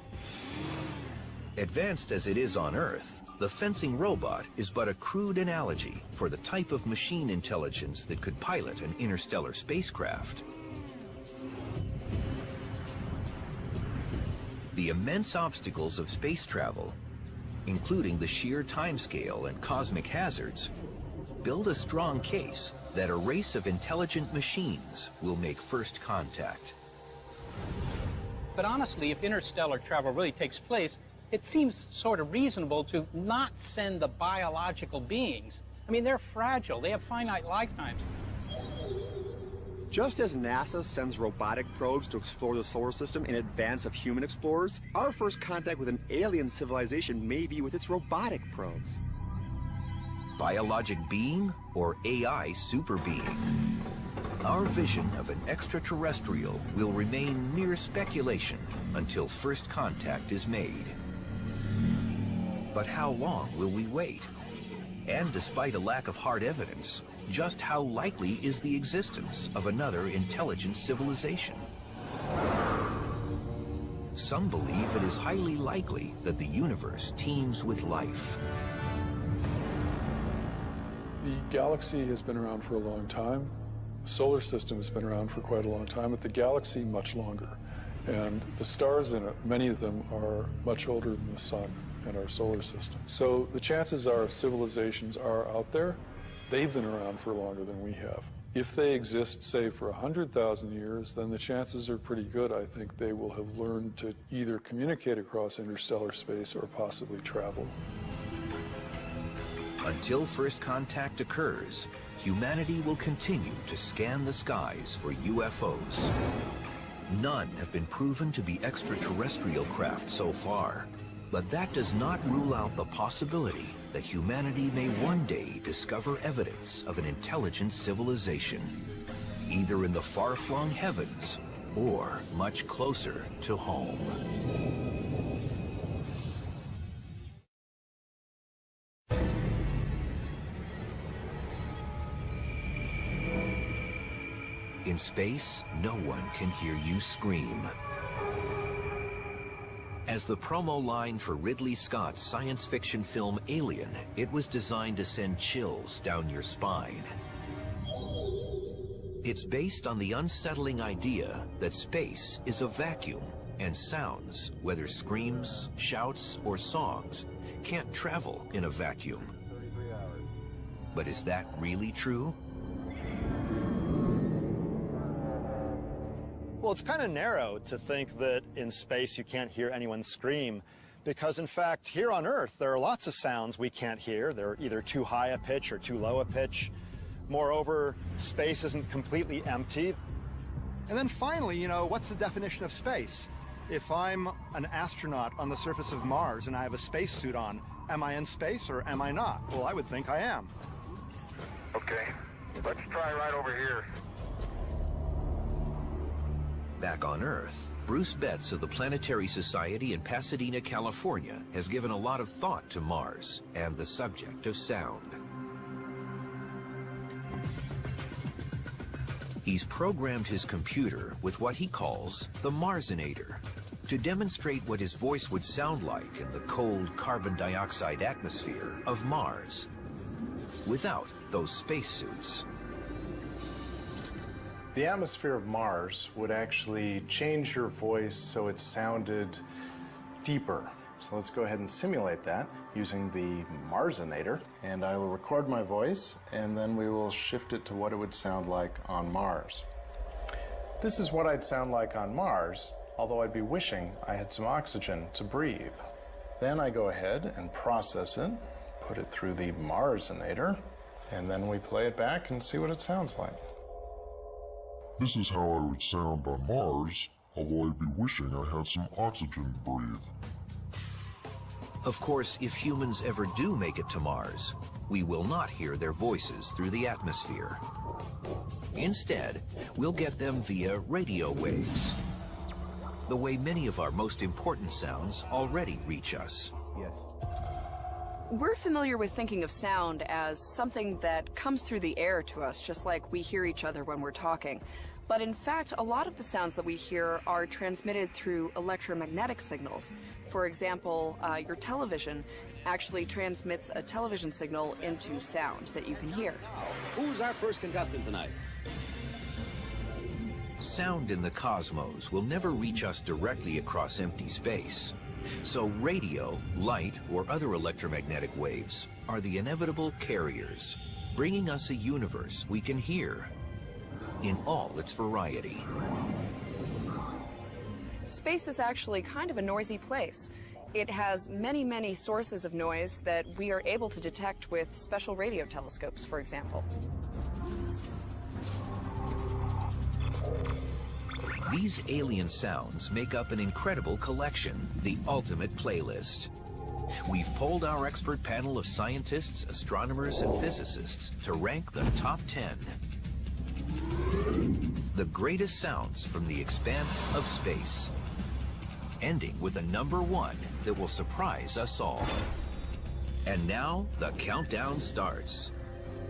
Advanced as it is on Earth, the fencing robot is but a crude analogy for the type of machine intelligence that could pilot an interstellar spacecraft. The immense obstacles of space travel, including the sheer timescale and cosmic hazards, build a strong case that a race of intelligent machines will make first contact. But honestly, if interstellar travel really takes place, it seems sort of reasonable to not send the biological beings. I mean, they're fragile. They have finite lifetimes. Just as NASA sends robotic probes to explore the solar system in advance of human explorers, our first contact with an alien civilization may be with its robotic probes. Biologic being or AI super being? Our vision of an extraterrestrial will remain mere speculation until first contact is made. But how long will we wait? And despite a lack of hard evidence, just how likely is the existence of another intelligent civilization? some believe it is highly likely that the universe teems with life. The galaxy has been around for a long time. The solar system has been around for quite a long time, but the galaxy much longer. And the stars in it, many of them are much older than the sun and our solar system. So the chances are civilizations are out there. They've been around for longer than we have. If they exist, say, for 100,000 years, then the chances are pretty good, I think, they will have learned to either communicate across interstellar space or possibly travel. Until first contact occurs, humanity will continue to scan the skies for UFOs. None have been proven to be extraterrestrial craft so far, but that does not rule out the possibility that humanity may one day discover evidence of an intelligent civilization, either in the far-flung heavens or much closer to home. In space, no one can hear you scream. As the promo line for Ridley Scott's science fiction film Alien, it was designed to send chills down your spine. It's based on the unsettling idea that space is a vacuum, and sounds, whether screams, shouts, or songs, can't travel in a vacuum. But is that really true? Well, it's kind of narrow to think that in space you can't hear anyone scream, because in fact, here on Earth, there are lots of sounds we can't hear. They're either too high a pitch or too low a pitch. Moreover, space isn't completely empty. And then finally, you know, what's the definition of space? If I'm an astronaut on the surface of Mars and I have a spacesuit on, am I in space or am I not? Well, I would think I am. Okay, let's try right over here. Back on Earth, Bruce Betts of the Planetary Society in Pasadena, California, has given a lot of thought to Mars and the subject of sound. He's programmed his computer with what he calls the Marsinator to demonstrate what his voice would sound like in the cold carbon dioxide atmosphere of Mars, without those spacesuits. The atmosphere of Mars would actually change your voice so it sounded deeper. So let's go ahead and simulate that using the Marsinator. And I will record my voice, and then we will shift it to what it would sound like on Mars. This is what I'd sound like on Mars, although I'd be wishing I had some oxygen to breathe. Then I go ahead and process it, put it through the Marsinator, and then we play it back and see what it sounds like. This is how I would sound on Mars, although I'd be wishing I had some oxygen to breathe. Of course, if humans ever do make it to Mars, we will not hear their voices through the atmosphere. Instead, we'll get them via radio waves, the way many of our most important sounds already reach us. Yes. We're familiar with thinking of sound as something that comes through the air to us, just like we hear each other when we're talking. But in fact, a lot of the sounds that we hear are transmitted through electromagnetic signals. For example, your television actually transmits a television signal into sound that you can hear. Who's our first contestant tonight? Sound in the cosmos will never reach us directly across empty space. So radio, light, or other electromagnetic waves are the inevitable carriers, bringing us a universe we can hear in all its variety. Space is actually kind of a noisy place. It has many, many sources of noise that we are able to detect with special radio telescopes, for example. These alien sounds make up an incredible collection, the ultimate playlist. We've polled our expert panel of scientists, astronomers, and physicists to rank the top 10. The greatest sounds from the expanse of space, ending with a number 1 that will surprise us all. And now, the countdown starts.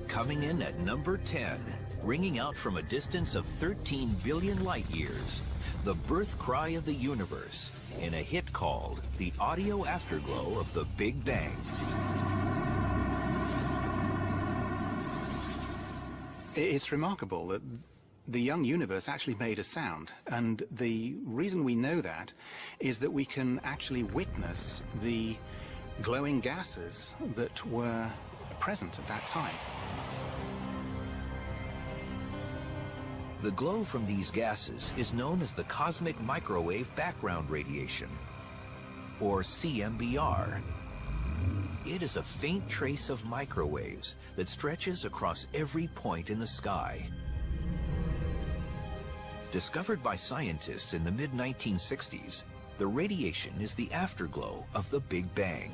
Coming in at number 10, ringing out from a distance of 13 billion light years, the birth cry of the universe in a hit called The Audio Afterglow of the Big Bang. It's remarkable that the young universe actually made a sound, and the reason we know that is that we can actually witness the glowing gases that were present at that time. The glow from these gases is known as the cosmic microwave background radiation, or CMBR. It is a faint trace of microwaves that stretches across every point in the sky. Discovered by scientists in the mid-1960s, the radiation is the afterglow of the Big Bang.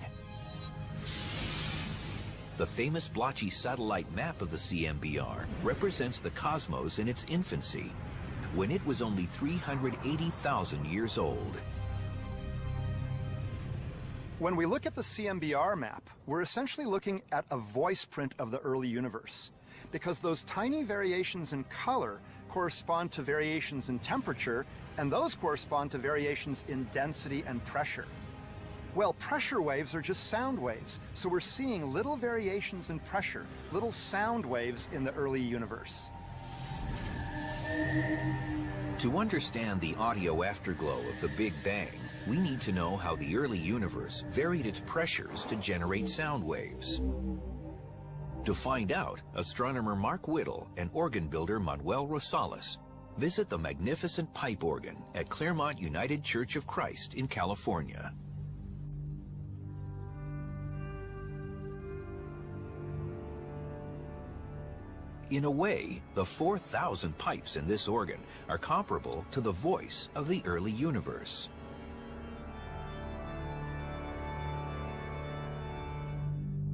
The famous blotchy satellite map of the CMBR represents the cosmos in its infancy, when it was only 380,000 years old. When we look at the CMBR map, we're essentially looking at a voice print of the early universe, because those tiny variations in color correspond to variations in temperature, and those correspond to variations in density and pressure. Well, pressure waves are just sound waves, so we're seeing little variations in pressure, little sound waves in the early universe. To understand the audio afterglow of the Big Bang, we need to know how the early universe varied its pressures to generate sound waves. To find out, astronomer Mark Whittle and organ builder Manuel Rosales visit the magnificent pipe organ at Claremont United Church of Christ in California. In a way, the 4,000 pipes in this organ are comparable to the voice of the early universe.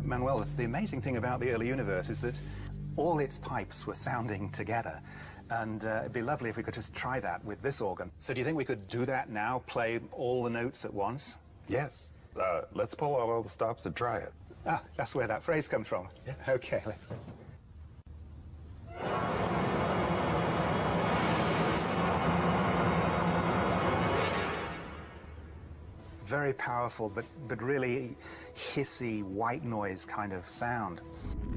Manuel, the amazing thing about the early universe is that all its pipes were sounding together. And it'd be lovely if we could just try that with this organ. So do you think we could do that now, play all the notes at once? Yes. Let's pull out all the stops and try it. Ah, that's where that phrase comes from. Yes. Okay, let's go. Very powerful, but really hissy, white noise kind of sound.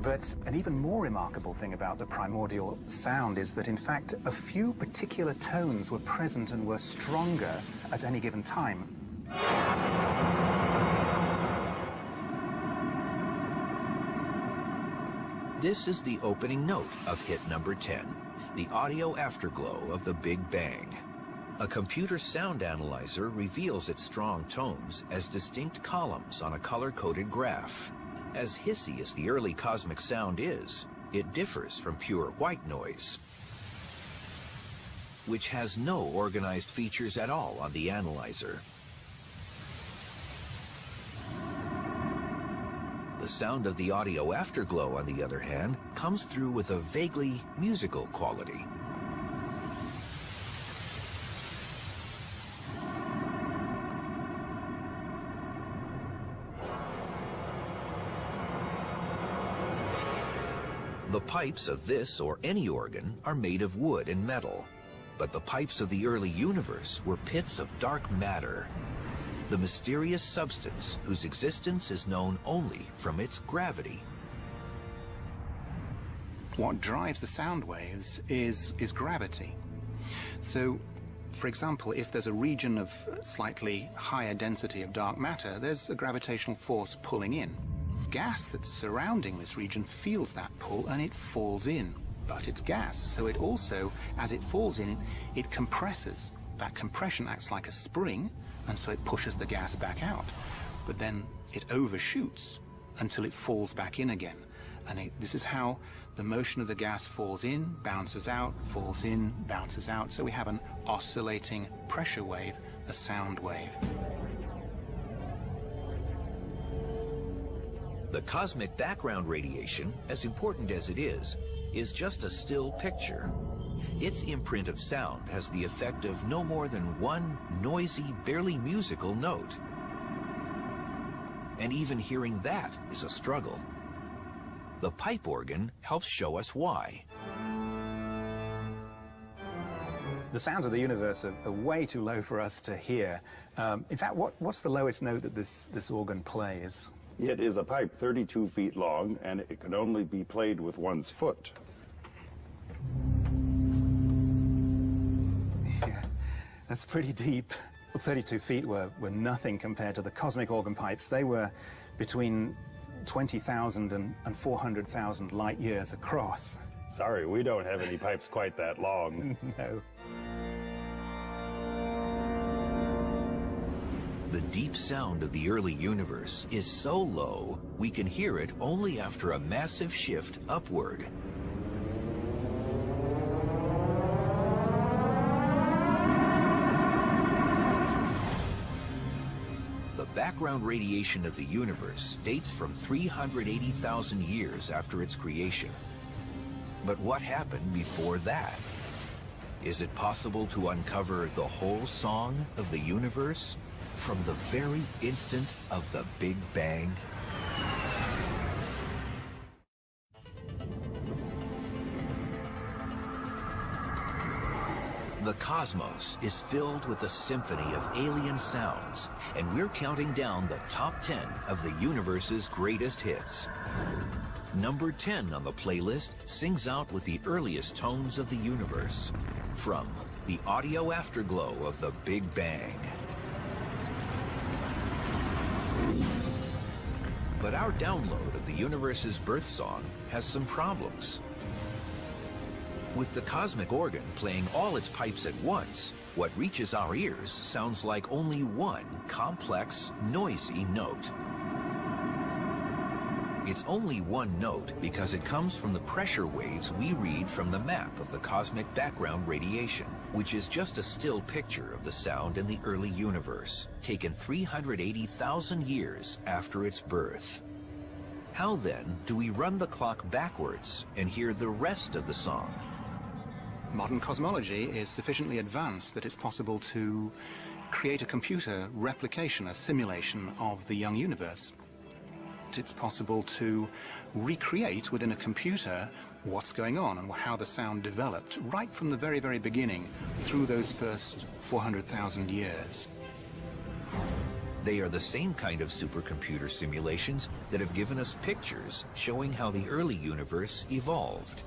But an even more remarkable thing about the primordial sound is that, in fact, a few particular tones were present and were stronger at any given time. This is the opening note of hit number 10, the audio afterglow of the Big Bang. A computer sound analyzer reveals its strong tones as distinct columns on a color-coded graph. As hissy as the early cosmic sound is, it differs from pure white noise, which has no organized features at all on the analyzer. The sound of the audio afterglow, on the other hand, comes through with a vaguely musical quality. The pipes of this or any organ are made of wood and metal, but the pipes of the early universe were pits of dark matter, the mysterious substance whose existence is known only from its gravity. What drives the sound waves is gravity. So, for example, if there's a region of slightly higher density of dark matter, there's a gravitational force pulling in. Gas that's surrounding this region feels that pull and it falls in, but it's gas, so it also, as it falls in, it compresses. That compression acts like a spring, and so it pushes the gas back out, but then it overshoots until it falls back in again. And this is how the motion of the gas falls in, bounces out, falls in, bounces out, so we have an oscillating pressure wave, a sound wave. The cosmic background radiation, as important as it is just a still picture. Its imprint of sound has the effect of no more than one noisy, barely musical note. And even hearing that is a struggle. The pipe organ helps show us why. The sounds of the universe are way too low for us to hear. In fact, what's the lowest note that this organ plays? It is a pipe 32 feet long, and it can only be played with one's foot. Yeah, that's pretty deep. Well, 32 feet were nothing compared to the cosmic organ pipes. They were between 20,000 and 400,000 light years across. Sorry, we don't have any pipes quite that long. No. The deep sound of the early universe is so low, we can hear it only after a massive shift upward. The background radiation of the universe dates from 380,000 years after its creation. But what happened before that? Is it possible to uncover the whole song of the universe from the very instant of the Big Bang? The cosmos is filled with a symphony of alien sounds, and we're counting down the top 10 of the universe's greatest hits. Number 10 on the playlist sings out with the earliest tones of the universe, from the audio afterglow of the Big Bang. But our download of the universe's birth song has some problems. With the cosmic organ playing all its pipes at once, what reaches our ears sounds like only one complex, noisy note. It's only one note because it comes from the pressure waves we read from the map of the cosmic background radiation, which is just a still picture of the sound in the early universe, taken 380,000 years after its birth. How then do we run the clock backwards and hear the rest of the song? Modern cosmology is sufficiently advanced that it's possible to create a computer replication, a simulation of the young universe. It's possible to recreate within a computer what's going on and how the sound developed right from the very, very beginning through those first 400,000 years. They are the same kind of supercomputer simulations that have given us pictures showing how the early universe evolved.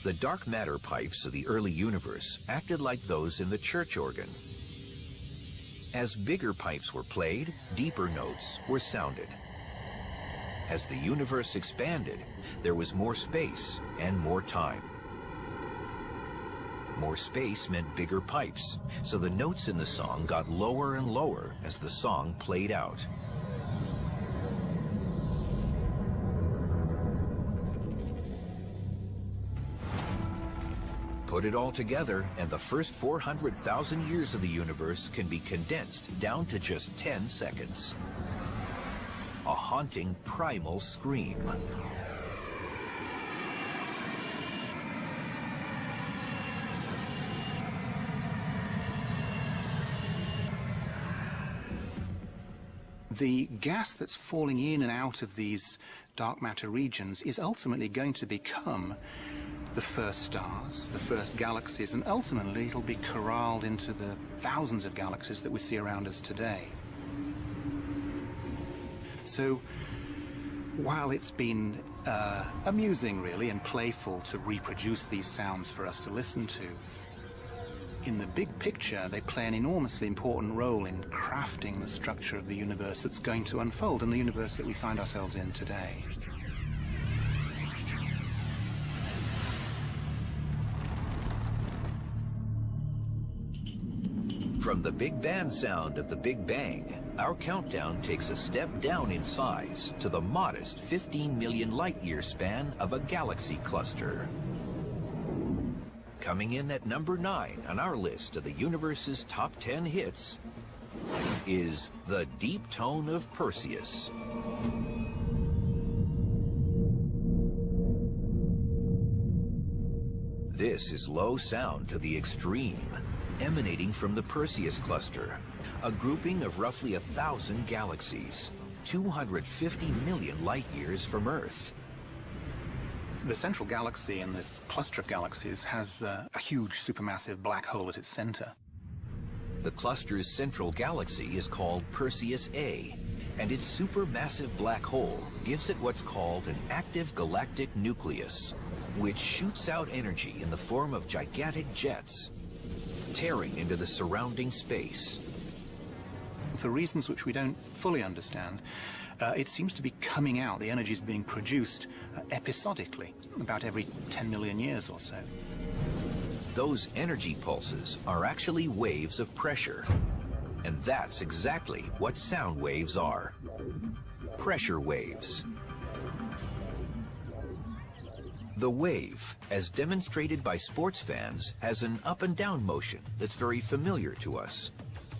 The dark matter pipes of the early universe acted like those in the church organ. As bigger pipes were played, deeper notes were sounded. As the universe expanded, there was more space and more time. More space meant bigger pipes, so the notes in the song got lower and lower as the song played out. Put it all together, and the first 400,000 years of the universe can be condensed down to just 10 seconds. A haunting primal scream. The gas that's falling in and out of these dark matter regions is ultimately going to become the first stars, the first galaxies, and ultimately it'll be corralled into the thousands of galaxies that we see around us today. So, while it's been amusing, really, and playful to reproduce these sounds for us to listen to, in the big picture, they play an enormously important role in crafting the structure of the universe that's going to unfold, and the universe that we find ourselves in today. From the big band sound of the Big Bang, our countdown takes a step down in size to the modest 15 million light-year span of a galaxy cluster. Coming in at number 9 on our list of the universe's top 10 hits is the deep tone of Perseus. This is low sound to the extreme, emanating from the Perseus cluster, a grouping of roughly 1,000 galaxies, 250 million light-years from Earth. The central galaxy in this cluster of galaxies has a huge supermassive black hole at its center. The cluster's central galaxy is called Perseus A, and its supermassive black hole gives it what's called an active galactic nucleus, which shoots out energy in the form of gigantic jets, tearing into the surrounding space. For reasons which we don't fully understand, it seems to be coming out, the energy is being produced episodically, about every 10 million years or so. Those energy pulses are actually waves of pressure. And that's exactly what sound waves are. Pressure waves. The wave, as demonstrated by sports fans, has an up and down motion that's very familiar to us.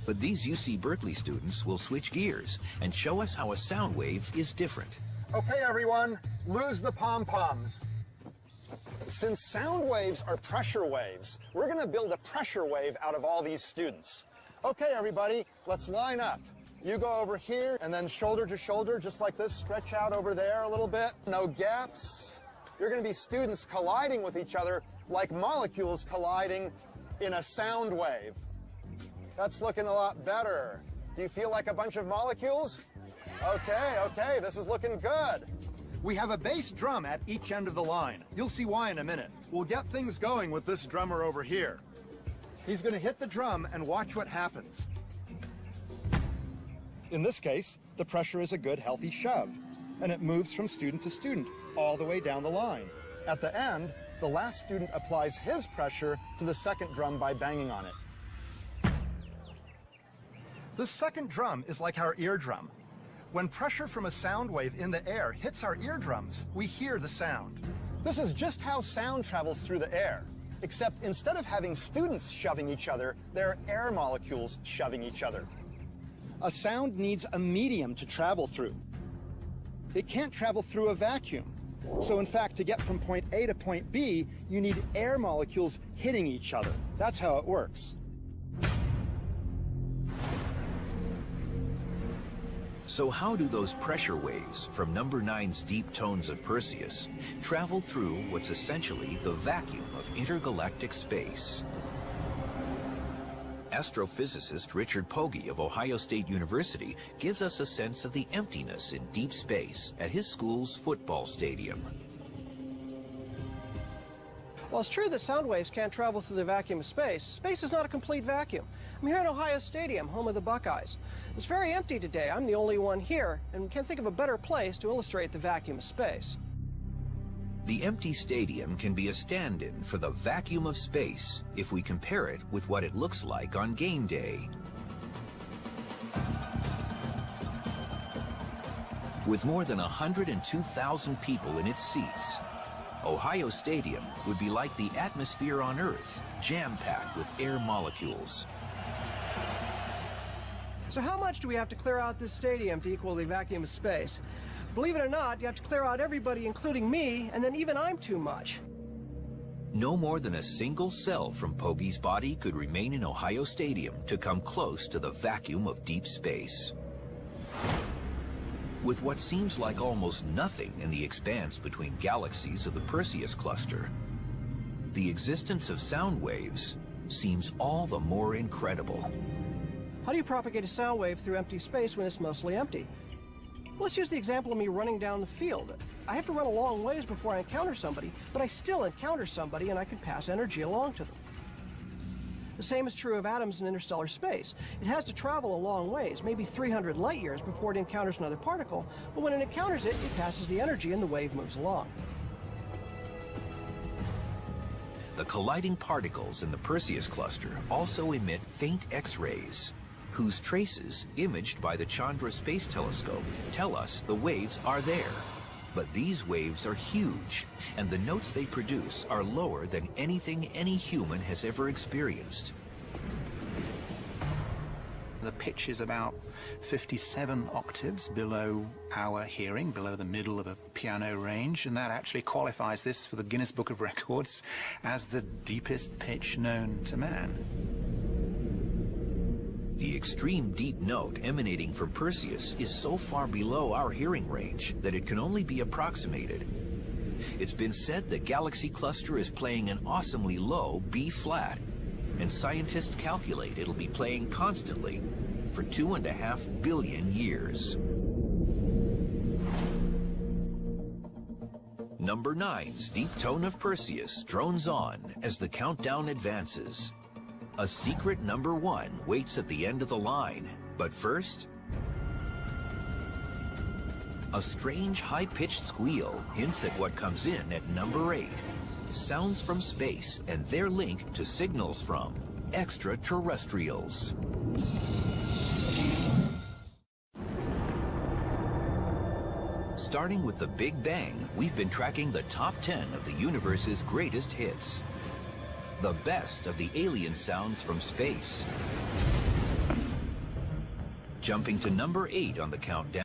But these UC Berkeley students will switch gears and show us how a sound wave is different. Okay, everyone, lose the pom-poms. Since sound waves are pressure waves, we're going to build a pressure wave out of all these students. Okay, everybody, let's line up. You go over here, and then shoulder to shoulder, just like this. Stretch out over there a little bit. No gaps. You're going to be students colliding with each other like molecules colliding in a sound wave. That's looking a lot better. Do you feel like a bunch of molecules? Okay, this is looking good. We have a bass drum at each end of the line. You'll see why in a minute. We'll get things going with this drummer over here. He's going to hit the drum and watch what happens. In this case, the pressure is a good, healthy shove, and it moves from student to student all the way down the line. At the end, the last student applies his pressure to the second drum by banging on it. The second drum is like our eardrum. When pressure from a sound wave in the air hits our eardrums, we hear the sound. This is just how sound travels through the air, except instead of having students shoving each other, there are air molecules shoving each other. A sound needs a medium to travel through. It can't travel through a vacuum. So in fact, to get from point A to point B, you need air molecules hitting each other. That's how it works. So how do those pressure waves from number 9's deep tones of Perseus travel through what's essentially the vacuum of intergalactic space? Astrophysicist Richard Pogge of Ohio State University gives us a sense of the emptiness in deep space at his school's football stadium. Well, it's true that sound waves can't travel through the vacuum of space. Space is not a complete vacuum. I'm here in Ohio Stadium, home of the Buckeyes. It's very empty today. I'm the only one here, and can't think of a better place to illustrate the vacuum of space. The empty stadium can be a stand-in for the vacuum of space if we compare it with what it looks like on game day. With more than 102,000 people in its seats, Ohio Stadium would be like the atmosphere on Earth, jam-packed with air molecules. So how much do we have to clear out this stadium to equal the vacuum of space? Believe it or not, you have to clear out everybody, including me, and then even I'm too much. No more than a single cell from Pogge's body could remain in Ohio Stadium to come close to the vacuum of deep space. With what seems like almost nothing in the expanse between galaxies of the Perseus cluster, the existence of sound waves seems all the more incredible. How do you propagate a sound wave through empty space when it's mostly empty? Let's use the example of me running down the field. I have to run a long ways before I encounter somebody, but I still encounter somebody and I can pass energy along to them. The same is true of atoms in interstellar space. It has to travel a long ways, maybe 300 light years before it encounters another particle, but when it encounters it, it passes the energy and the wave moves along. The colliding particles in the Perseus cluster also emit faint X-rays, whose traces, imaged by the Chandra Space Telescope, tell us the waves are there. But these waves are huge, and the notes they produce are lower than anything any human has ever experienced. The pitch is about 57 octaves below our hearing, below the middle of a piano range, and that actually qualifies this for the Guinness Book of Records as the deepest pitch known to man. The extreme deep note emanating from Perseus is so far below our hearing range that it can only be approximated. It's been said the galaxy cluster is playing an awesomely low B-flat, and scientists calculate it'll be playing constantly for 2.5 billion years. Number 9's Deep Tone of Perseus drones on as the countdown advances. A secret number 1 waits at the end of the line, but first, a strange high-pitched squeal hints at what comes in at number 8. Sounds from space and their link to signals from extraterrestrials. Starting with the Big Bang, we've been tracking the top 10 of the universe's greatest hits. The best of the alien sounds from space. Jumping to number 8 on the countdown.